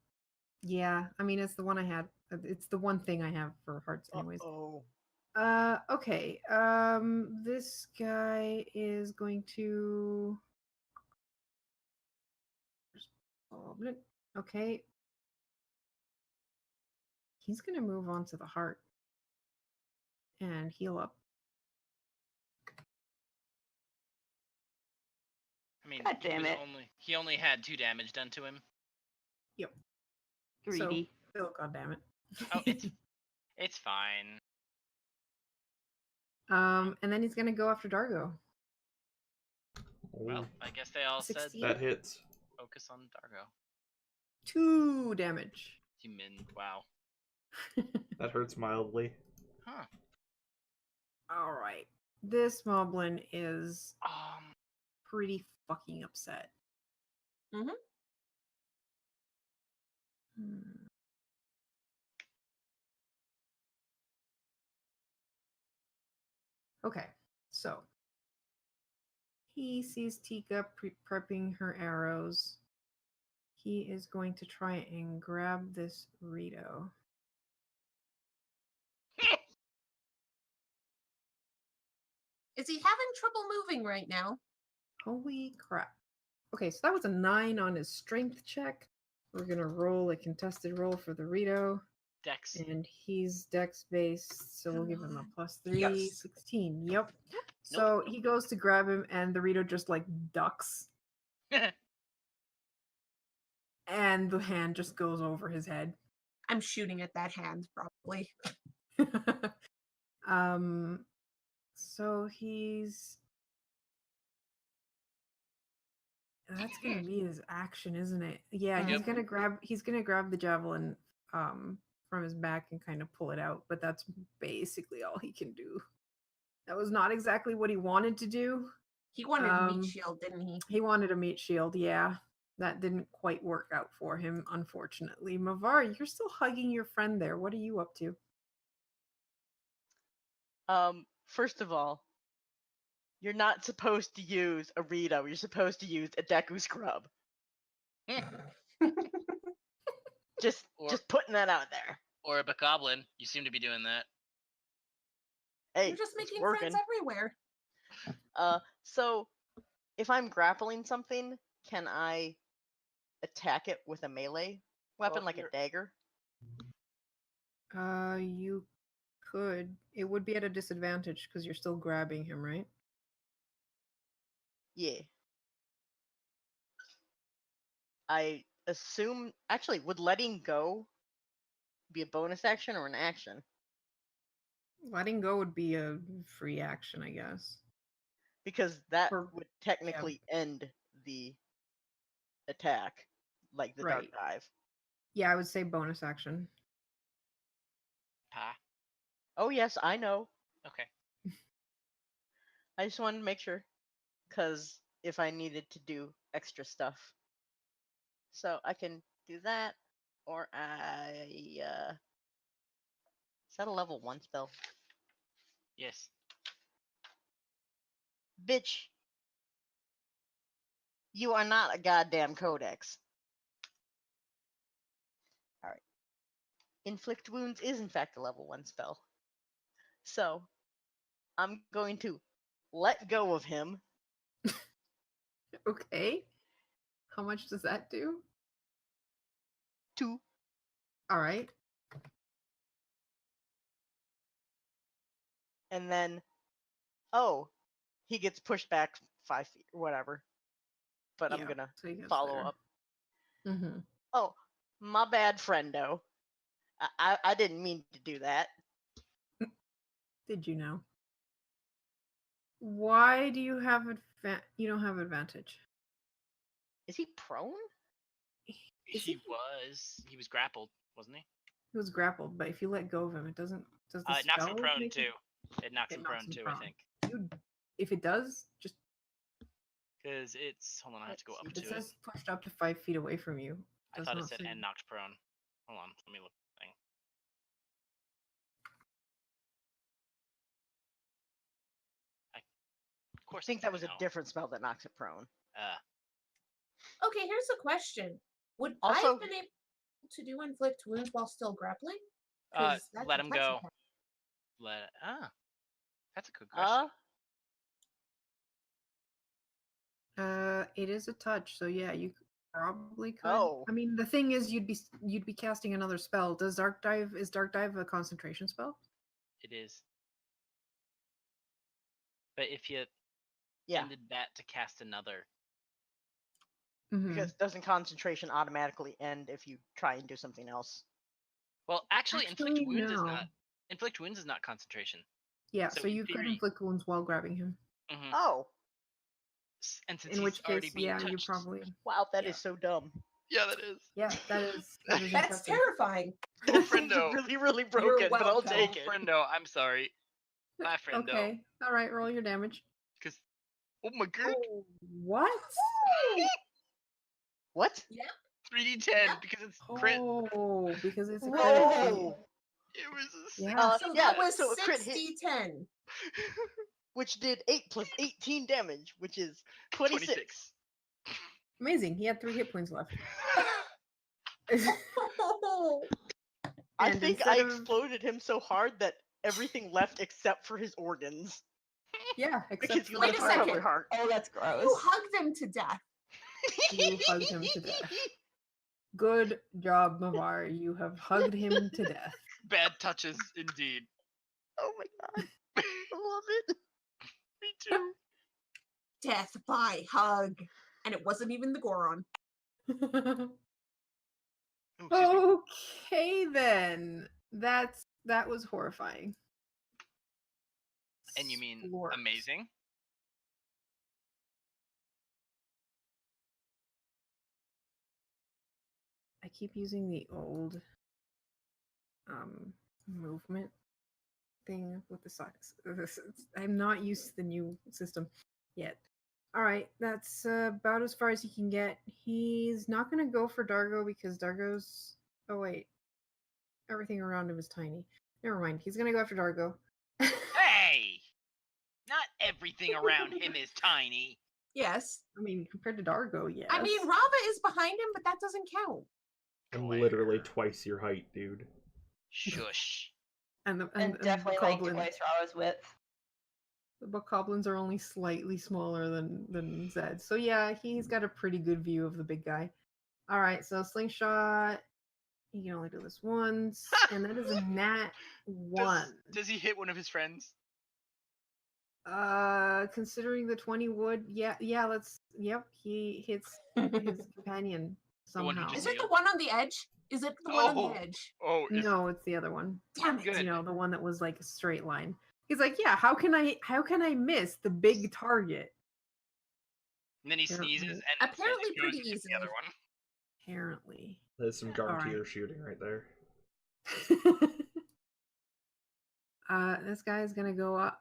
[SPEAKER 1] Yeah, I mean it's the one I had. It's the one thing I have for hearts, anyways.
[SPEAKER 3] Oh.
[SPEAKER 1] Okay. This guy is going to. Okay. He's gonna move on to the heart and heal up.
[SPEAKER 5] I mean,
[SPEAKER 6] God damn it.
[SPEAKER 5] He only had 2 damage done to him.
[SPEAKER 6] Greedy.
[SPEAKER 1] Oh, god damn it.
[SPEAKER 5] Oh, it's fine.
[SPEAKER 1] And then he's gonna go after Dargo.
[SPEAKER 5] Well, I guess they all
[SPEAKER 1] 16.
[SPEAKER 2] That hits.
[SPEAKER 5] said focus on Dargo.
[SPEAKER 1] 2 damage.
[SPEAKER 5] Human, wow.
[SPEAKER 2] That hurts mildly.
[SPEAKER 5] Huh.
[SPEAKER 1] All right. This moblin is
[SPEAKER 5] Um,
[SPEAKER 1] pretty fucking upset.
[SPEAKER 4] Mhm.
[SPEAKER 1] Okay, so he sees Tika prepping her arrows. He is going to try and grab this Rito.
[SPEAKER 4] Is he having trouble moving right now?
[SPEAKER 1] Holy crap. Okay, so that was a 9 on his strength check. We're going to roll a contested roll for the Rito.
[SPEAKER 5] Dex.
[SPEAKER 1] And he's dex based, so we'll give him a +3,
[SPEAKER 4] Yes.
[SPEAKER 1] 16. Yep. So he goes to grab him, and the Rito just like ducks, and the hand just goes over his head.
[SPEAKER 4] I'm shooting at that hand, probably.
[SPEAKER 1] So that's gonna be his action, isn't it? Yeah, he's
[SPEAKER 5] Yep.
[SPEAKER 1] gonna grab the javelin from his back and kind of pull it out, but that's basically all he can do. That was not exactly what he wanted to do.
[SPEAKER 4] He wanted a meat shield, didn't he?
[SPEAKER 1] He wanted a meat shield, yeah. That didn't quite work out for him, unfortunately. Mavar, you're still hugging your friend there. What are you up to?
[SPEAKER 3] First of all, you're not supposed to use a Rito. You're supposed to use a Deku Scrub. Just putting that out there.
[SPEAKER 5] Or a Bokoblin. You seem to be doing that.
[SPEAKER 3] Hey,
[SPEAKER 4] You're just
[SPEAKER 3] it's
[SPEAKER 4] making
[SPEAKER 3] working.
[SPEAKER 4] friends everywhere.
[SPEAKER 3] So if I'm grappling something, can I attack it with a melee weapon, like a dagger?
[SPEAKER 1] You could. It would be at a disadvantage because you're still grabbing him, right?
[SPEAKER 3] Yeah. I assume. Actually, would letting go be a bonus action or an action?
[SPEAKER 1] Letting go would be a free action, I guess.
[SPEAKER 3] Because that
[SPEAKER 1] Or-
[SPEAKER 3] would technically end the attack, like the
[SPEAKER 1] Right.
[SPEAKER 3] dark dive.
[SPEAKER 1] Yeah, I would say bonus action.
[SPEAKER 5] Pa.
[SPEAKER 3] Oh yes, I know.
[SPEAKER 5] Okay.
[SPEAKER 3] I just wanted to make sure, because if I needed to do extra stuff, so I can do that, or is that a level 1 spell?
[SPEAKER 5] Yes.
[SPEAKER 3] Bitch, you are not a goddamn codex. Alright. Inflict Wounds is in fact a level 1 spell. So, I'm going to let go of him.
[SPEAKER 1] Okay. How much does that do?
[SPEAKER 3] 2.
[SPEAKER 1] All right.
[SPEAKER 3] And then, he gets pushed back 5 feet or whatever. But I'm
[SPEAKER 1] Yeah,
[SPEAKER 3] gonna
[SPEAKER 1] so he gets
[SPEAKER 3] follow
[SPEAKER 1] there.
[SPEAKER 3] up.
[SPEAKER 1] Mm-hmm.
[SPEAKER 3] Oh, my bad, friendo. I didn't mean to do that.
[SPEAKER 1] Did you know? Why do you have you don't have advantage?
[SPEAKER 3] Is he prone?
[SPEAKER 1] Is
[SPEAKER 5] He was grappled, wasn't he?
[SPEAKER 1] He was grappled, but if you let go of him, it doesn't. Does the
[SPEAKER 5] It knocks him
[SPEAKER 1] spell
[SPEAKER 5] prone
[SPEAKER 1] make
[SPEAKER 5] too. It knocks
[SPEAKER 1] It
[SPEAKER 5] him
[SPEAKER 1] knocks
[SPEAKER 5] prone
[SPEAKER 1] him
[SPEAKER 5] too,
[SPEAKER 1] prone.
[SPEAKER 5] I think.
[SPEAKER 1] Dude, if it does, just
[SPEAKER 5] Because it's hold on, I have to go up
[SPEAKER 1] it
[SPEAKER 5] to it.
[SPEAKER 1] says pushed up to 5 feet away from you.
[SPEAKER 5] I thought it said and knocked prone. Hold on, let me look at the thing. Of course,
[SPEAKER 3] I think that was a
[SPEAKER 5] no.
[SPEAKER 3] different spell that knocks it prone.
[SPEAKER 4] Okay, here's a question. Would I
[SPEAKER 3] Also-
[SPEAKER 4] have been able to do inflict wounds while still grappling? 'Cause that's
[SPEAKER 5] Let
[SPEAKER 4] a
[SPEAKER 5] him
[SPEAKER 4] touch
[SPEAKER 5] go.
[SPEAKER 4] attack.
[SPEAKER 5] That's a good question.
[SPEAKER 1] It is a touch, so yeah, you probably could.
[SPEAKER 3] Oh.
[SPEAKER 1] I mean, the thing is, you'd be casting another spell. Is Dark Dive a concentration spell?
[SPEAKER 5] It is. But if you
[SPEAKER 3] Yeah,
[SPEAKER 5] ended that to cast another,
[SPEAKER 1] Mm-hmm.
[SPEAKER 3] because doesn't concentration automatically end if you try and do something else?
[SPEAKER 5] well, actually, inflict
[SPEAKER 1] Actually,
[SPEAKER 5] wounds is
[SPEAKER 1] no.
[SPEAKER 5] not. Inflict wounds is not concentration.
[SPEAKER 1] Yeah,
[SPEAKER 5] So
[SPEAKER 1] so
[SPEAKER 5] in
[SPEAKER 1] you could
[SPEAKER 5] theory-
[SPEAKER 1] inflict wounds while grabbing him.
[SPEAKER 5] Mhm.
[SPEAKER 3] Oh,
[SPEAKER 5] And since
[SPEAKER 1] In
[SPEAKER 5] he's
[SPEAKER 1] which
[SPEAKER 5] already
[SPEAKER 1] case,
[SPEAKER 5] being
[SPEAKER 1] yeah,
[SPEAKER 5] touched,
[SPEAKER 1] you probably
[SPEAKER 3] wow, that is
[SPEAKER 1] Yeah.
[SPEAKER 3] so dumb.
[SPEAKER 5] yeah, that is.
[SPEAKER 1] that is
[SPEAKER 4] That's
[SPEAKER 1] impressive.
[SPEAKER 4] terrifying.
[SPEAKER 5] Oh,
[SPEAKER 3] That seems
[SPEAKER 5] friendo.
[SPEAKER 3] really, really
[SPEAKER 4] You're
[SPEAKER 3] broken, but I'll
[SPEAKER 4] welcome.
[SPEAKER 3] take it.
[SPEAKER 5] Friendo, I'm sorry. Bye, friendo.
[SPEAKER 1] Okay, all right, roll your damage.
[SPEAKER 5] Because oh my god,
[SPEAKER 1] Oh, what?
[SPEAKER 3] What?
[SPEAKER 5] 3d10
[SPEAKER 4] Yeah.
[SPEAKER 5] because it's crit.
[SPEAKER 1] Oh, because it's a crit.
[SPEAKER 3] Whoa!
[SPEAKER 5] It was a
[SPEAKER 1] Yeah.
[SPEAKER 4] So
[SPEAKER 3] yeah,
[SPEAKER 4] that was
[SPEAKER 3] so a crit hit.
[SPEAKER 4] 6d10.
[SPEAKER 3] Which did 8 plus 18 damage, which is 26.
[SPEAKER 5] 26.
[SPEAKER 1] Amazing. He had 3 hit points left.
[SPEAKER 3] I
[SPEAKER 1] And
[SPEAKER 3] think
[SPEAKER 1] instead
[SPEAKER 3] I
[SPEAKER 1] of-
[SPEAKER 3] exploded him so hard that everything left except for his organs.
[SPEAKER 1] Yeah,
[SPEAKER 3] Because
[SPEAKER 1] except
[SPEAKER 3] he
[SPEAKER 1] for
[SPEAKER 4] Wait
[SPEAKER 1] the
[SPEAKER 4] a
[SPEAKER 3] left
[SPEAKER 1] heart.
[SPEAKER 4] second.
[SPEAKER 3] heart.
[SPEAKER 6] Oh, that's gross.
[SPEAKER 4] You hugged him to death.
[SPEAKER 1] You hugged him to death. Good job, Mavar. You have hugged him to death.
[SPEAKER 5] Bad touches indeed.
[SPEAKER 3] Oh my god. I love it.
[SPEAKER 5] Me too.
[SPEAKER 4] Death by hug. And it wasn't even the Goron.
[SPEAKER 5] Oh, excuse me.
[SPEAKER 1] Okay then. That was horrifying.
[SPEAKER 5] And you mean
[SPEAKER 1] Splorks.
[SPEAKER 5] amazing?
[SPEAKER 1] I keep using the old movement thing with the socks. I'm not used to the new system yet. All right, that's about as far as he can get. He's not going to go for Dargo because Dargo's. Oh wait, everything around him is tiny. Never mind. He's going to go after Dargo.
[SPEAKER 5] Hey! Not everything around him is tiny.
[SPEAKER 4] Yes.
[SPEAKER 1] I mean, compared to Dargo, yes.
[SPEAKER 4] I mean, Rava is behind him, but that doesn't count.
[SPEAKER 2] I'm literally twice your height, dude.
[SPEAKER 5] Shush.
[SPEAKER 1] and
[SPEAKER 6] And definitely like twice Rava's width.
[SPEAKER 1] The bokoblins are only slightly smaller than Zed. So yeah, he's got a pretty good view of the big guy. All right, so slingshot. You can only do this once, and that is a nat 1.
[SPEAKER 5] Does he hit one of his friends?
[SPEAKER 1] Considering the 20 wood, yeah, he hits his companion
[SPEAKER 5] The one who
[SPEAKER 1] somehow.
[SPEAKER 5] just
[SPEAKER 4] Is it the one on the edge? Is it the one on
[SPEAKER 5] Oh.
[SPEAKER 4] the edge?
[SPEAKER 5] Oh,
[SPEAKER 1] No, it's the other one.
[SPEAKER 4] Damn it.
[SPEAKER 5] Good.
[SPEAKER 1] You know, the one that was like a straight line. He's like, yeah, how can I miss the big target?
[SPEAKER 5] And then he
[SPEAKER 1] Apparently-
[SPEAKER 5] sneezes and
[SPEAKER 4] Apparently
[SPEAKER 5] instead goes
[SPEAKER 4] pretty
[SPEAKER 5] to shoot
[SPEAKER 4] easily.
[SPEAKER 5] the other one.
[SPEAKER 1] Apparently.
[SPEAKER 2] There's some Gartier
[SPEAKER 1] Alright.
[SPEAKER 2] shooting right there.
[SPEAKER 1] This guy is gonna go up,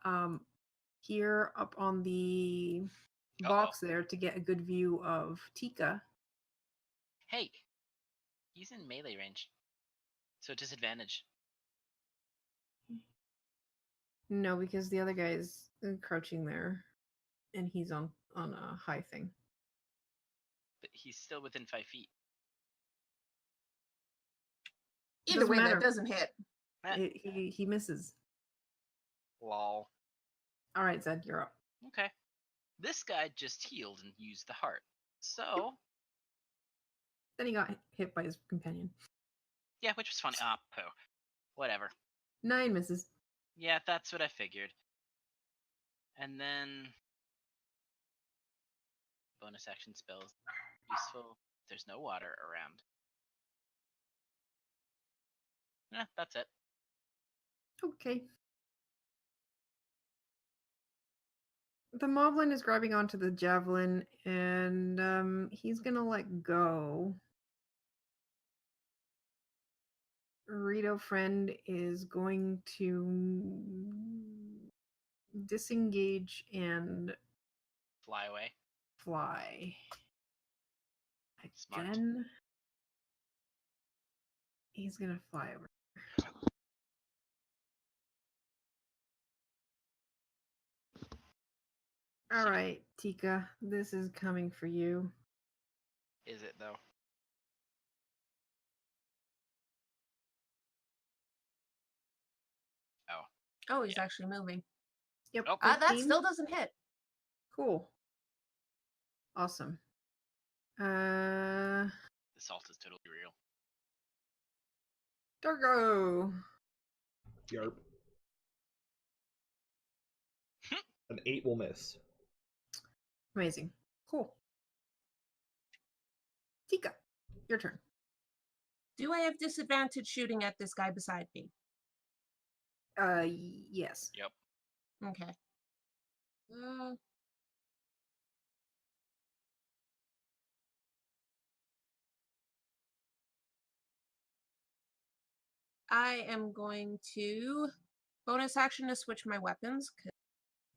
[SPEAKER 1] here up on the box there to get a good view of Tika.
[SPEAKER 5] Hey, he's in melee range, so disadvantage.
[SPEAKER 1] No, because the other guy is crouching there. and he's on a high thing.
[SPEAKER 5] But he's still within 5 feet.
[SPEAKER 4] Either
[SPEAKER 1] Doesn't
[SPEAKER 4] way,
[SPEAKER 1] matter.
[SPEAKER 4] that doesn't hit.
[SPEAKER 1] He misses.
[SPEAKER 5] Lol.
[SPEAKER 1] All right, Zed, you're up.
[SPEAKER 5] Okay. This guy just healed and used the heart. So,
[SPEAKER 1] Then he got hit by his companion.
[SPEAKER 5] yeah, which was funny. Ah, poo. Whatever.
[SPEAKER 1] 9 misses.
[SPEAKER 5] Yeah, that's what I figured. And then bonus action spells useful. There's no water around. That's it.
[SPEAKER 1] Okay. The moblin is grabbing onto the javelin, and he's gonna let go. Rito friend is going to disengage and
[SPEAKER 5] Fly away.
[SPEAKER 1] fly.
[SPEAKER 5] Smart.
[SPEAKER 1] Again. He's gonna fly over. All right, Tika, this is coming for you.
[SPEAKER 5] Is it though? Oh.
[SPEAKER 4] Oh, he's
[SPEAKER 5] Yeah.
[SPEAKER 4] actually moving.
[SPEAKER 1] Yep.
[SPEAKER 5] Oh.
[SPEAKER 4] That
[SPEAKER 1] 13.
[SPEAKER 4] still doesn't hit.
[SPEAKER 1] Cool. Awesome.
[SPEAKER 5] The salt is totally real.
[SPEAKER 1] Dargo.
[SPEAKER 2] Yarp. An 8 will miss.
[SPEAKER 1] Amazing. Cool. Tika, your turn.
[SPEAKER 4] Do I have disadvantage shooting at this guy beside me?
[SPEAKER 1] Yes.
[SPEAKER 5] Yep.
[SPEAKER 4] Okay. I am going to bonus action to switch my weapons, because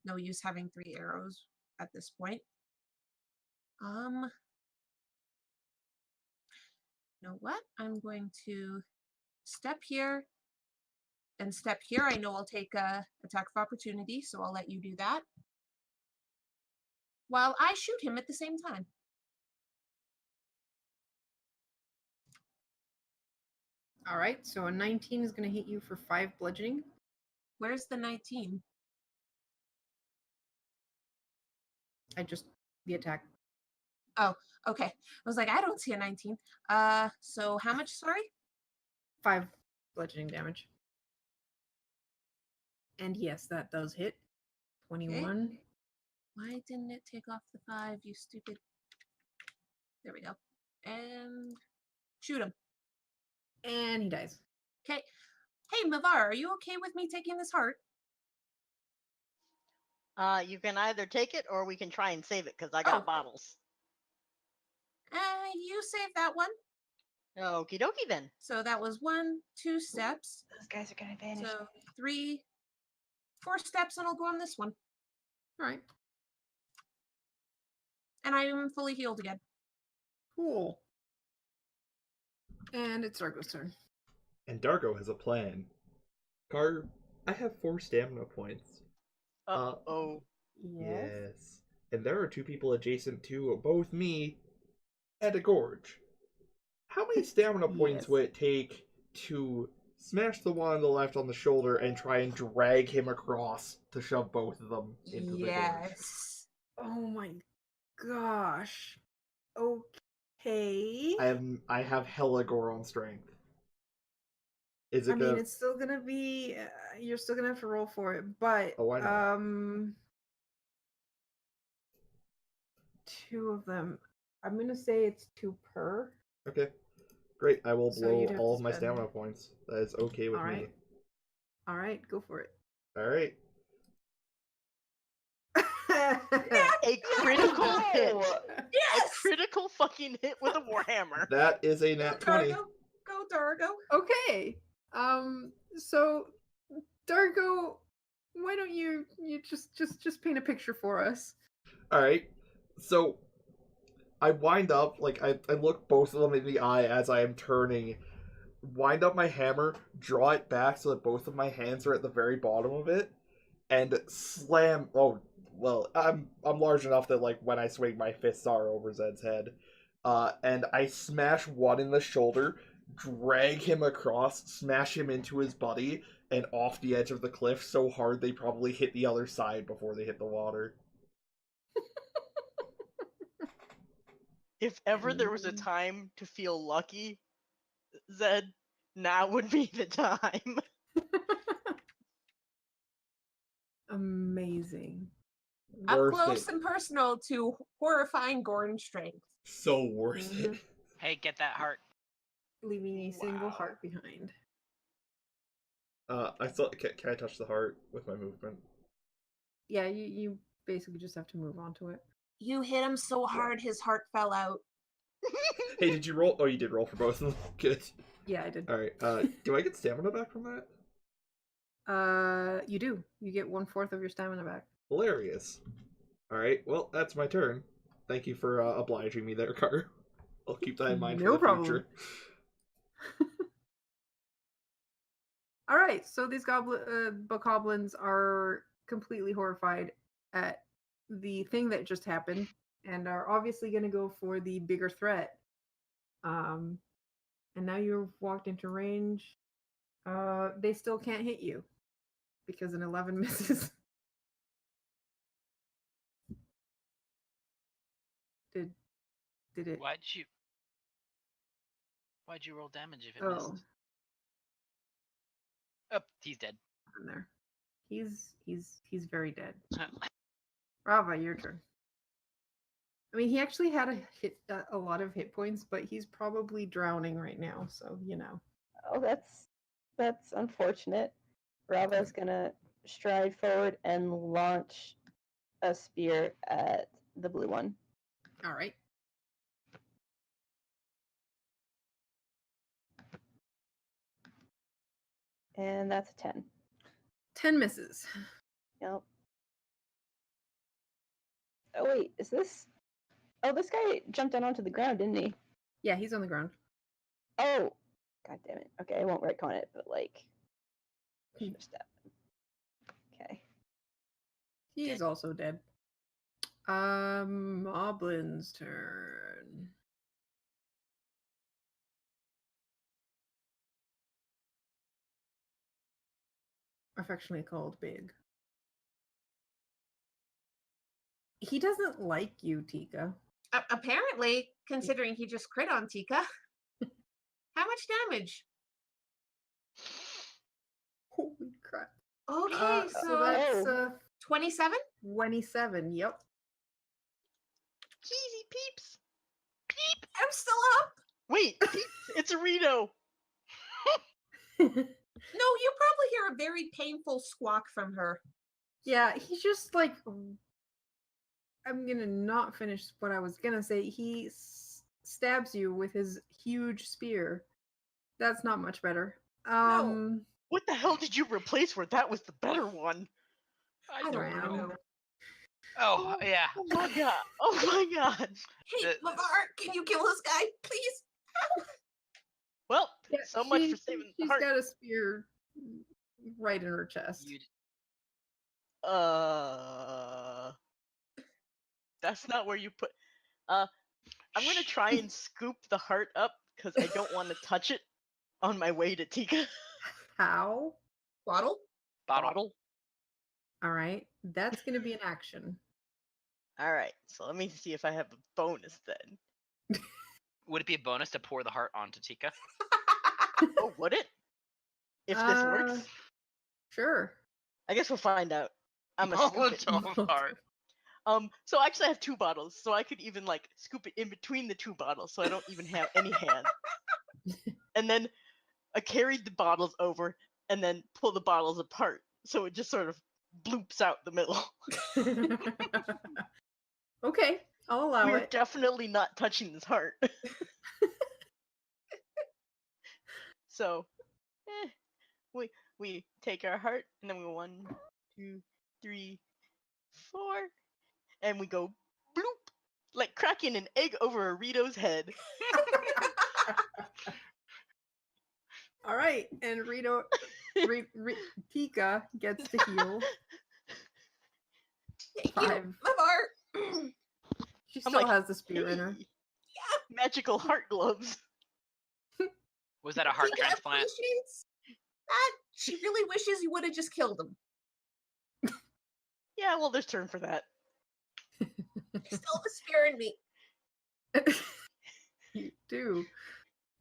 [SPEAKER 4] no use having 3 arrows at this point. You know what? I'm going to step here and step here. I know I'll take a attack of opportunity, so I'll let you do that. While I shoot him at the same time.
[SPEAKER 1] All right, so a 19 is going to hit you for 5 bludgeoning.
[SPEAKER 4] Where's the 19?
[SPEAKER 1] The attack.
[SPEAKER 4] Okay. I was like, I don't see a 19. So how much, sorry?
[SPEAKER 1] 5 bludgeoning damage. And yes, that does hit. 21.
[SPEAKER 4] Why didn't it take off the 5, you stupid... There we go. And shoot him.
[SPEAKER 1] And he dies.
[SPEAKER 4] Okay. Hey, Mavar, are you okay with me taking this heart?
[SPEAKER 3] You can either take it or we can try and save it because I got
[SPEAKER 4] Oh.
[SPEAKER 3] bottles.
[SPEAKER 4] You save that one.
[SPEAKER 3] Okie dokie then.
[SPEAKER 4] So that was 1, 2 steps.
[SPEAKER 6] Those guys are gonna vanish.
[SPEAKER 4] So 3, 4 steps, and I'll go on this one.
[SPEAKER 1] All right.
[SPEAKER 4] And I'm fully healed again.
[SPEAKER 1] Cool. And it's Dargo's turn.
[SPEAKER 2] And Dargo has a plan. Car, I have 4 stamina points.
[SPEAKER 3] Oh.
[SPEAKER 2] Yes. And there are 2 people adjacent to both me and a gorge. How many stamina points
[SPEAKER 1] Yes.
[SPEAKER 2] would it take to smash the one on the left on the shoulder and try and drag him across to shove both of them into the gorge?
[SPEAKER 4] Yes.
[SPEAKER 1] Oh my gosh. Okay.
[SPEAKER 2] I have hella Goron strength. Is it
[SPEAKER 1] I mean,
[SPEAKER 2] gonna...
[SPEAKER 1] it's still gonna be. You're still gonna have to roll for it, but
[SPEAKER 2] Oh, why not?
[SPEAKER 1] 2 of them. I'm gonna say it's 2 per.
[SPEAKER 2] Okay. Great. I will
[SPEAKER 1] So
[SPEAKER 2] blow
[SPEAKER 1] you'd have
[SPEAKER 2] all
[SPEAKER 1] to
[SPEAKER 2] of my
[SPEAKER 1] spend-
[SPEAKER 2] stamina points. That is okay with me.
[SPEAKER 1] Alright. All right, go for it.
[SPEAKER 2] Alright.
[SPEAKER 3] A critical hit. A
[SPEAKER 4] Yes!
[SPEAKER 3] critical fucking hit with a warhammer.
[SPEAKER 2] That is a
[SPEAKER 4] Go,
[SPEAKER 2] nat 20.
[SPEAKER 4] Dargo. Go, Dargo.
[SPEAKER 1] Okay. So Dargo, why don't you just paint a picture for us?
[SPEAKER 2] Alright. So I wind up, like, I look both of them in the eye as I am turning, wind up my hammer, draw it back so that both of my hands are at the very bottom of it, and slam, well, I'm large enough that like when I swing my fists are over Zed's head, and I smash one in the shoulder, drag him across, smash him into his buddy, and off the edge of the cliff so hard they probably hit the other side before they hit the water.
[SPEAKER 3] If ever there was a time to feel lucky, Zed, now would be the time.
[SPEAKER 1] Amazing.
[SPEAKER 4] Up
[SPEAKER 2] Worth
[SPEAKER 4] close
[SPEAKER 2] it.
[SPEAKER 4] and personal to horrifying Gordon strength.
[SPEAKER 2] So worth it.
[SPEAKER 5] Hey, get that heart.
[SPEAKER 1] Leaving a single
[SPEAKER 5] Wow.
[SPEAKER 1] heart behind.
[SPEAKER 2] I still can I touch the heart with my movement?
[SPEAKER 1] Yeah, you basically just have to move on to it.
[SPEAKER 4] You hit him so hard his heart fell out.
[SPEAKER 2] Hey, did you roll? Oh, you did roll for both of them. Good.
[SPEAKER 1] Yeah, I did.
[SPEAKER 2] All right. Do I get stamina back from that?
[SPEAKER 1] You do. You get 1/4 of your stamina back.
[SPEAKER 2] Hilarious. All right. Well, that's my turn. Thank you for obliging me there, Carter. I'll keep that in mind
[SPEAKER 1] No
[SPEAKER 2] for the
[SPEAKER 1] problem.
[SPEAKER 2] future.
[SPEAKER 1] All right, so these bokoblins are completely horrified at the thing that just happened and are obviously going to go for the bigger threat. And now you've walked into range. They still can't hit you because an 11 misses. Did it?
[SPEAKER 5] Why'd you roll damage if it
[SPEAKER 1] Oh,
[SPEAKER 5] missed? Oh, he's dead.
[SPEAKER 1] on there. He's very dead. Rava, your turn. I mean, he actually had a lot of hit points, but he's probably drowning right now. So you know.
[SPEAKER 6] Oh, that's unfortunate. Rava's gonna stride forward and launch a spear at the blue one.
[SPEAKER 1] All right.
[SPEAKER 6] And that's a 10.
[SPEAKER 1] 10 misses.
[SPEAKER 6] Yep. Oh wait, is this? Oh, this guy jumped down onto the ground, didn't he?
[SPEAKER 1] Yeah, he's on the ground.
[SPEAKER 6] Oh, god damn it. Okay, I won't retcon it, but like, should have stepped. Okay.
[SPEAKER 1] He is also dead. Moblin's turn. Affectionately called Big. He doesn't like you, Tika.
[SPEAKER 4] Apparently, considering he just crit on Tika. How much damage?
[SPEAKER 1] Holy crap.
[SPEAKER 4] Okay,
[SPEAKER 1] So that's
[SPEAKER 4] 27?
[SPEAKER 1] 27. Yep.
[SPEAKER 3] Easy, peeps.
[SPEAKER 4] I'm still up.
[SPEAKER 3] Wait, peeps, it's a Rito.
[SPEAKER 4] No, you probably hear a very painful squawk from her.
[SPEAKER 1] Yeah, he's just like. I'm gonna not finish what I was gonna say. He stabs you with his huge spear. That's not much better.
[SPEAKER 4] No.
[SPEAKER 3] What the hell did you replace where that was the better one?
[SPEAKER 4] I don't
[SPEAKER 1] Ram.
[SPEAKER 4] know.
[SPEAKER 5] Oh, yeah.
[SPEAKER 3] Oh my god. Oh my god.
[SPEAKER 4] Hey, Lavar, can you kill this guy, please?
[SPEAKER 3] Well,
[SPEAKER 1] Yeah,
[SPEAKER 3] so much for saving the
[SPEAKER 1] She's
[SPEAKER 3] heart.
[SPEAKER 1] got a spear right in her chest.
[SPEAKER 3] That's not where you put. I'm gonna try and scoop the heart up because I don't want to touch it on my way to Tika.
[SPEAKER 1] How?
[SPEAKER 4] Bottle?
[SPEAKER 3] Bottle.
[SPEAKER 1] All right, that's gonna be an action.
[SPEAKER 3] All right, so let me see if I have a bonus then.
[SPEAKER 5] Would it be a bonus to pour the heart onto Tika?
[SPEAKER 3] Oh, would it? If this works,
[SPEAKER 1] Sure.
[SPEAKER 3] I guess we'll find out. I'm a
[SPEAKER 5] Molotov heart.
[SPEAKER 3] So actually I have 2 bottles, so I could even like scoop it in between the 2 bottles, so I don't even have any hand. And then I carried the bottles over, and then pull the bottles apart, so it just sort of bloops out the middle.
[SPEAKER 1] Okay, I'll allow
[SPEAKER 3] We're
[SPEAKER 1] it.
[SPEAKER 3] definitely not touching this heart. So, we take our heart, and then we go 1, 2, 3, 4, and we go bloop, like cracking an egg over a Rito's head.
[SPEAKER 1] All right, and Tika gets to heal. 5.
[SPEAKER 4] Mavar.
[SPEAKER 1] She
[SPEAKER 3] I'm
[SPEAKER 1] still
[SPEAKER 3] like,
[SPEAKER 1] has the spear in her.
[SPEAKER 3] "Hey, magical heart gloves."
[SPEAKER 5] Was that a heart
[SPEAKER 4] Tika
[SPEAKER 5] transplant?
[SPEAKER 4] appreciates that. She really wishes you would have just killed him.
[SPEAKER 3] Yeah, well, there's turn for that.
[SPEAKER 4] You still have a spear in me.
[SPEAKER 1] You do.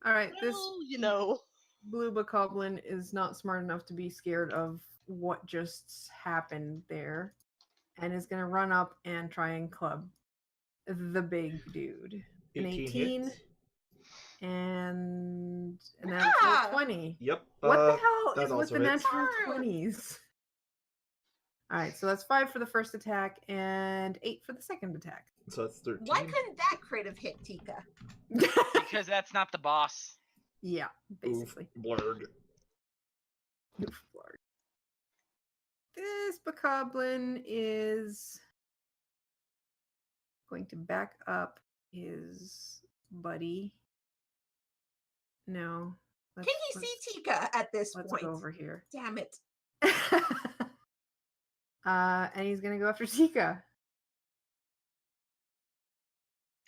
[SPEAKER 1] All right, this
[SPEAKER 3] Well, you know.
[SPEAKER 1] blue bokoblin is not smart enough to be scared of what just happened there, and is going to run up and try and club the big dude. An 18
[SPEAKER 2] hits.
[SPEAKER 1] and a natural
[SPEAKER 4] Ah!
[SPEAKER 1] 20.
[SPEAKER 2] Yep.
[SPEAKER 1] What the hell
[SPEAKER 2] that
[SPEAKER 1] is with
[SPEAKER 2] also
[SPEAKER 1] the
[SPEAKER 2] hits.
[SPEAKER 1] natural
[SPEAKER 4] Darn.
[SPEAKER 1] 20s? All right, so that's 5 for the first attack and 8 for the second attack.
[SPEAKER 2] So that's 13.
[SPEAKER 4] Why couldn't that crit have hit Tika?
[SPEAKER 5] Because that's not the boss.
[SPEAKER 1] Yeah,
[SPEAKER 2] Oof,
[SPEAKER 1] basically.
[SPEAKER 2] blurred.
[SPEAKER 1] Oof, Lord. This bokoblin is going to back up his buddy. No.
[SPEAKER 4] Can he see Tika at this
[SPEAKER 1] Let's
[SPEAKER 4] point?
[SPEAKER 1] go over here.
[SPEAKER 4] Damn it.
[SPEAKER 1] And he's gonna go after Tika.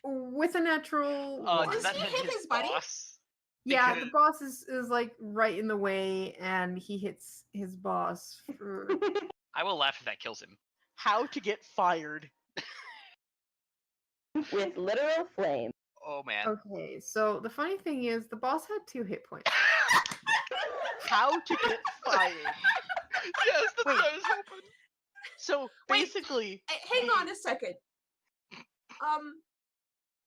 [SPEAKER 1] With a natural
[SPEAKER 5] Oh,
[SPEAKER 1] one.
[SPEAKER 5] does that
[SPEAKER 4] he
[SPEAKER 5] hit
[SPEAKER 4] hit
[SPEAKER 5] his
[SPEAKER 4] his buddy?
[SPEAKER 5] boss?
[SPEAKER 1] Yeah,
[SPEAKER 5] Because-
[SPEAKER 1] the boss is like right in the way, and he hits his boss.
[SPEAKER 5] I will laugh if that kills him.
[SPEAKER 3] How to get fired.
[SPEAKER 6] With literal flame.
[SPEAKER 5] Oh man.
[SPEAKER 1] Okay, so the funny thing is, the boss had 2 hit points.
[SPEAKER 3] How to get fired.
[SPEAKER 5] Yes, that's
[SPEAKER 3] Wait.
[SPEAKER 5] what I was hoping.
[SPEAKER 3] So
[SPEAKER 4] Wait.
[SPEAKER 3] basically,
[SPEAKER 4] Hang on a second.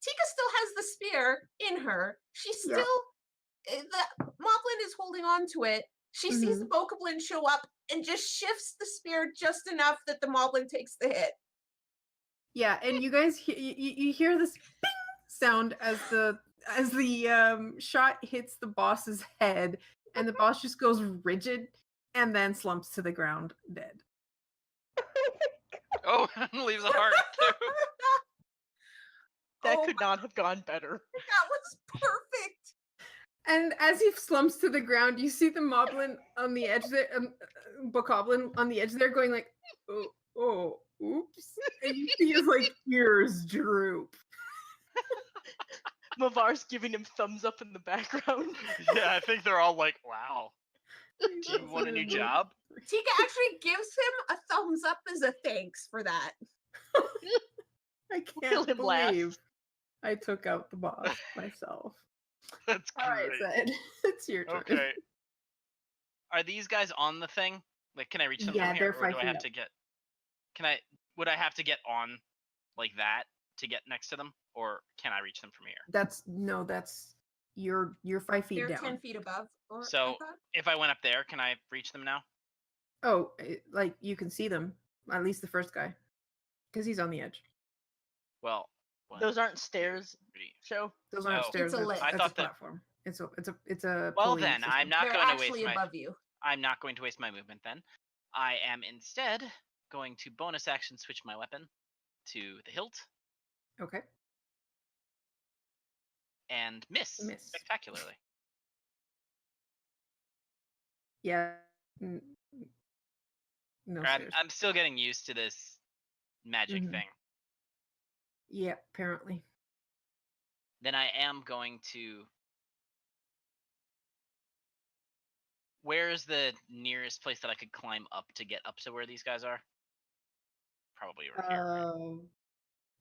[SPEAKER 4] Tika still has the spear in her. She's
[SPEAKER 1] Yeah.
[SPEAKER 4] still the Moblin is holding on to it. She sees the Bokoblin show up and just shifts the spear just enough that the Moblin takes the hit.
[SPEAKER 1] Yeah, and you guys you hear this bing sound as the shot hits the boss's head, and the boss just goes rigid and then slumps to the ground dead.
[SPEAKER 5] Oh, and leaves a heart too.
[SPEAKER 3] that
[SPEAKER 4] Oh
[SPEAKER 3] could not have gone better.
[SPEAKER 4] That was perfect.
[SPEAKER 1] And as he slumps to the ground, you see the moblin on the edge there, bokoblin on the edge there, going like, "Oh, oops!" And you see his like ears droop.
[SPEAKER 3] Mavar's giving him thumbs up in the background.
[SPEAKER 5] Yeah, I think they're all like, wow. Do you want a new job?
[SPEAKER 4] Tika actually gives him a thumbs up as a thanks for that.
[SPEAKER 1] I
[SPEAKER 3] Kill
[SPEAKER 1] can't
[SPEAKER 3] him last.
[SPEAKER 1] believe I took out the boss myself.
[SPEAKER 5] That's
[SPEAKER 1] All right,
[SPEAKER 5] great.
[SPEAKER 1] Zed, it's your turn.
[SPEAKER 5] Okay. Are these guys on the thing? Like, can I reach them
[SPEAKER 1] Yeah,
[SPEAKER 5] from here,
[SPEAKER 1] they're
[SPEAKER 5] or do
[SPEAKER 1] 5
[SPEAKER 5] I
[SPEAKER 1] feet
[SPEAKER 5] have
[SPEAKER 1] up.
[SPEAKER 5] to get? Would I have to get on, like that, to get next to them, or can I reach them from here?
[SPEAKER 1] That's you're 5 feet
[SPEAKER 4] They're
[SPEAKER 1] down.
[SPEAKER 4] 10 feet above. Or,
[SPEAKER 5] So-
[SPEAKER 4] I thought.
[SPEAKER 5] If I went up there, can I reach them now?
[SPEAKER 1] Oh, like you can see them. At least the first guy, because he's on the edge.
[SPEAKER 5] Well, one,
[SPEAKER 3] Those aren't stairs,
[SPEAKER 5] three.
[SPEAKER 3] show.
[SPEAKER 1] Those aren't
[SPEAKER 5] Oh.
[SPEAKER 1] stairs.
[SPEAKER 4] It's a
[SPEAKER 1] that's,
[SPEAKER 4] lift.
[SPEAKER 5] I
[SPEAKER 1] that's
[SPEAKER 5] thought
[SPEAKER 1] a
[SPEAKER 5] that-
[SPEAKER 1] platform. It's a.
[SPEAKER 5] Well
[SPEAKER 1] pulley
[SPEAKER 5] then, I'm
[SPEAKER 1] system.
[SPEAKER 5] not
[SPEAKER 4] They're
[SPEAKER 5] going to waste
[SPEAKER 4] actually
[SPEAKER 5] my.
[SPEAKER 4] above you.
[SPEAKER 5] I'm not going to waste my movement then. I am instead going to bonus action switch my weapon to the hilt
[SPEAKER 1] Okay.
[SPEAKER 5] and miss
[SPEAKER 1] Miss.
[SPEAKER 5] spectacularly.
[SPEAKER 1] Yeah. No
[SPEAKER 5] Or I'm,
[SPEAKER 1] stairs.
[SPEAKER 5] I'm still getting used to this magic
[SPEAKER 1] Mhm.
[SPEAKER 5] thing.
[SPEAKER 1] Yeah, apparently.
[SPEAKER 5] Then I am going to. Where's the nearest place that I could climb up to get up to where these guys are? Probably over here. Right?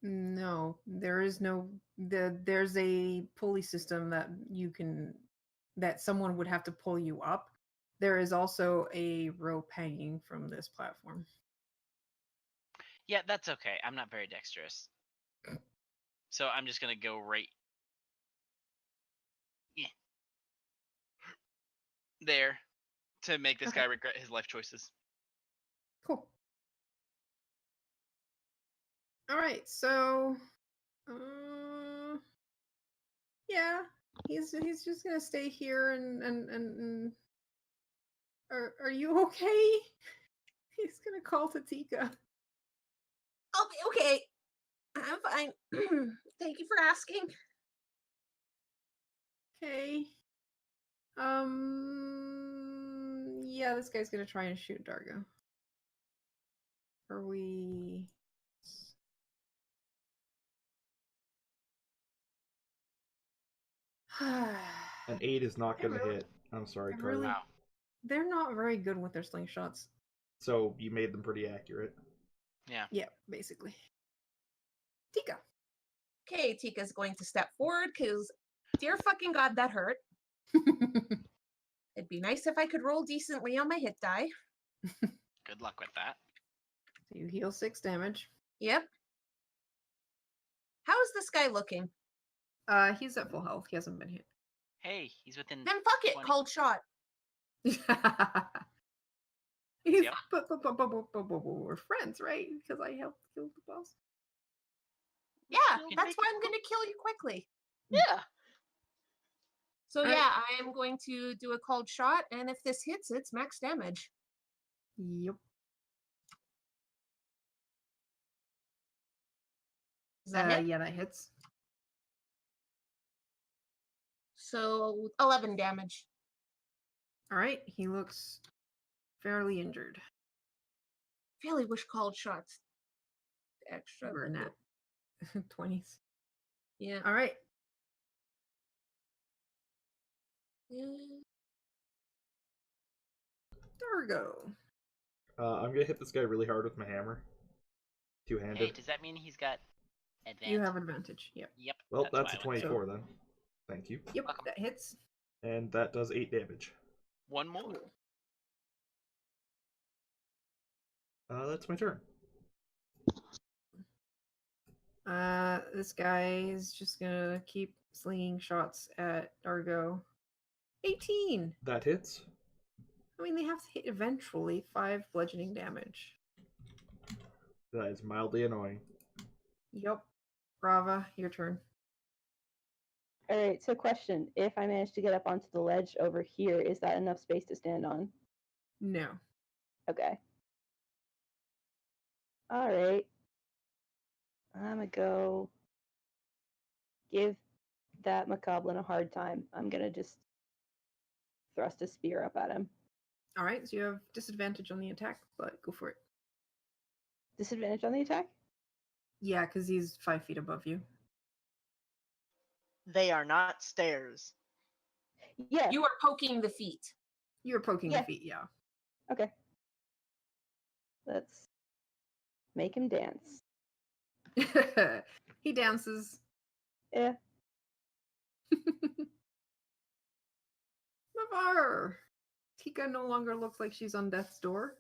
[SPEAKER 1] No, there is no. There's a pulley system that someone would have to pull you up. There is also a rope hanging from this platform.
[SPEAKER 5] Yeah, that's okay. I'm not very dexterous. So I'm just gonna go right there to make this guy regret his life choices.
[SPEAKER 1] Cool. All right, so, yeah, he's just gonna stay here and are you okay? He's gonna call to Tika.
[SPEAKER 4] I'll be okay. I'm fine. Thank you for asking.
[SPEAKER 1] Okay. Yeah, this guy's gonna try and shoot Dargo. Are we?
[SPEAKER 2] An 8 is not
[SPEAKER 1] They're
[SPEAKER 2] going to
[SPEAKER 1] really-
[SPEAKER 2] hit. I'm sorry,
[SPEAKER 1] they're
[SPEAKER 2] Carter.
[SPEAKER 1] really-
[SPEAKER 5] Wow.
[SPEAKER 1] They're not very good with their slingshots.
[SPEAKER 2] So you made them pretty accurate.
[SPEAKER 5] Yeah.
[SPEAKER 1] Yeah, basically. Tika.
[SPEAKER 4] Okay, Tika's going to step forward because, dear fucking god, that hurt. It'd be nice if I could roll decently on my hit die.
[SPEAKER 5] Good luck with that.
[SPEAKER 1] So you heal 6 damage.
[SPEAKER 4] Yep. How is this guy looking?
[SPEAKER 1] He's at full health. He hasn't been hit.
[SPEAKER 5] Hey, he's within.
[SPEAKER 4] Then fuck it,
[SPEAKER 5] 20.
[SPEAKER 4] cold shot.
[SPEAKER 1] He's
[SPEAKER 5] Yep.
[SPEAKER 1] but we're friends, right? Because I helped kill the boss.
[SPEAKER 4] Yeah,
[SPEAKER 5] You
[SPEAKER 4] that's
[SPEAKER 5] make
[SPEAKER 4] why
[SPEAKER 5] it
[SPEAKER 4] I'm going to kill you quickly.
[SPEAKER 3] Yeah.
[SPEAKER 4] So
[SPEAKER 1] Alright.
[SPEAKER 4] yeah, I am going to do a cold shot, and if this hits, it's max damage.
[SPEAKER 1] Yep.
[SPEAKER 4] Does that hit?
[SPEAKER 1] Yeah, that hits.
[SPEAKER 4] So 11 damage.
[SPEAKER 1] All right, he looks fairly injured.
[SPEAKER 4] Really wish cold shots extra.
[SPEAKER 1] We're
[SPEAKER 4] but
[SPEAKER 1] nat 20s.
[SPEAKER 4] Yeah.
[SPEAKER 1] All right. Dargo.
[SPEAKER 2] I'm going to hit this guy really hard with my hammer. Two-handed.
[SPEAKER 5] Hey, does that mean he's got advantage?
[SPEAKER 1] You have advantage. Yep.
[SPEAKER 5] Yep.
[SPEAKER 2] Well, that's
[SPEAKER 5] why
[SPEAKER 2] a
[SPEAKER 5] I went there.
[SPEAKER 2] 24 then. Thank you.
[SPEAKER 1] Yep,
[SPEAKER 5] Welcome.
[SPEAKER 1] that hits.
[SPEAKER 2] And that does 8 damage.
[SPEAKER 5] One more.
[SPEAKER 1] Cool.
[SPEAKER 2] That's my turn.
[SPEAKER 1] This guy is just gonna keep slinging shots at Dargo. 18.
[SPEAKER 2] That hits.
[SPEAKER 1] I mean, they have to hit eventually. 5 bludgeoning damage.
[SPEAKER 2] That is mildly annoying.
[SPEAKER 1] Yep. Rava, your turn.
[SPEAKER 6] All right, so question. If I manage to get up onto the ledge over here, is that enough space to stand on?
[SPEAKER 1] No.
[SPEAKER 6] Okay. All right. I'm going to go give that Macablin a hard time. I'm going to just thrust a spear up at him.
[SPEAKER 1] All right, so you have disadvantage on the attack, but go for it.
[SPEAKER 6] Disadvantage on the attack?
[SPEAKER 1] Yeah, because he's 5 feet above you.
[SPEAKER 3] They are not stairs.
[SPEAKER 6] Yeah.
[SPEAKER 4] You are poking the feet.
[SPEAKER 1] You're poking
[SPEAKER 6] Yeah.
[SPEAKER 1] the feet, yeah.
[SPEAKER 6] Okay. Let's make him dance.
[SPEAKER 1] He dances.
[SPEAKER 6] Yeah.
[SPEAKER 1] Mavar! Tika no longer looks like she's on death's door.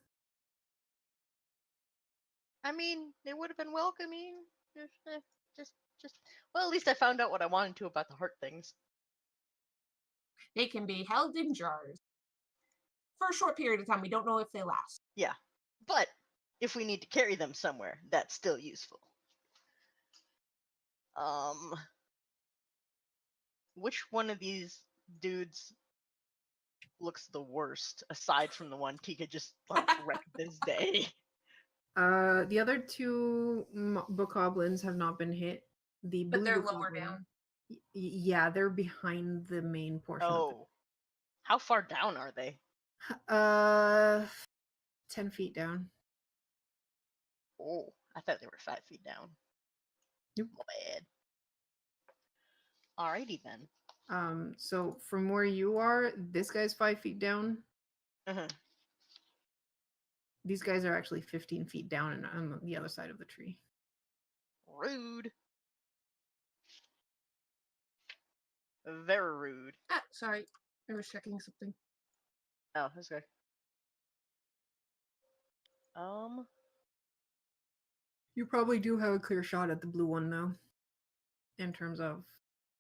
[SPEAKER 3] I mean, it would have been welcoming. If, just. Well, at least I found out what I wanted to about the heart things.
[SPEAKER 4] They can be held in jars for a short period of time. We don't know if they last.
[SPEAKER 3] Yeah, but if we need to carry them somewhere, that's still useful. Which one of these dudes looks the worst, aside from the one Tika just like wrecked this day?
[SPEAKER 1] The other 2 bokoblins have not been hit. The
[SPEAKER 4] But
[SPEAKER 1] blue
[SPEAKER 4] they're lower
[SPEAKER 1] bokoblin-
[SPEAKER 4] down.
[SPEAKER 1] Yeah, they're behind the main portion
[SPEAKER 3] Oh, how far down are they?
[SPEAKER 1] of it. 10 feet down.
[SPEAKER 3] Oh, I thought they were 5 feet down.
[SPEAKER 1] Nope.
[SPEAKER 3] My bad. Alrighty then.
[SPEAKER 1] So from where you are, this guy's 5 feet down.
[SPEAKER 3] Uh-huh.
[SPEAKER 1] These guys are actually 15 feet down and on the other side of the tree.
[SPEAKER 3] Rude. Very rude.
[SPEAKER 4] Ah, sorry. I was checking something.
[SPEAKER 3] Oh, that's good.
[SPEAKER 1] You probably do have a clear shot at the blue one, though, in terms of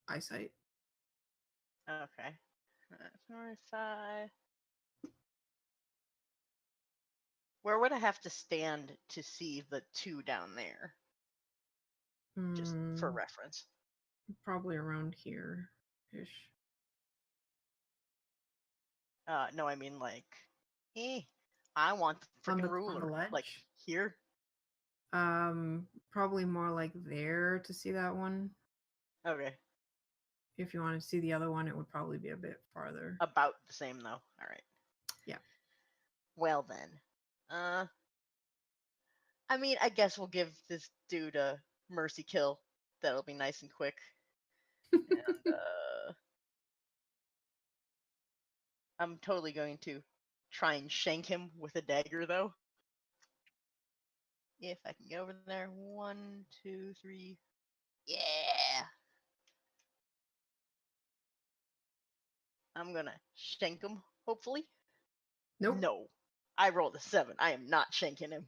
[SPEAKER 1] eyesight.
[SPEAKER 3] Okay. 25. Where would I have to stand to see the 2 down there? Just for
[SPEAKER 1] Hmm,
[SPEAKER 3] reference.
[SPEAKER 1] probably around here-ish.
[SPEAKER 3] No, I mean like, I want the
[SPEAKER 1] On
[SPEAKER 3] freaking
[SPEAKER 1] the
[SPEAKER 3] ruler. Like
[SPEAKER 1] ledge?
[SPEAKER 3] here.
[SPEAKER 1] Probably more like there to see that one.
[SPEAKER 3] Okay.
[SPEAKER 1] If you want to see the other one, it would probably be a bit farther.
[SPEAKER 3] About the same though. All right.
[SPEAKER 1] Yeah.
[SPEAKER 3] Well then. I mean, I guess we'll give this dude a mercy kill. That'll be nice and quick. And I'm totally going to try and shank him with a dagger, though. If I can get over there. 1, 2, 3. Yeah! I'm gonna shank him, hopefully.
[SPEAKER 1] Nope.
[SPEAKER 3] No. I rolled a 7. I am not shanking him.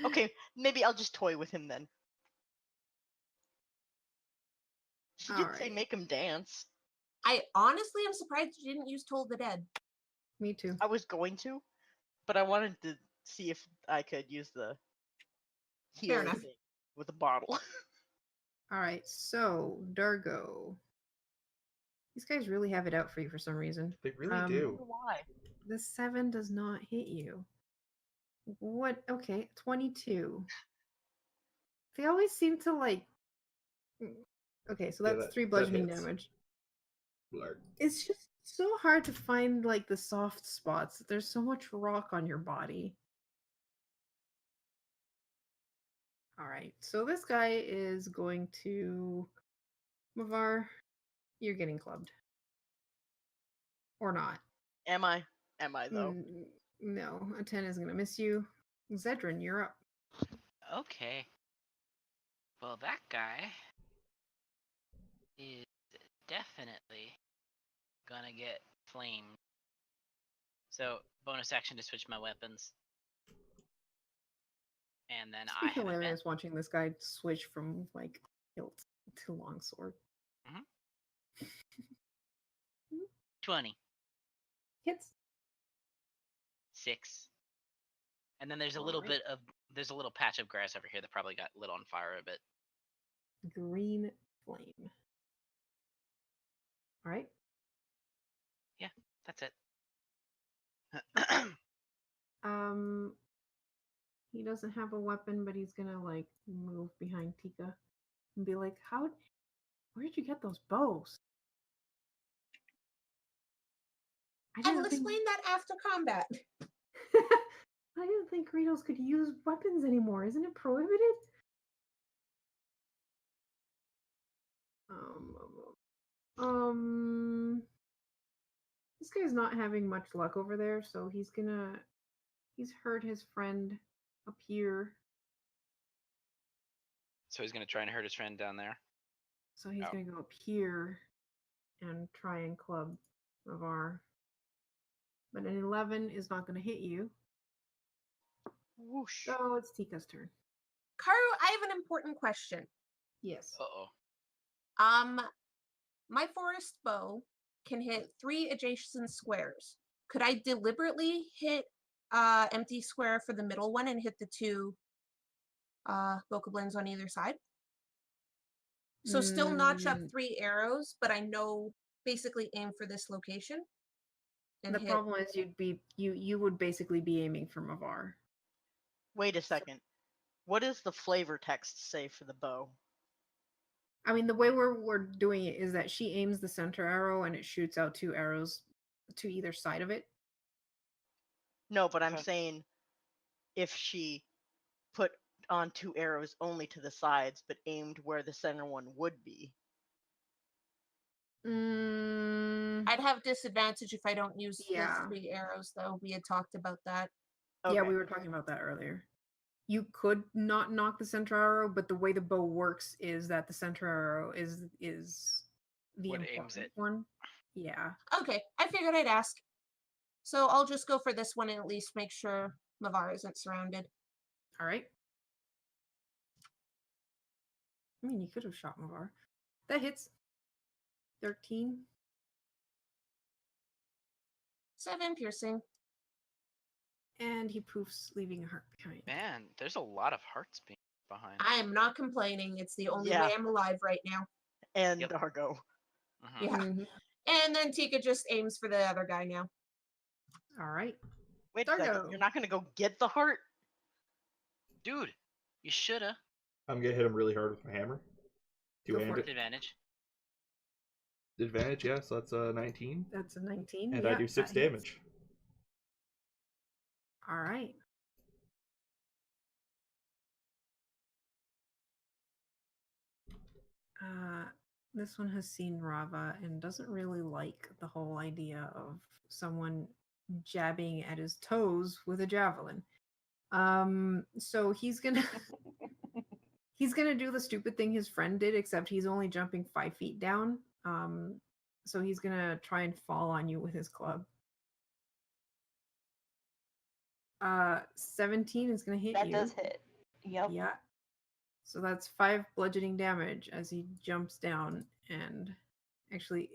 [SPEAKER 3] Okay, maybe I'll just toy with him then. She did say
[SPEAKER 1] Alright.
[SPEAKER 3] make him dance.
[SPEAKER 4] I honestly am surprised you didn't use Toll the Dead.
[SPEAKER 1] Me too.
[SPEAKER 3] I was going to, but I wanted to see if I could use the healing
[SPEAKER 4] enough.
[SPEAKER 3] thing with a bottle.
[SPEAKER 1] Alright, so Dargo. These guys really have it out for you for some reason.
[SPEAKER 2] They really
[SPEAKER 3] I
[SPEAKER 2] do.
[SPEAKER 3] wonder why.
[SPEAKER 1] The 7 does not hit you. What? Okay, 22. They always seem to like. Okay, so
[SPEAKER 2] Yeah,
[SPEAKER 1] that's 3
[SPEAKER 2] that
[SPEAKER 1] bludgeoning
[SPEAKER 2] hits.
[SPEAKER 1] damage.
[SPEAKER 2] Blurg.
[SPEAKER 1] It's just so hard to find like the soft spots. There's so much rock on your body. All right, so this guy is going to. Mavar, you're getting clubbed. Or not.
[SPEAKER 3] Am I? Am I, though?
[SPEAKER 1] No, a 10 is going to miss you. Zedrin, you're up.
[SPEAKER 5] Okay. Well, that guy is definitely gonna get flamed. So, bonus action to switch my weapons. And then I
[SPEAKER 1] It's
[SPEAKER 5] have
[SPEAKER 1] hilarious watching this guy switch from like hilt to longsword.
[SPEAKER 5] 20.
[SPEAKER 1] Hits.
[SPEAKER 5] 6. And then there's a little
[SPEAKER 1] Alright.
[SPEAKER 5] there's a little patch of grass over here that probably got lit on fire a bit.
[SPEAKER 1] Green flame. All right.
[SPEAKER 5] That's it.
[SPEAKER 1] He doesn't have a weapon, but he's gonna like move behind Tika and be like, where'd you get those bows?
[SPEAKER 4] I will explain that after combat.
[SPEAKER 1] I didn't think Greedos could use weapons anymore. Isn't it prohibited? This guy's not having much luck over there, so he's heard his friend up here,
[SPEAKER 5] So he's gonna try and hurt his friend down there.
[SPEAKER 1] so he's gonna go up here and try and club Mavar. But an 11 is not gonna hit you.
[SPEAKER 3] Whoosh.
[SPEAKER 1] So it's Tika's turn.
[SPEAKER 4] Karu, I have an important question.
[SPEAKER 1] Yes.
[SPEAKER 5] Uh-oh.
[SPEAKER 4] My forest bow can hit 3 adjacent squares. Could I deliberately hit empty square for the middle one and hit the 2 bokoblins on either side? So still notch up 3 arrows, but I know basically aim for this location. And
[SPEAKER 1] the problem is you would basically be aiming for Mavar.
[SPEAKER 3] Wait a second. What does the flavor text say for the bow?
[SPEAKER 1] I mean, the way we're doing it is that she aims the center arrow and it shoots out 2 arrows to either side of it.
[SPEAKER 3] No, but I'm saying if she put on 2 arrows only to the sides, but aimed where the center one would be.
[SPEAKER 4] I'd have disadvantage if I don't use the
[SPEAKER 1] Yeah.
[SPEAKER 4] 3 arrows, though. We had talked about that.
[SPEAKER 3] Okay.
[SPEAKER 1] Yeah, we were talking about that earlier. You could not knock the center arrow, but the way the bow works is that the center arrow is the
[SPEAKER 5] What aims
[SPEAKER 1] important
[SPEAKER 5] it.
[SPEAKER 1] one. Yeah.
[SPEAKER 4] Okay, I figured I'd ask. So I'll just go for this one and at least make sure Mavar isn't surrounded.
[SPEAKER 1] All right. I mean, you could have shot Mavar. That hits. 13.
[SPEAKER 4] 7 piercing.
[SPEAKER 1] And he poofs, leaving a heart behind.
[SPEAKER 5] Man, there's a lot of hearts being behind.
[SPEAKER 4] I am not complaining. It's the only
[SPEAKER 3] Yeah.
[SPEAKER 4] way I'm alive right now.
[SPEAKER 3] And
[SPEAKER 5] Yep.
[SPEAKER 3] Dargo.
[SPEAKER 5] Mhm.
[SPEAKER 4] Yeah.
[SPEAKER 1] Mhm.
[SPEAKER 4] And then Tika just aims for the other guy now.
[SPEAKER 1] All right.
[SPEAKER 3] Wait a second.
[SPEAKER 1] Dargo.
[SPEAKER 3] You're not going to go get the heart?
[SPEAKER 5] Dude, you shoulda.
[SPEAKER 2] I'm gonna hit him really hard with my hammer.
[SPEAKER 1] Go for
[SPEAKER 2] Two-handed.
[SPEAKER 1] it.
[SPEAKER 5] Advantage.
[SPEAKER 2] Advantage, yes, that's a 19.
[SPEAKER 1] That's a 19.
[SPEAKER 2] And
[SPEAKER 1] yeah,
[SPEAKER 2] I do 6
[SPEAKER 1] that hits.
[SPEAKER 2] damage.
[SPEAKER 1] All right. this one has seen Rava and doesn't really like the whole idea of someone jabbing at his toes with a javelin. So he's gonna he's gonna do the stupid thing his friend did, except he's only jumping 5 feet down. So he's gonna try and fall on you with his club. 17 is gonna hit
[SPEAKER 6] That
[SPEAKER 1] you.
[SPEAKER 6] does hit. Yep.
[SPEAKER 1] Yeah. So that's 5 bludgeoning damage as he jumps down. And actually,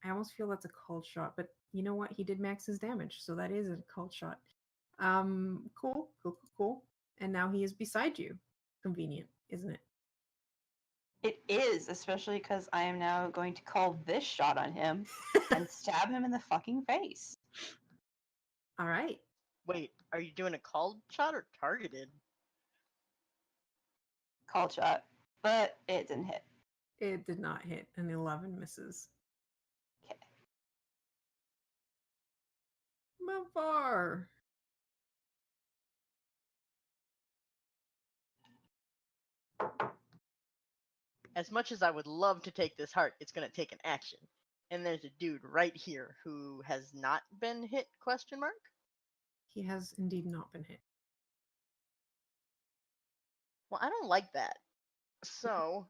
[SPEAKER 1] I almost feel that's a cold shot, but you know what? He did max his damage, so that is a cold shot. Cool. And now he is beside you. Convenient, isn't it?
[SPEAKER 6] It is, especially because I am now going to call this shot on him and stab him in the fucking face.
[SPEAKER 1] All right.
[SPEAKER 3] Wait, are you doing a called shot or targeted?
[SPEAKER 6] Call shot, but it didn't hit.
[SPEAKER 1] It did not hit. An 11 misses.
[SPEAKER 6] Okay.
[SPEAKER 1] Mavar.
[SPEAKER 3] As much as I would love to take this heart, it's gonna take an action. And there's a dude right here who has not been hit, question mark?
[SPEAKER 1] He has indeed not been hit.
[SPEAKER 3] Well, I don't like that. So,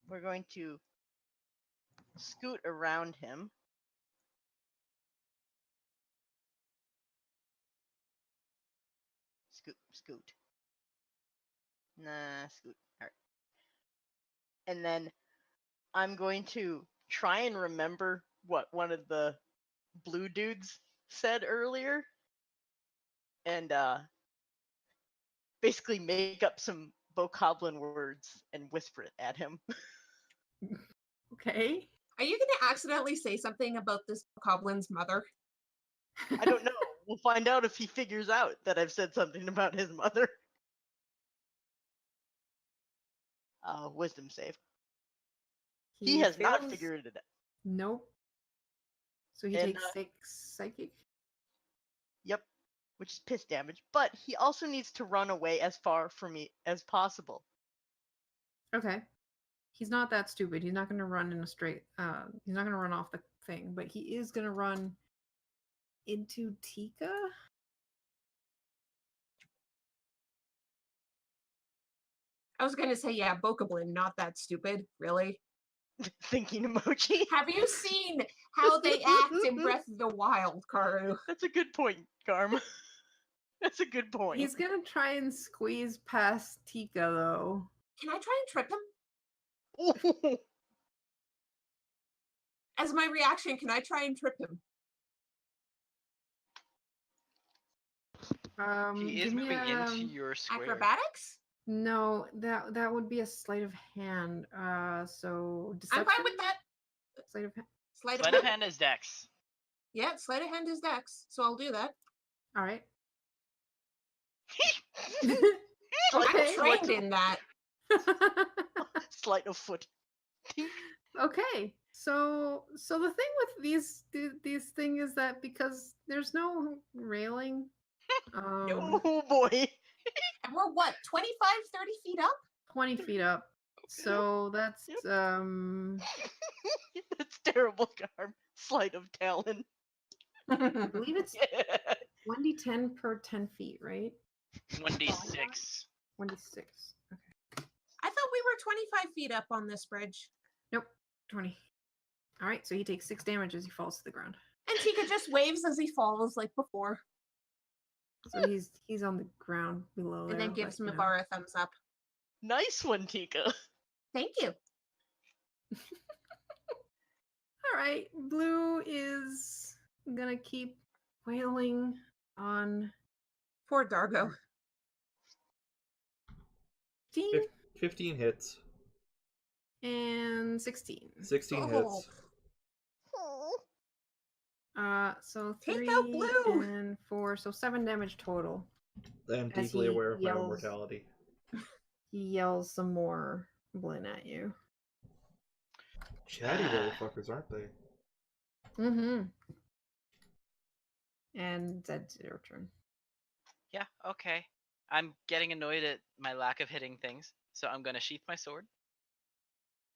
[SPEAKER 3] we're going to scoot around him. Scoot. Nah, scoot. All right. And then I'm going to try and remember what one of the blue dudes said earlier. And basically make up some bokoblin words and whisper it at him.
[SPEAKER 1] Okay.
[SPEAKER 4] Are you going to accidentally say something about this goblin's mother?
[SPEAKER 3] I don't know. We'll find out if he figures out that I've said something about his mother. Wisdom save. He has not
[SPEAKER 1] fails-
[SPEAKER 3] figured it out.
[SPEAKER 1] Nope. So he
[SPEAKER 3] And,
[SPEAKER 1] takes 6 psychic.
[SPEAKER 3] Yep, which is piss damage. But he also needs to run away as far from me as possible.
[SPEAKER 1] Okay. He's not that stupid. He's not going to run in a straight. He's not going to run off the thing, but he is going to run into Tika.
[SPEAKER 4] I was going to say, yeah, Bokoblin, not that stupid, really.
[SPEAKER 3] Thinking emoji.
[SPEAKER 4] Have you seen how they act in Breath of the Wild, Karu?
[SPEAKER 3] That's a good point, Garm. That's a good point.
[SPEAKER 1] He's going to try and squeeze past Tika, though.
[SPEAKER 4] Can I try and trip him?
[SPEAKER 3] Ooh.
[SPEAKER 4] As my reaction, can I try and trip him?
[SPEAKER 5] He is
[SPEAKER 1] give me
[SPEAKER 5] moving
[SPEAKER 1] a-
[SPEAKER 5] into your square.
[SPEAKER 4] Acrobatics?
[SPEAKER 1] No, that would be a sleight of hand. So deception.
[SPEAKER 4] I'm fine with that.
[SPEAKER 1] Sleight of hand.
[SPEAKER 4] Sleight
[SPEAKER 5] Sleight of hand is dex.
[SPEAKER 4] Yeah, sleight of hand is dex, so I'll do that.
[SPEAKER 1] All right.
[SPEAKER 4] I'm trained in that.
[SPEAKER 3] Sleight of foot.
[SPEAKER 1] Okay. So the thing with these thing is that because there's no railing.
[SPEAKER 3] Oh boy.
[SPEAKER 4] And we're what, 25, 30 feet up?
[SPEAKER 1] 20 feet up. So that's
[SPEAKER 3] Yep. That's terrible, Garm. Sleight of talon.
[SPEAKER 1] I believe it's 1d10 per 10 feet, right?
[SPEAKER 5] 1d6.
[SPEAKER 1] 1d6. Okay.
[SPEAKER 4] I thought we were 25 feet up on this bridge.
[SPEAKER 1] Nope. 20. All right. So he takes 6 damage as he falls to the ground.
[SPEAKER 4] And Tika just waves as he falls like before.
[SPEAKER 1] So he's on the ground below
[SPEAKER 4] And
[SPEAKER 1] there,
[SPEAKER 4] then gives
[SPEAKER 1] but, you know.
[SPEAKER 4] Mavar a thumbs up.
[SPEAKER 3] Nice one, Tika.
[SPEAKER 4] Thank you.
[SPEAKER 1] All right. Blue is gonna keep wailing on
[SPEAKER 4] Poor Dargo.
[SPEAKER 1] 15
[SPEAKER 2] 15 hits.
[SPEAKER 1] and 16.
[SPEAKER 2] 16
[SPEAKER 4] Oh.
[SPEAKER 2] hits.
[SPEAKER 1] So
[SPEAKER 4] Take
[SPEAKER 1] 3
[SPEAKER 4] out Blue!
[SPEAKER 1] and 4, so 7 damage total.
[SPEAKER 2] I'm
[SPEAKER 1] As
[SPEAKER 2] deeply
[SPEAKER 1] he
[SPEAKER 2] aware of my own
[SPEAKER 1] yells.
[SPEAKER 2] mortality.
[SPEAKER 1] He yells some more Blinn at you.
[SPEAKER 2] Chatty little fuckers, aren't they?
[SPEAKER 1] Mm-hmm. And that's your turn.
[SPEAKER 5] Yeah, okay. I'm getting annoyed at my lack of hitting things, so I'm gonna sheath my sword.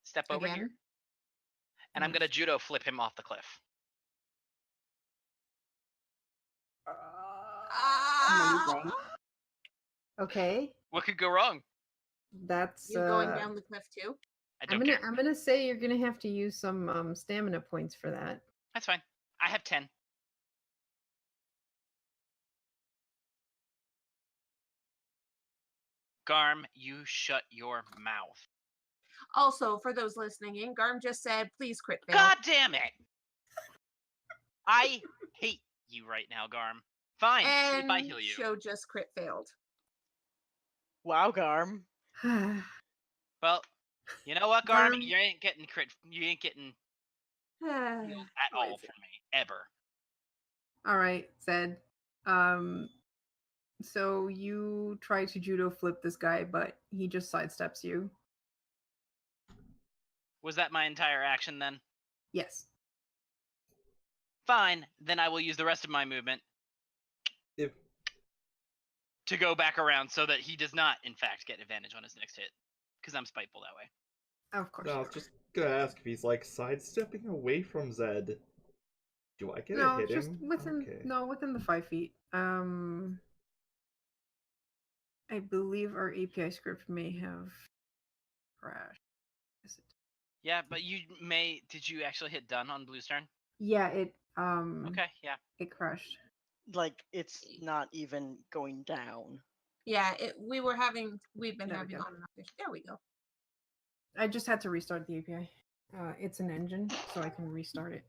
[SPEAKER 5] Step over here,
[SPEAKER 4] Again.
[SPEAKER 5] and I'm gonna judo flip him off the cliff.
[SPEAKER 6] Amazing.
[SPEAKER 1] Okay,
[SPEAKER 5] What could go wrong?
[SPEAKER 1] that's
[SPEAKER 4] You going down the cliff too?
[SPEAKER 5] I don't care.
[SPEAKER 1] I'm gonna say you're gonna have to use some stamina points for that.
[SPEAKER 5] That's fine. I have 10. Garm, you shut your mouth.
[SPEAKER 4] Also, for those listening in, Garm just said, please crit fail.
[SPEAKER 5] God damn it! I hate you right now, Garm. Fine, see if I
[SPEAKER 4] And
[SPEAKER 5] heal you.
[SPEAKER 4] Show just crit failed.
[SPEAKER 3] Wow, Garm.
[SPEAKER 5] Well, you know what, Garm?
[SPEAKER 1] Garm.
[SPEAKER 5] You ain't getting healed at all from me, ever.
[SPEAKER 1] All right, Zed. So you try to judo flip this guy, but he just sidesteps you.
[SPEAKER 5] Was that my entire action then?
[SPEAKER 1] Yes.
[SPEAKER 5] Fine, then I will use the rest of my movement
[SPEAKER 2] If
[SPEAKER 5] to go back around so that he does not, in fact, get advantage on his next hit. Because I'm spiteful that way.
[SPEAKER 1] Of course.
[SPEAKER 2] no, I
[SPEAKER 1] you
[SPEAKER 2] was
[SPEAKER 1] are.
[SPEAKER 2] just gonna ask if he's like sidestepping away from Zed. Do I get
[SPEAKER 1] No,
[SPEAKER 2] to hit
[SPEAKER 1] just
[SPEAKER 2] him?
[SPEAKER 1] within
[SPEAKER 2] Okay.
[SPEAKER 1] within the 5 feet. I believe our API script may have crashed. Is it?
[SPEAKER 5] Yeah, but did you actually hit done on Blue's turn?
[SPEAKER 1] Yeah, it
[SPEAKER 5] Okay, yeah.
[SPEAKER 1] it crashed.
[SPEAKER 3] Like, it's not even going down.
[SPEAKER 4] Yeah, we've been
[SPEAKER 1] There we
[SPEAKER 4] having
[SPEAKER 1] go.
[SPEAKER 4] on and off issues. There we go.
[SPEAKER 1] I just had to restart the API. It's an engine, so I can restart it.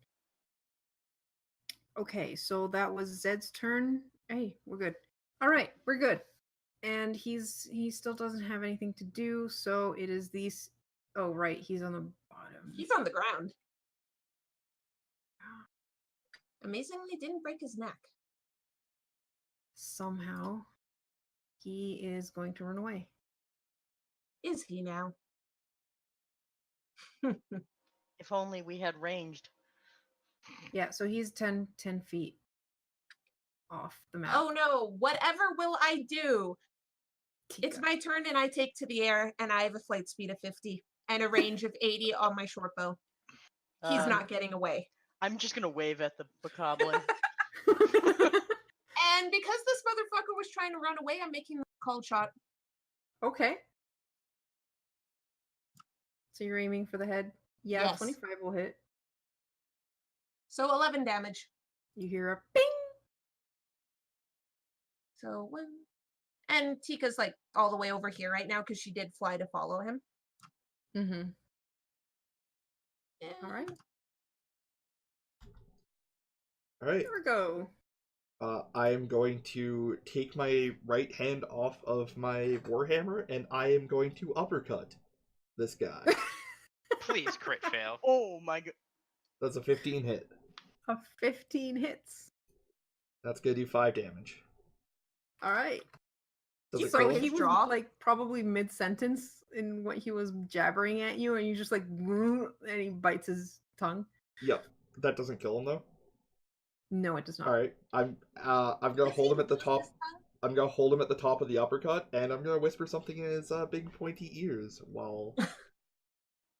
[SPEAKER 1] Okay, so that was Zed's turn. Hey, we're good. All right, we're good. And he still doesn't have anything to do, so it is these. Oh, right, he's on the bottom.
[SPEAKER 4] He's on the ground. Amazingly, didn't break his neck.
[SPEAKER 1] Somehow, he is going to run away.
[SPEAKER 4] Is he now?
[SPEAKER 3] If only we had ranged.
[SPEAKER 1] Yeah, so he's 10 feet off the map.
[SPEAKER 4] Oh no, whatever will I do? It's
[SPEAKER 1] Tika.
[SPEAKER 4] my turn and I take to the air and I have a flight speed of 50 and a range of 80 on my short bow. He's not getting away.
[SPEAKER 3] I'm just gonna wave at the bokoblin.
[SPEAKER 4] And because this motherfucker was trying to run away, I'm making a cold shot.
[SPEAKER 1] Okay. So you're aiming for the head? Yeah,
[SPEAKER 4] Yes.
[SPEAKER 1] 25 will hit.
[SPEAKER 4] So 11 damage.
[SPEAKER 1] You hear a ping!
[SPEAKER 4] So 1. And Tika's like all the way over here right now because she did fly to follow him.
[SPEAKER 1] Mm-hmm.
[SPEAKER 4] Yeah.
[SPEAKER 1] All right.
[SPEAKER 2] All right.
[SPEAKER 1] Here we go.
[SPEAKER 2] I am going to take my right hand off of my warhammer, and I am going to uppercut this guy.
[SPEAKER 5] Please crit fail.
[SPEAKER 3] Oh my god.
[SPEAKER 2] That's a 15 hit.
[SPEAKER 1] A 15 hits.
[SPEAKER 2] That's gonna do 5 damage.
[SPEAKER 1] All right.
[SPEAKER 2] Does it
[SPEAKER 1] So
[SPEAKER 2] kill
[SPEAKER 4] break
[SPEAKER 2] him?
[SPEAKER 1] he
[SPEAKER 4] his
[SPEAKER 1] was
[SPEAKER 4] jaw?
[SPEAKER 1] like probably mid-sentence in what he was jabbering at you, and you just like, and he bites his tongue.
[SPEAKER 2] Yep. That doesn't kill him though.
[SPEAKER 1] No, it does not.
[SPEAKER 2] All right. I'm gonna
[SPEAKER 4] Does
[SPEAKER 2] hold
[SPEAKER 4] he
[SPEAKER 2] him at the
[SPEAKER 4] lose
[SPEAKER 2] top.
[SPEAKER 4] his tongue?
[SPEAKER 2] I'm gonna hold him at the top of the uppercut, and I'm gonna whisper something in his big pointy ears while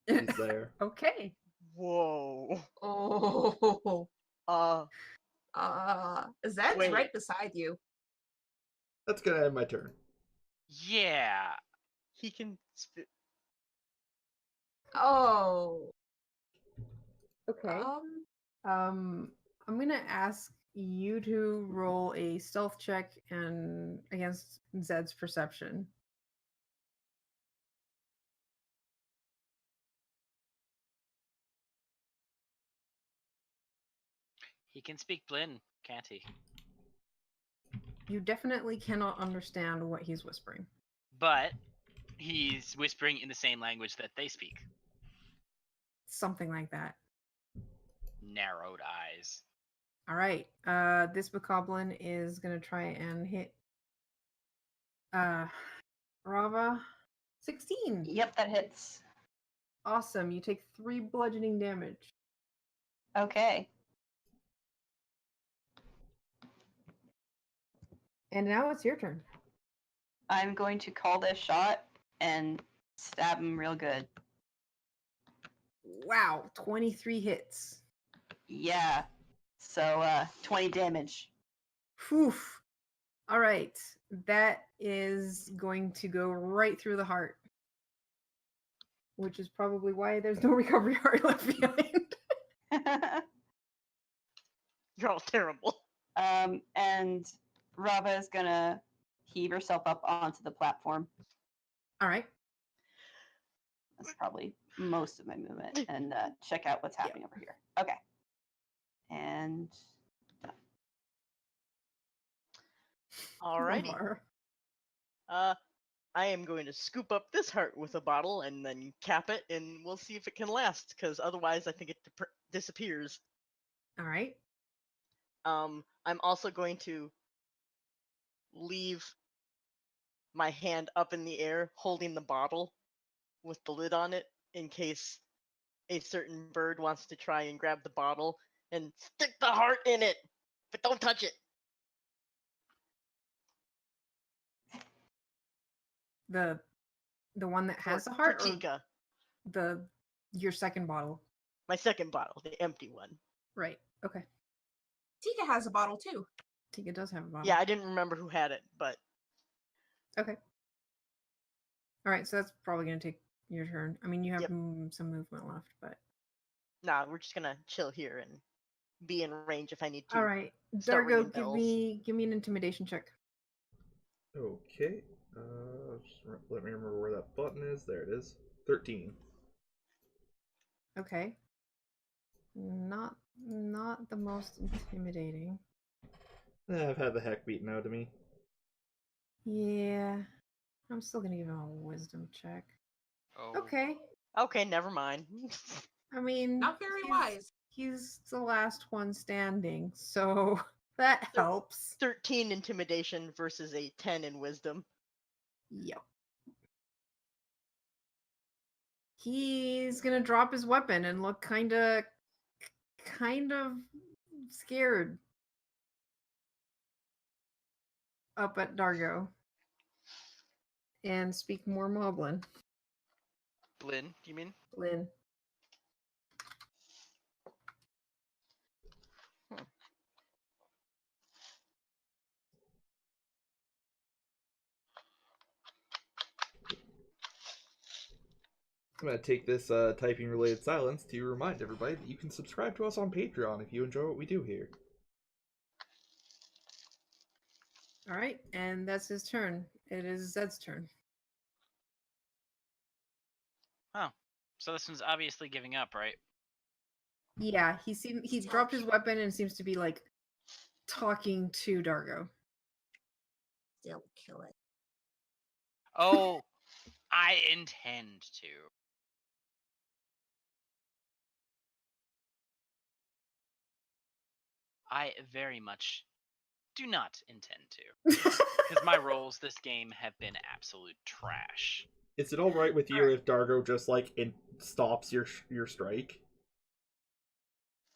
[SPEAKER 2] he's there.
[SPEAKER 1] Okay.
[SPEAKER 3] Whoa.
[SPEAKER 4] Oh. Zed's
[SPEAKER 3] Wait.
[SPEAKER 4] right beside you.
[SPEAKER 2] That's gonna end my turn.
[SPEAKER 5] Yeah.
[SPEAKER 3] He can spit.
[SPEAKER 4] Oh.
[SPEAKER 1] Okay. I'm gonna ask you to roll a stealth check and against Zed's perception.
[SPEAKER 5] He can speak Blin, can't he?
[SPEAKER 1] You definitely cannot understand what he's whispering.
[SPEAKER 5] But he's whispering in the same language that they speak.
[SPEAKER 1] Something like that.
[SPEAKER 5] Narrowed eyes.
[SPEAKER 1] All right. This bokoblin is gonna try and hit Rava. 16.
[SPEAKER 6] Yep, that hits.
[SPEAKER 1] Awesome. You take 3 bludgeoning damage.
[SPEAKER 6] Okay.
[SPEAKER 1] And now it's your turn.
[SPEAKER 6] I'm going to call this shot and stab him real good.
[SPEAKER 1] Wow, 23 hits.
[SPEAKER 6] Yeah. So 20 damage.
[SPEAKER 1] Whew. All right, that is going to go right through the heart, which is probably why there's no recovery heart left behind.
[SPEAKER 3] You're all terrible.
[SPEAKER 6] And Rava is gonna heave herself up onto the platform.
[SPEAKER 1] All right.
[SPEAKER 6] That's probably most of my movement, and check out what's happening over here. Okay. And
[SPEAKER 3] Alrighty.
[SPEAKER 1] Omar.
[SPEAKER 3] I am going to scoop up this heart with a bottle and then cap it, and we'll see if it can last. Because otherwise, I think it disappears.
[SPEAKER 1] All right.
[SPEAKER 3] I'm also going to leave my hand up in the air, holding the bottle with the lid on it, in case a certain bird wants to try and grab the bottle and stick the heart in it, but don't touch it.
[SPEAKER 1] The one that has
[SPEAKER 3] For-
[SPEAKER 1] a heart,
[SPEAKER 3] for
[SPEAKER 1] or
[SPEAKER 3] Tika,
[SPEAKER 1] your second bottle?
[SPEAKER 3] my second bottle, the empty one.
[SPEAKER 1] Right. Okay.
[SPEAKER 4] Tika has a bottle too.
[SPEAKER 1] Tika does have a bottle.
[SPEAKER 3] Yeah, I didn't remember who had it, but
[SPEAKER 1] Okay. All right, so that's probably going to take your turn. I mean, you have
[SPEAKER 3] Yep.
[SPEAKER 1] some movement left, but
[SPEAKER 3] nah, we're just gonna chill here and be in range if I need to.
[SPEAKER 1] all right.
[SPEAKER 3] start
[SPEAKER 1] Dargo,
[SPEAKER 3] ringing
[SPEAKER 1] give
[SPEAKER 3] bells.
[SPEAKER 1] me an intimidation check.
[SPEAKER 2] Okay. Just let me remember where that button is. There it is. 13.
[SPEAKER 1] Okay. Not the most intimidating.
[SPEAKER 2] I've had the heck beaten out of me.
[SPEAKER 1] Yeah. I'm still gonna give him a wisdom check.
[SPEAKER 5] Oh.
[SPEAKER 1] Okay.
[SPEAKER 3] Okay, never mind.
[SPEAKER 1] I mean,
[SPEAKER 4] Not very
[SPEAKER 1] he's-
[SPEAKER 4] wise.
[SPEAKER 1] He's the last one standing, so that helps.
[SPEAKER 3] 13 intimidation versus a 10 in wisdom.
[SPEAKER 1] Yep. He's gonna drop his weapon and look kind of scared up at Dargo and speak more Moblin.
[SPEAKER 5] Blinn, you mean?
[SPEAKER 1] Lynn.
[SPEAKER 2] I'm going to take this typing related silence to remind everybody that you can subscribe to us on Patreon if you enjoy what we do here.
[SPEAKER 1] All right, and that's his turn. It is Zed's turn.
[SPEAKER 5] Oh. So this one's obviously giving up, right?
[SPEAKER 1] Yeah, he dropped his weapon and seems to be like talking to Dargo.
[SPEAKER 4] Still kill it.
[SPEAKER 5] Oh, I intend to. I very much do not intend to. Because my rolls this game have been absolute trash.
[SPEAKER 2] Is it alright with you if Dargo just, like, stops your strike?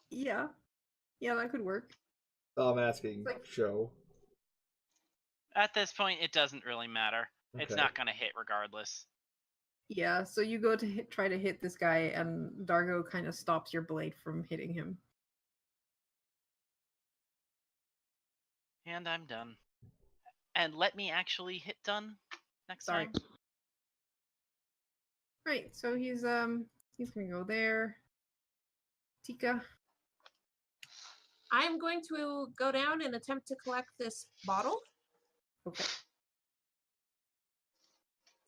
[SPEAKER 1] Yeah, that could work.
[SPEAKER 2] I'm asking, show.
[SPEAKER 5] At this point, it doesn't really matter. It's
[SPEAKER 2] Okay.
[SPEAKER 5] not going to hit regardless.
[SPEAKER 1] Yeah, so you go to try to hit this guy, and Dargo kind of stops your blade from hitting him.
[SPEAKER 5] And I'm done. And let me actually hit done next
[SPEAKER 1] Sorry.
[SPEAKER 5] time.
[SPEAKER 1] Right, so he's gonna go there. Tika.
[SPEAKER 4] I'm going to go down and attempt to collect this bottle.
[SPEAKER 1] Okay,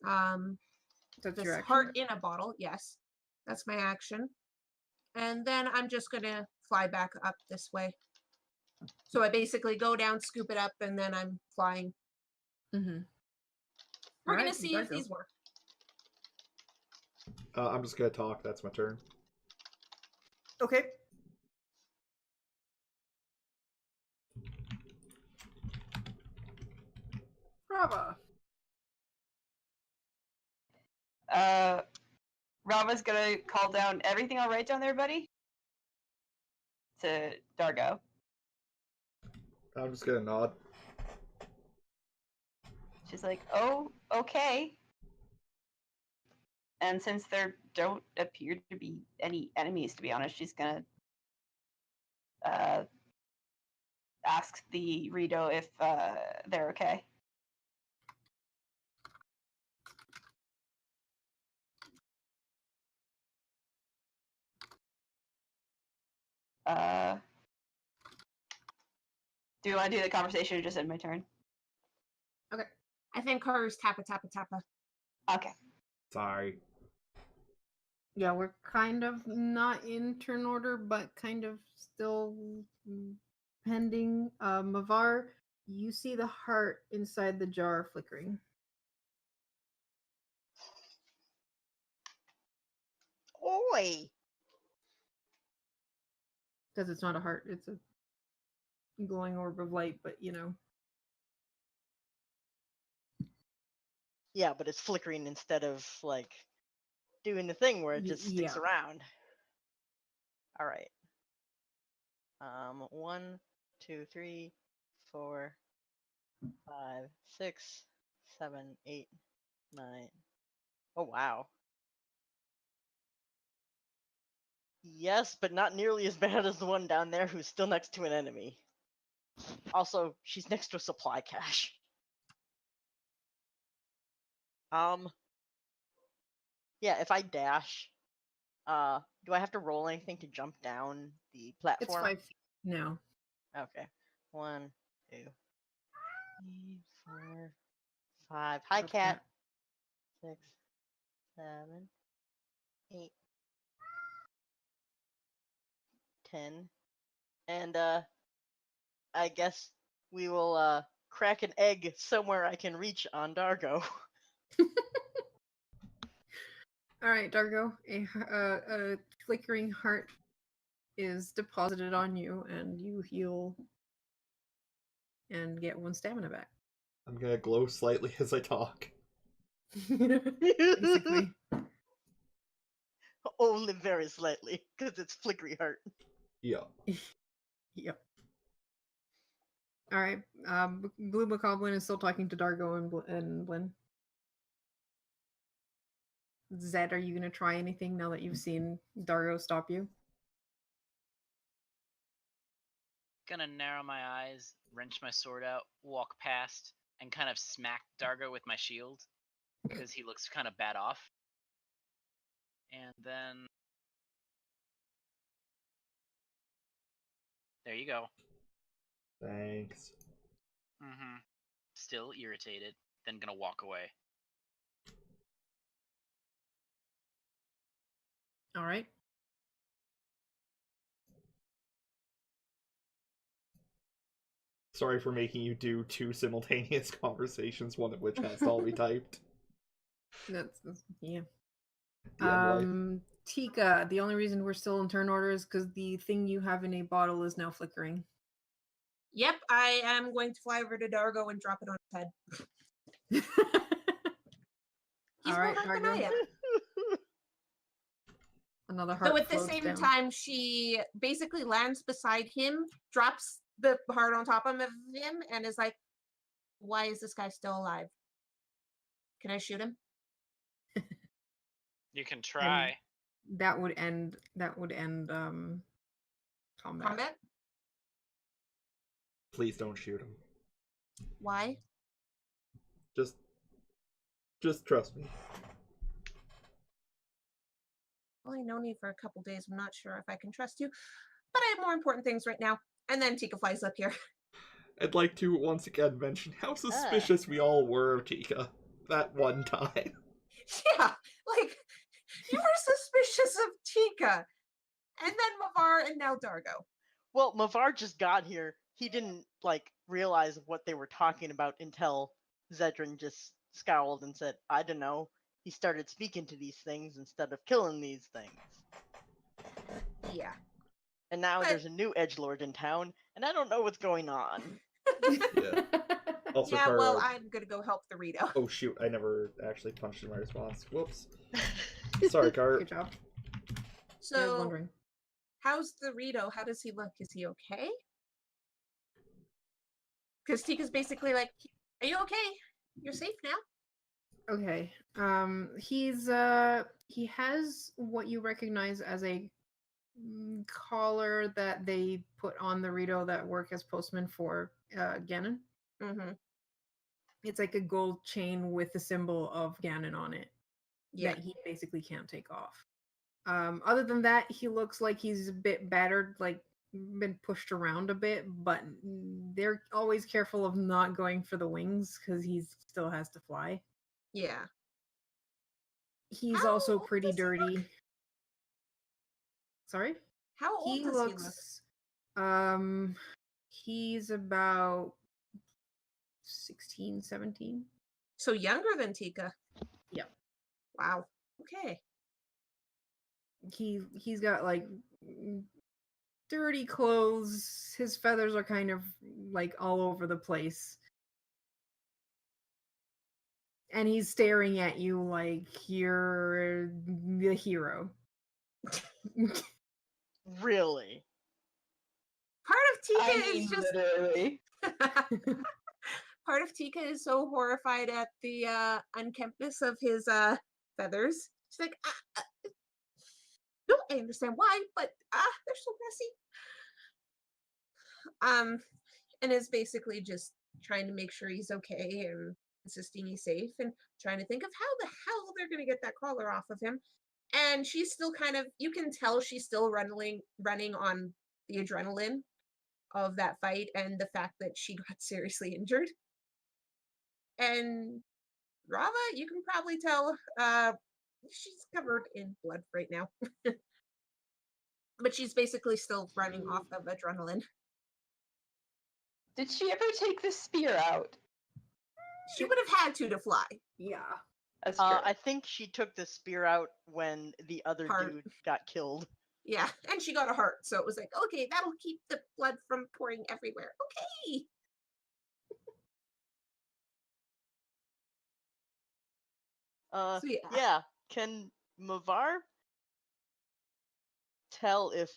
[SPEAKER 1] that's
[SPEAKER 4] This
[SPEAKER 1] your action.
[SPEAKER 4] heart in a bottle. Yes, that's my action. And then I'm just gonna fly back up this way. So I basically go down, scoop it up, and then I'm flying.
[SPEAKER 1] Mm-hmm.
[SPEAKER 4] We're
[SPEAKER 1] Alright,
[SPEAKER 4] gonna see if
[SPEAKER 1] Dargo.
[SPEAKER 4] these work.
[SPEAKER 2] I'm just gonna talk. That's my turn.
[SPEAKER 1] Okay. Brava.
[SPEAKER 6] Rava's gonna call down everything all right down there, buddy? To Dargo.
[SPEAKER 2] I'm just gonna nod.
[SPEAKER 6] She's like, oh, okay. And since there don't appear to be any enemies, to be honest, she's gonna ask the Rito if they're okay. Do you want to do the conversation or just end my turn?
[SPEAKER 1] Okay.
[SPEAKER 4] I think hers tappa tappa tappa.
[SPEAKER 6] Okay.
[SPEAKER 2] Sorry.
[SPEAKER 1] Yeah, we're kind of not in turn order, but kind of still pending. Mavar, you see the heart inside the jar flickering.
[SPEAKER 3] Oi!
[SPEAKER 1] Because it's not a heart, it's a glowing orb of light, but you know.
[SPEAKER 3] Yeah, but it's flickering instead of like doing the thing where it just sticks
[SPEAKER 1] Yeah.
[SPEAKER 3] around. All right. 1, 2, 3, 4, 5, 6, 7, 8, 9. Oh wow. Yes, but not nearly as bad as the one down there who's still next to an enemy. Also, she's next to a supply cache. Yeah, if I dash, do I have to roll anything to jump down the
[SPEAKER 1] It's
[SPEAKER 3] platform?
[SPEAKER 1] 5 feet now.
[SPEAKER 3] Okay. 1, 2, 3, 4, 5. Hi,
[SPEAKER 1] That's
[SPEAKER 3] cat.
[SPEAKER 1] that.
[SPEAKER 3] 6, 7, 8, 10. And I guess we will crack an egg somewhere I can reach on Dargo.
[SPEAKER 1] All right, Dargo, a flickering heart is deposited on you, and you heal and get 1 stamina back.
[SPEAKER 2] I'm gonna glow slightly as I talk.
[SPEAKER 1] Basically.
[SPEAKER 3] Only very slightly, because it's flickery heart.
[SPEAKER 2] Yeah.
[SPEAKER 1] Yep. All right. Blue Bokoblin is still talking to Dargo and Blinn. Zed, are you gonna try anything now that you've seen Dargo stop you?
[SPEAKER 5] Gonna narrow my eyes, wrench my sword out, walk past, and kind of smack Dargo with my shield because he looks kind of bad off. And then there you go.
[SPEAKER 2] Thanks.
[SPEAKER 5] Still irritated, then gonna walk away.
[SPEAKER 1] All right.
[SPEAKER 2] Sorry for making you do 2 simultaneous conversations, one of which has to all be typed.
[SPEAKER 1] That's yeah.
[SPEAKER 2] DM life.
[SPEAKER 1] Tika, the only reason we're still in turn order is because the thing you have in a bottle is now flickering.
[SPEAKER 4] Yep, I am going to fly over to Dargo and drop it on his head. He's
[SPEAKER 1] All right,
[SPEAKER 4] more hurt than I
[SPEAKER 1] Dargo.
[SPEAKER 4] am.
[SPEAKER 1] Another heart.
[SPEAKER 4] So at the
[SPEAKER 1] floats
[SPEAKER 4] same
[SPEAKER 1] down.
[SPEAKER 4] time, she basically lands beside him, drops the heart on top of him, and is like, "Why is this guy still alive? Can I shoot him?"
[SPEAKER 5] You can try.
[SPEAKER 1] That would end. Combat.
[SPEAKER 4] Combat?
[SPEAKER 2] Please don't shoot him.
[SPEAKER 4] Why?
[SPEAKER 2] Just trust me.
[SPEAKER 4] Well, I known you for a couple days. I'm not sure if I can trust you, but I have more important things right now. And then Tika flies up here.
[SPEAKER 2] I'd like to once again mention how suspicious we all were of Tika that one time.
[SPEAKER 4] Yeah, like, you were suspicious of Tika. And then Mavar and now Dargo.
[SPEAKER 3] Well, Mavar just got here. He didn't, like, realize what they were talking about until Zedrin just scowled and said, I don't know. He started speaking to these things instead of killing these things.
[SPEAKER 4] Yeah.
[SPEAKER 3] And now there's a new edgelord in town, and I don't know what's going on.
[SPEAKER 2] Yeah. Also,
[SPEAKER 4] Yeah, well, I'm gonna go help the Rito.
[SPEAKER 2] Oh shoot, I never actually punched in my response. Whoops. Sorry, Car.
[SPEAKER 1] Good job. I was
[SPEAKER 4] So,
[SPEAKER 1] wondering.
[SPEAKER 4] how's the Rito? How does he look? Is he okay? Because Tika's basically like, are you okay? You're safe now.
[SPEAKER 1] Okay. He has what you recognize as a collar that they put on the Rito that work as postman for Ganon.
[SPEAKER 4] Mm-hmm.
[SPEAKER 1] It's like a gold chain with the symbol of Ganon on it
[SPEAKER 4] Yeah.
[SPEAKER 1] that he basically can't take off. Other than that, he looks like he's a bit battered, like been pushed around a bit, but they're always careful of not going for the wings because he still has to fly.
[SPEAKER 4] Yeah.
[SPEAKER 1] He's
[SPEAKER 4] How
[SPEAKER 1] also
[SPEAKER 4] old
[SPEAKER 1] pretty
[SPEAKER 4] does he look?
[SPEAKER 1] dirty. Sorry?
[SPEAKER 4] How old
[SPEAKER 1] He
[SPEAKER 4] does
[SPEAKER 1] looks he's about 16, 17.
[SPEAKER 4] he look? So younger than Tika.
[SPEAKER 1] Yeah.
[SPEAKER 4] Wow. Okay.
[SPEAKER 1] He's got like dirty clothes. His feathers are kind of like all over the place. And he's staring at you like you're the hero.
[SPEAKER 3] Really?
[SPEAKER 4] Part of Tika
[SPEAKER 6] I mean,
[SPEAKER 4] is just
[SPEAKER 6] literally.
[SPEAKER 4] part of Tika is so horrified at the unkemptness of his feathers. She's like, no, I understand why, but they're so messy. And is basically just trying to make sure he's okay and insisting he's safe and trying to think of how the hell they're gonna get that collar off of him. And she's still kind of, you can tell she's still running on the adrenaline of that fight and the fact that she got seriously injured. And Rava, you can probably tell she's covered in blood right now. But she's basically still running off of adrenaline.
[SPEAKER 6] Did she ever take the spear out?
[SPEAKER 4] She would have had to fly.
[SPEAKER 1] Yeah.
[SPEAKER 6] That's true.
[SPEAKER 3] I think she took the spear out when the other
[SPEAKER 4] Heart.
[SPEAKER 3] dude got killed.
[SPEAKER 4] Yeah, and she got a heart, so it was like, okay, that'll keep the blood from pouring everywhere. Okay. So yeah.
[SPEAKER 3] Yeah. Can Mavar tell if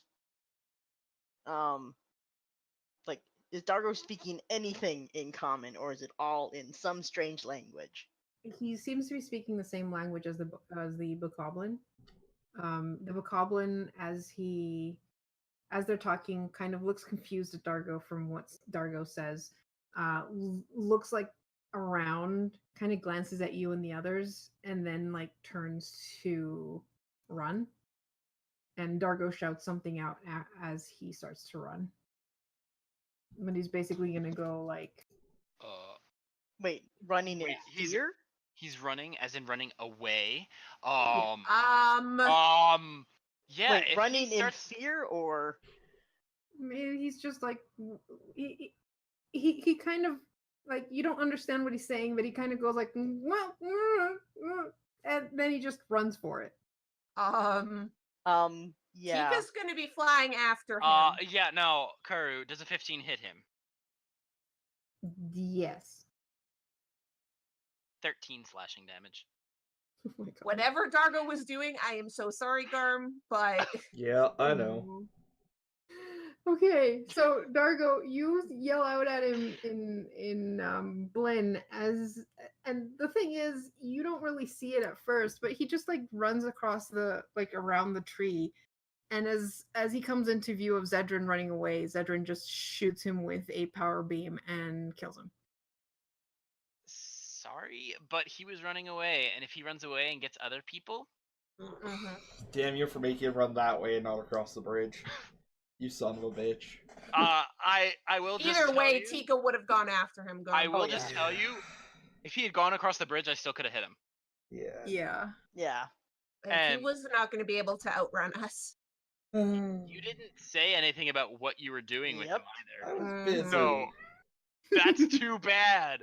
[SPEAKER 3] like is Dargo speaking anything in common or is it all in some strange language?
[SPEAKER 1] He seems to be speaking the same language as the Bokoblin. The Bokoblin, as they're talking, kind of looks confused at Dargo from what Dargo says. Looks like around, kind of glances at you and the others, and then like turns to run. And Dargo shouts something out as he starts to run. But he's basically gonna go like,
[SPEAKER 3] Wait, running in
[SPEAKER 5] Wait,
[SPEAKER 3] fear?
[SPEAKER 5] He's running, as in running away.
[SPEAKER 3] Yeah,
[SPEAKER 5] Yeah.
[SPEAKER 3] Wait,
[SPEAKER 5] if
[SPEAKER 3] running
[SPEAKER 5] he starts,
[SPEAKER 3] in fear or
[SPEAKER 1] maybe he's just like he kind of like, you don't understand what he's saying, but he kind of goes like, well, and then he just runs for it.
[SPEAKER 3] yeah.
[SPEAKER 4] Tika's gonna be flying after him.
[SPEAKER 5] yeah, no, Karu, does a 15 hit him?
[SPEAKER 1] Yes.
[SPEAKER 5] 13 slashing damage.
[SPEAKER 1] Oh my God.
[SPEAKER 4] Whatever Dargo was doing, I am so sorry, Garm, but
[SPEAKER 2] Yeah, I know.
[SPEAKER 1] Okay, so Dargo, you yell out at him in Blinn and the thing is, you don't really see it at first, but he just like runs across the like around the tree, and as he comes into view of Zedrin running away, Zedrin just shoots him with a power beam and kills him.
[SPEAKER 5] Sorry, but he was running away, and if he runs away and gets other people,
[SPEAKER 2] Damn you for making him run that way and not across the bridge. You son of a bitch.
[SPEAKER 5] I will just
[SPEAKER 4] either
[SPEAKER 5] tell
[SPEAKER 4] way,
[SPEAKER 5] you,
[SPEAKER 4] Tika would have gone after him.
[SPEAKER 5] I will
[SPEAKER 3] yeah.
[SPEAKER 5] just tell you, if he had gone across the bridge, I still could have hit him.
[SPEAKER 2] Yeah.
[SPEAKER 1] Yeah.
[SPEAKER 3] Yeah.
[SPEAKER 4] And he
[SPEAKER 5] And-
[SPEAKER 4] was not going to be able to outrun us.
[SPEAKER 5] You didn't say anything about what you were doing with him
[SPEAKER 2] I
[SPEAKER 5] either.
[SPEAKER 2] was busy.
[SPEAKER 5] So that's too bad.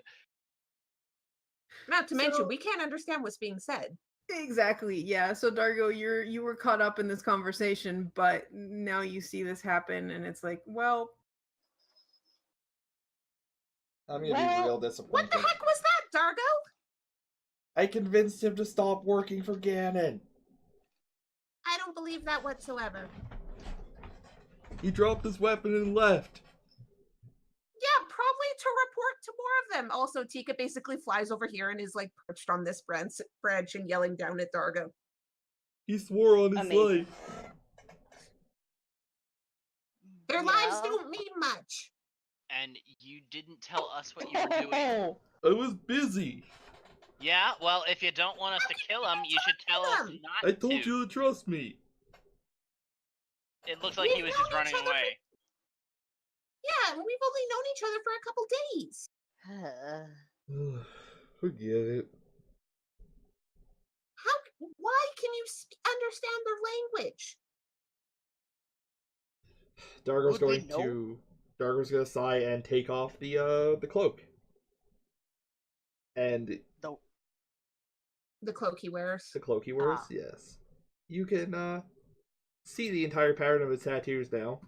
[SPEAKER 4] Not to mention,
[SPEAKER 1] So-
[SPEAKER 4] we can't understand what's being said.
[SPEAKER 1] Exactly. Yeah. So Dargo, you were caught up in this conversation, but now you see this happen, and it's like, well,
[SPEAKER 2] I'm gonna be
[SPEAKER 6] Well,
[SPEAKER 2] real
[SPEAKER 4] What
[SPEAKER 2] disappointed.
[SPEAKER 4] the heck was that, Dargo?
[SPEAKER 2] I convinced him to stop working for Ganon.
[SPEAKER 4] I don't believe that whatsoever.
[SPEAKER 2] He dropped his weapon and left.
[SPEAKER 4] Yeah, probably to report to more of them. Also, Tika basically flies over here and is like perched on this branch and yelling down at Dargo.
[SPEAKER 2] He swore on his
[SPEAKER 6] Amazing.
[SPEAKER 2] life.
[SPEAKER 4] Their lives don't mean much.
[SPEAKER 5] And you didn't tell us what you were doing.
[SPEAKER 2] I was busy.
[SPEAKER 5] Yeah, well, if you don't want us to kill him, you should tell us
[SPEAKER 4] them.
[SPEAKER 5] not
[SPEAKER 2] I told
[SPEAKER 5] to.
[SPEAKER 2] you to trust me.
[SPEAKER 5] It looks like he was just running away.
[SPEAKER 4] Yeah, and we've only known each other for a couple days.
[SPEAKER 2] Forget it.
[SPEAKER 4] Why can you understand their language?
[SPEAKER 2] Dargo's
[SPEAKER 3] Would we
[SPEAKER 2] going to. Dargo's gonna sigh and take off the cloak. And
[SPEAKER 4] The cloak he wears.
[SPEAKER 2] the cloak he wears,
[SPEAKER 3] Ah.
[SPEAKER 2] yes. You can see the entire pattern of his tattoos now.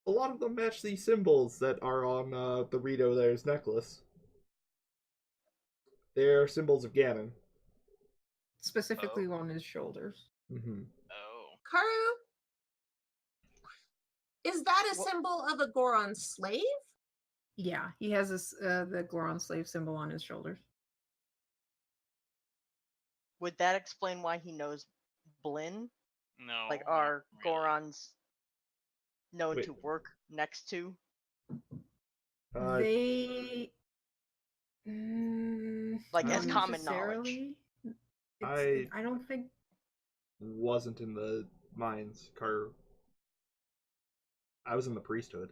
[SPEAKER 2] A lot of them match the symbols that are on the Rito there's necklace. They're symbols of Ganon.
[SPEAKER 1] Specifically on his shoulders.
[SPEAKER 2] Mm-hmm.
[SPEAKER 5] Oh.
[SPEAKER 4] Karu, is that a symbol of a Goron slave?
[SPEAKER 1] Yeah, he has this the Goron slave symbol on his shoulders.
[SPEAKER 3] Would that explain why he knows Blinn?
[SPEAKER 5] No.
[SPEAKER 3] Like,
[SPEAKER 5] not
[SPEAKER 3] are
[SPEAKER 5] really.
[SPEAKER 3] Gorons known
[SPEAKER 2] Wait.
[SPEAKER 3] to work next to?
[SPEAKER 1] They
[SPEAKER 3] Like,
[SPEAKER 1] not
[SPEAKER 3] as common knowledge.
[SPEAKER 1] necessarily.
[SPEAKER 2] I
[SPEAKER 1] I don't think.
[SPEAKER 2] wasn't in the mines, Car. I was in the priesthood.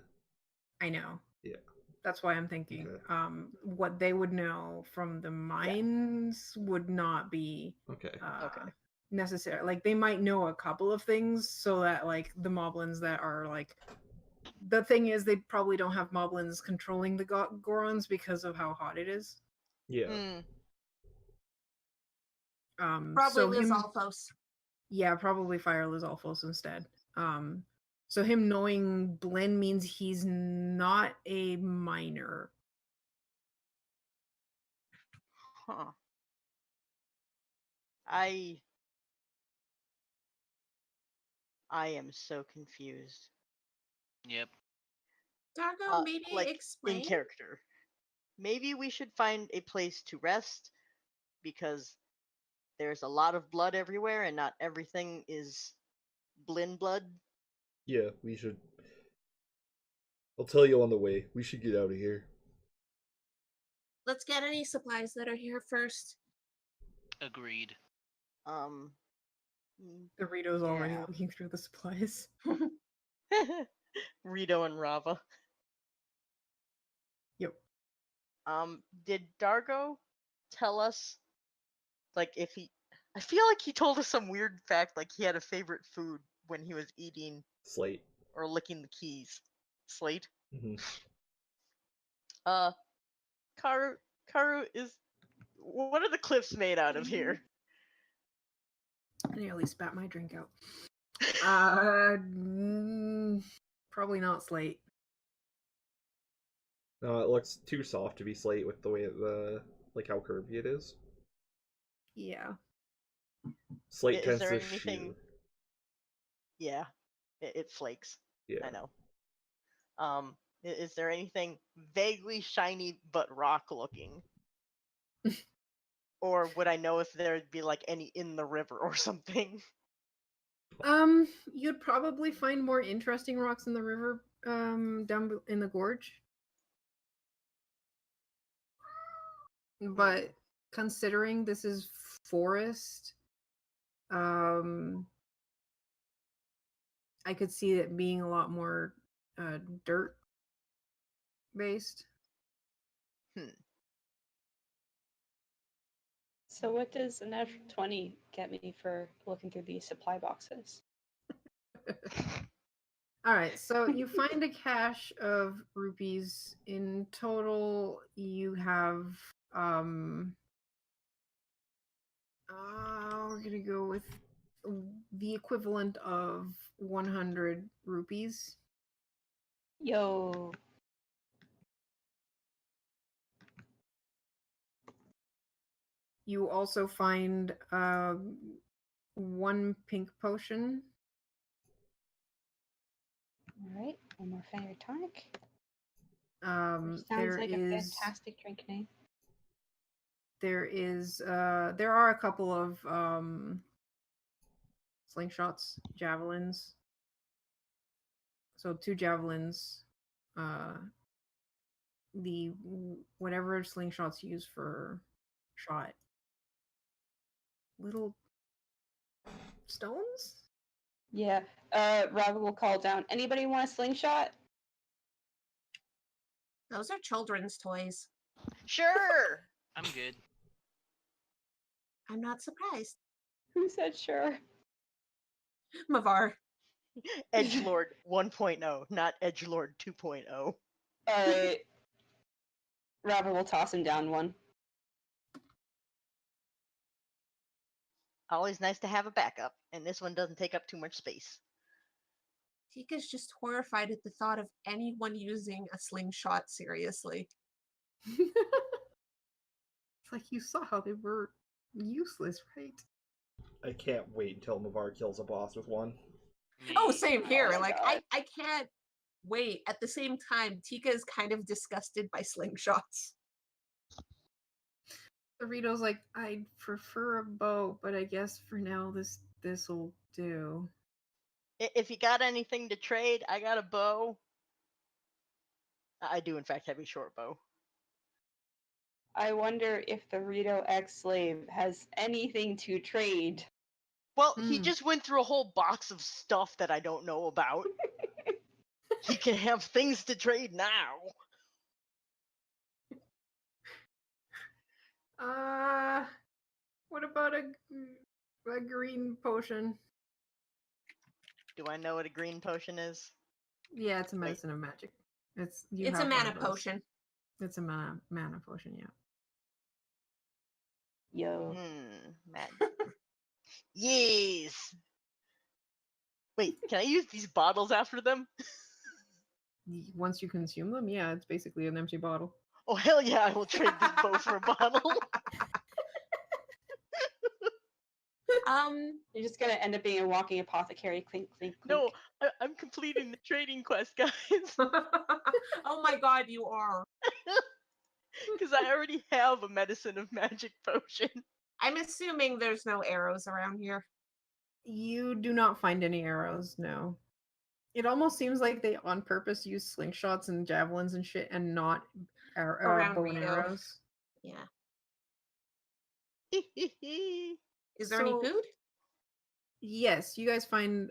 [SPEAKER 1] I know.
[SPEAKER 2] Yeah.
[SPEAKER 1] That's why I'm thinking.
[SPEAKER 2] Okay.
[SPEAKER 1] What they would know from the mines would not be
[SPEAKER 2] Okay.
[SPEAKER 3] Okay.
[SPEAKER 1] necessary. Like they might know a couple of things, so that like the moblins that are like. The thing is, they probably don't have moblins controlling the Gorons because of how hot it is.
[SPEAKER 2] Yeah.
[SPEAKER 4] Probably
[SPEAKER 1] so
[SPEAKER 4] Liz
[SPEAKER 1] him,
[SPEAKER 4] Alphos.
[SPEAKER 1] Yeah, probably fire Liz Alphos instead. So him knowing Blinn means he's not a minor.
[SPEAKER 3] Huh. I am so confused.
[SPEAKER 5] Yep.
[SPEAKER 4] Dargo, maybe
[SPEAKER 3] Like,
[SPEAKER 4] explain.
[SPEAKER 3] in character. Maybe we should find a place to rest, because there's a lot of blood everywhere and not everything is Blinn blood.
[SPEAKER 2] Yeah, we should. I'll tell you on the way. We should get out of here.
[SPEAKER 4] Let's get any supplies that are here first.
[SPEAKER 5] Agreed.
[SPEAKER 1] Dorito's already
[SPEAKER 3] Yeah.
[SPEAKER 1] looking through the supplies.
[SPEAKER 3] Rito and Rava.
[SPEAKER 1] Yep.
[SPEAKER 3] Did Dargo tell us, like, if he... I feel like he told us some weird fact, like he had a favorite food when he was eating
[SPEAKER 2] Slate.
[SPEAKER 3] or licking the keys. Slate?
[SPEAKER 2] Mm-hmm.
[SPEAKER 3] Karu is... What are the cliffs made out of here?
[SPEAKER 1] I nearly spat my drink out. Probably not slate.
[SPEAKER 2] No, it looks too soft to be slate with the way how curvy it is.
[SPEAKER 1] Yeah.
[SPEAKER 2] Slate
[SPEAKER 3] Is
[SPEAKER 2] tends
[SPEAKER 3] there
[SPEAKER 2] to
[SPEAKER 3] anything-
[SPEAKER 2] shear.
[SPEAKER 3] Yeah, it flakes.
[SPEAKER 2] Yeah.
[SPEAKER 3] I know. Is there anything vaguely shiny but rock looking? Or would I know if there'd be like any in the river or something?
[SPEAKER 1] You'd probably find more interesting rocks in the river, down in the gorge. But considering this is forest, I could see it being a lot more dirt based.
[SPEAKER 6] So what does a natural 20 get me for looking through these supply boxes?
[SPEAKER 1] All right, so you find a cache of rupees. In total, you have we're gonna go with the equivalent of 100 rupees.
[SPEAKER 6] Yo.
[SPEAKER 1] You also find one pink potion.
[SPEAKER 6] All right, one more fairy tonic. Sounds
[SPEAKER 1] There
[SPEAKER 6] like a
[SPEAKER 1] is
[SPEAKER 6] fantastic drink name.
[SPEAKER 1] there are a couple of slingshots, javelins. So 2 javelins, the whatever slingshots used for shot. Little stones?
[SPEAKER 6] Yeah. Robin will call down. Anybody want a slingshot?
[SPEAKER 4] Those are children's toys.
[SPEAKER 3] Sure.
[SPEAKER 5] I'm good.
[SPEAKER 4] I'm not surprised.
[SPEAKER 6] Who said sure?
[SPEAKER 4] Mavar.
[SPEAKER 3] Edgelord 1.0, not Edgelord 2.0.
[SPEAKER 6] Alright. Robin will toss him down one.
[SPEAKER 3] Always nice to have a backup, and this one doesn't take up too much space.
[SPEAKER 4] Tika's just horrified at the thought of anyone using a slingshot seriously.
[SPEAKER 1] It's like you saw how they were useless, right?
[SPEAKER 2] I can't wait until Mavar kills a boss with one.
[SPEAKER 4] Oh,
[SPEAKER 5] Me-
[SPEAKER 4] same here.
[SPEAKER 6] my
[SPEAKER 4] Like,
[SPEAKER 6] God.
[SPEAKER 4] I can't wait. At the same time, Tika is kind of disgusted by slingshots.
[SPEAKER 1] Dorito's like, I'd prefer a bow, but I guess for now this'll do.
[SPEAKER 3] If you got anything to trade, I got a bow. I do, in fact, have a short bow.
[SPEAKER 6] I wonder if the Rito ex-slave has anything to trade.
[SPEAKER 3] Well, he
[SPEAKER 1] Hmm.
[SPEAKER 3] just went through a whole box of stuff that I don't know about. He can have things to trade now.
[SPEAKER 1] What about a green potion?
[SPEAKER 3] Do I know what a green potion is?
[SPEAKER 1] Yeah, it's a
[SPEAKER 3] Wait.
[SPEAKER 1] medicine of magic. It's
[SPEAKER 4] It's a
[SPEAKER 1] have one
[SPEAKER 4] mana
[SPEAKER 1] of those.
[SPEAKER 4] potion.
[SPEAKER 1] It's a mana potion, yeah.
[SPEAKER 6] Yo.
[SPEAKER 3] Mad. Yes. Wait, can I use these bottles after them?
[SPEAKER 1] Once you consume them, yeah, it's basically an empty bottle.
[SPEAKER 3] Oh hell yeah! I will trade this bow for a bottle.
[SPEAKER 6] You're just gonna end up being a walking apothecary. Clink, clink, clink.
[SPEAKER 3] No, I'm completing the trading quest, guys,
[SPEAKER 4] Oh my god, you are.
[SPEAKER 3] because I already have a medicine of magic potion.
[SPEAKER 4] I'm assuming there's no arrows around here.
[SPEAKER 1] You do not find any arrows, no. It almost seems like they on purpose use slingshots and javelins and shit and not
[SPEAKER 4] Around
[SPEAKER 1] bow and
[SPEAKER 4] Rito.
[SPEAKER 1] arrows.
[SPEAKER 4] Yeah. Is there any
[SPEAKER 1] So-
[SPEAKER 4] food?
[SPEAKER 1] Yes, you guys find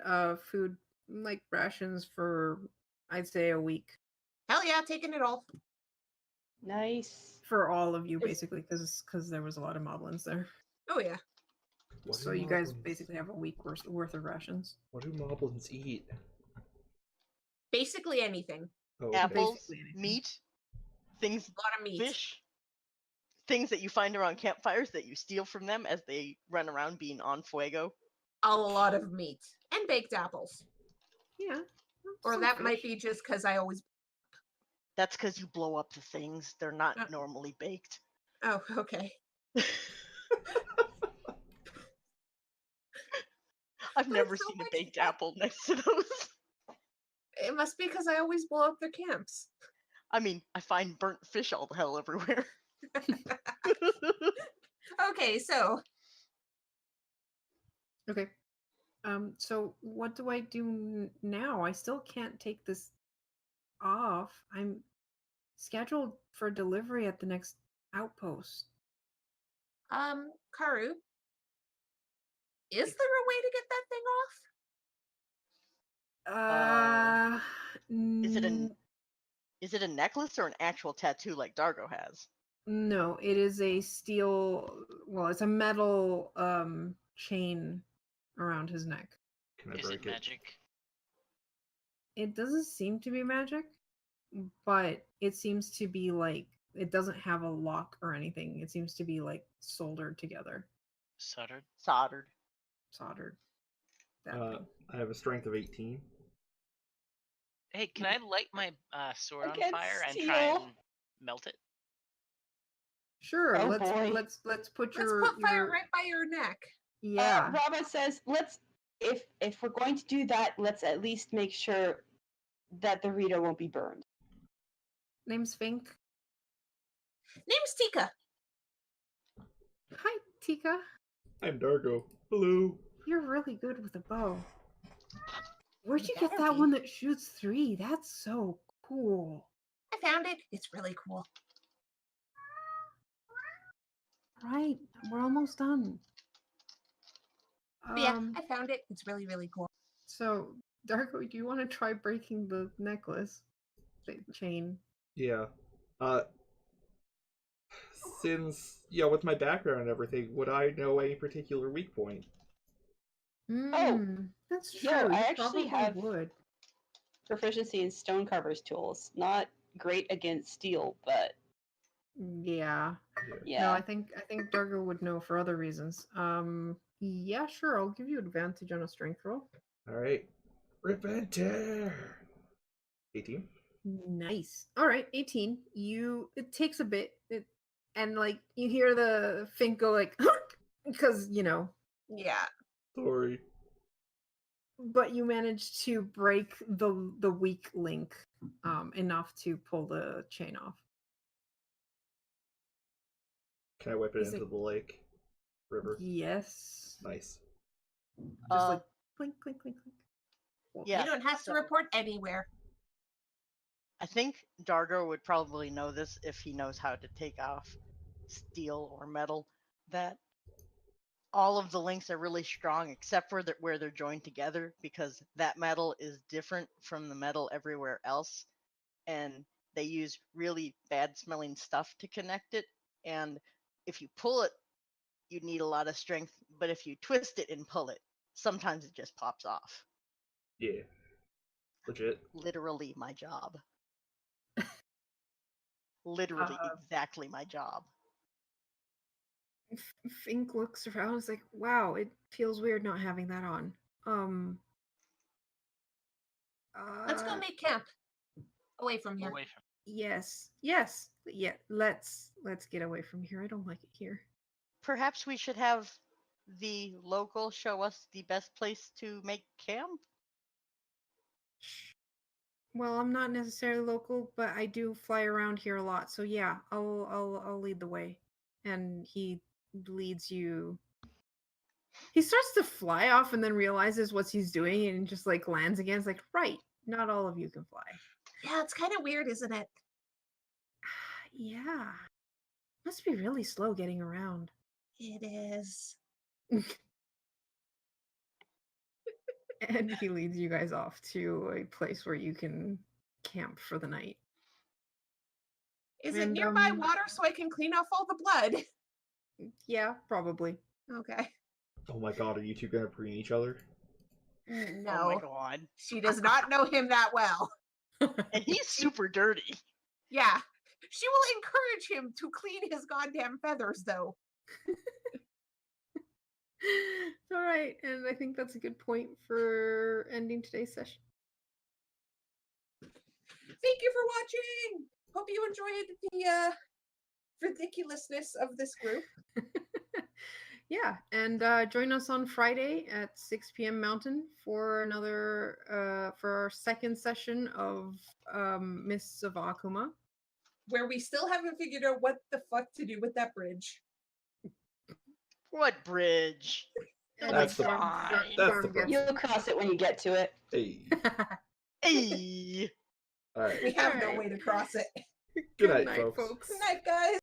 [SPEAKER 1] food like rations for I'd say a week
[SPEAKER 4] Hell yeah, taking it all.
[SPEAKER 6] Nice.
[SPEAKER 1] for all of you
[SPEAKER 6] Is-
[SPEAKER 1] basically because there was a lot of moblins there.
[SPEAKER 4] Oh yeah.
[SPEAKER 2] What
[SPEAKER 1] So
[SPEAKER 2] do
[SPEAKER 1] you guys
[SPEAKER 2] moblins-
[SPEAKER 1] basically have a week worth of rations.
[SPEAKER 2] What do moblins eat?
[SPEAKER 4] Basically anything.
[SPEAKER 2] Oh, okay.
[SPEAKER 3] Apples,
[SPEAKER 1] Basically anything.
[SPEAKER 3] meat, things,
[SPEAKER 4] A lot of meat.
[SPEAKER 3] fish, things that you find around campfires that you steal from them as they run around being on fuego.
[SPEAKER 4] A lot of meat. And baked apples.
[SPEAKER 1] Yeah.
[SPEAKER 4] Or
[SPEAKER 1] some
[SPEAKER 4] that might
[SPEAKER 1] fish.
[SPEAKER 4] be just because I always.
[SPEAKER 3] That's because you blow up the things. They're not
[SPEAKER 4] Uh.
[SPEAKER 3] normally baked.
[SPEAKER 4] Oh, okay.
[SPEAKER 3] I've
[SPEAKER 4] But
[SPEAKER 3] never
[SPEAKER 4] it's so
[SPEAKER 3] seen a
[SPEAKER 4] much
[SPEAKER 3] baked
[SPEAKER 4] fun.
[SPEAKER 3] apple next to those.
[SPEAKER 4] It must be because I always blow up their camps.
[SPEAKER 3] I mean, I find burnt fish all the hell everywhere.
[SPEAKER 4] Okay, so
[SPEAKER 1] Okay. So what do I do now? I still can't take this off. I'm scheduled for delivery at the next outpost.
[SPEAKER 4] Karu, is there a way to get that thing off?
[SPEAKER 3] Is it
[SPEAKER 1] n-
[SPEAKER 3] Is it a necklace or an actual tattoo like Dargo has?
[SPEAKER 1] No, it is a steel. Well, it's a metal chain around his neck.
[SPEAKER 2] Can I
[SPEAKER 5] Is
[SPEAKER 2] break
[SPEAKER 5] it magic?
[SPEAKER 1] It doesn't seem to be magic, but it seems to be like it doesn't have a lock or anything. It seems to be like soldered together,
[SPEAKER 5] Soldered?
[SPEAKER 3] Soldered.
[SPEAKER 1] soldered. That
[SPEAKER 2] Uh,
[SPEAKER 1] thing.
[SPEAKER 2] I have a strength of 18.
[SPEAKER 5] Hey, can I light my sword on
[SPEAKER 6] Against
[SPEAKER 5] fire and try
[SPEAKER 6] steel.
[SPEAKER 5] and melt it?
[SPEAKER 1] Sure,
[SPEAKER 6] Oh,
[SPEAKER 1] let's
[SPEAKER 6] boy.
[SPEAKER 1] let's put
[SPEAKER 4] Let's
[SPEAKER 1] your
[SPEAKER 4] put fire
[SPEAKER 1] your
[SPEAKER 4] right by your neck.
[SPEAKER 1] yeah.
[SPEAKER 6] Robin says, "Let's if we're going to do that, let's at least make sure that the Rito won't be burned."
[SPEAKER 1] Name's Fink.
[SPEAKER 4] Name's Tika.
[SPEAKER 1] Hi, Tika.
[SPEAKER 2] I'm Dargo. Hello.
[SPEAKER 1] You're really good with a bow. Where'd you
[SPEAKER 4] Better
[SPEAKER 1] get that
[SPEAKER 4] be.
[SPEAKER 1] one that shoots 3? That's so cool.
[SPEAKER 4] I found it. It's really cool.
[SPEAKER 1] Right, we're almost done.
[SPEAKER 4] But yeah, I found it. It's really, really cool.
[SPEAKER 1] So, Darko, do you want to try breaking the necklace? The chain?
[SPEAKER 2] Yeah. Since, with my background and everything, would I know any particular weak point?
[SPEAKER 1] That's true.
[SPEAKER 6] Yeah, I
[SPEAKER 1] you
[SPEAKER 6] actually
[SPEAKER 1] probably
[SPEAKER 6] have-
[SPEAKER 1] would.
[SPEAKER 6] Proficiency in Stonecarver's tools. Not great against steel, but
[SPEAKER 1] Yeah.
[SPEAKER 6] yeah.
[SPEAKER 1] No, I think Dargo would know for other reasons. Yeah, sure. I'll give you advantage on a strength roll.
[SPEAKER 2] Alright. Rip and tear! 18?
[SPEAKER 1] Nice. All right, 18. It takes a bit, and like you hear the Fink go like, because
[SPEAKER 4] Yeah.
[SPEAKER 2] Sorry.
[SPEAKER 1] but you manage to break the weak link, enough to pull the chain off.
[SPEAKER 2] Can I whip it
[SPEAKER 1] Is
[SPEAKER 2] into
[SPEAKER 1] it-
[SPEAKER 2] the lake? River?
[SPEAKER 1] Yes.
[SPEAKER 2] Nice.
[SPEAKER 1] Just like clink, clink, clink, clink. Well,
[SPEAKER 3] Yeah.
[SPEAKER 4] You don't have
[SPEAKER 3] so-
[SPEAKER 4] to report anywhere.
[SPEAKER 3] I think Dargo would probably know this if he knows how to take off steel or metal. That all of the links are really strong except for where they're joined together, because that metal is different from the metal everywhere else, and they use really bad smelling stuff to connect it. And if you pull it, you need a lot of strength, but if you twist it and pull it, sometimes it just pops off.
[SPEAKER 2] Yeah. Legit.
[SPEAKER 3] Literally my job. Literally exactly my job.
[SPEAKER 1] Fink looks around and is like, wow, it feels weird not having that on.
[SPEAKER 4] Let's go make camp. Away from here.
[SPEAKER 5] Away from.
[SPEAKER 1] Yes, yeah. Let's get away from here. I don't like it here.
[SPEAKER 3] Perhaps we should have the local show us the best place to make camp.
[SPEAKER 1] Well, I'm not necessarily local, but I do fly around here a lot. So yeah, I'll lead the way. And he leads you. He starts to fly off and then realizes what he's doing and just like lands again. It's like, right, not all of you can fly.
[SPEAKER 4] Yeah, it's kind of weird, isn't it?
[SPEAKER 1] Yeah. Must be really slow getting around.
[SPEAKER 4] It is.
[SPEAKER 1] And he leads you guys off to a place where you can camp for the night.
[SPEAKER 4] Is it
[SPEAKER 1] And,
[SPEAKER 4] nearby water so I can clean off all the blood?
[SPEAKER 1] Yeah, probably.
[SPEAKER 4] Okay.
[SPEAKER 2] Oh my god, are you two gonna preen each other?
[SPEAKER 4] No.
[SPEAKER 3] Oh my god.
[SPEAKER 4] She does not know him that well.
[SPEAKER 3] And he's super dirty.
[SPEAKER 4] Yeah. She will encourage him to clean his goddamn feathers, though.
[SPEAKER 1] All right, and I think that's a good point for ending today's session.
[SPEAKER 4] Thank you for watching. Hope you enjoyed the ridiculousness of this group.
[SPEAKER 1] Yeah, and join us on Friday at 6 p.m. Mountain for another for our second session of Mists of Akuma.
[SPEAKER 4] Where we still haven't figured out what the fuck to do with that bridge.
[SPEAKER 3] What bridge?
[SPEAKER 1] And
[SPEAKER 2] That's the-
[SPEAKER 1] Storm-
[SPEAKER 3] fine.
[SPEAKER 2] that's
[SPEAKER 1] Storm
[SPEAKER 2] the
[SPEAKER 1] gets-
[SPEAKER 6] You'll cross it when you get to it.
[SPEAKER 2] Hey.
[SPEAKER 3] Hey.
[SPEAKER 4] We
[SPEAKER 2] Alright.
[SPEAKER 4] have no
[SPEAKER 1] Alright.
[SPEAKER 4] way to cross it.
[SPEAKER 2] Good night, folks.
[SPEAKER 4] Good night, guys.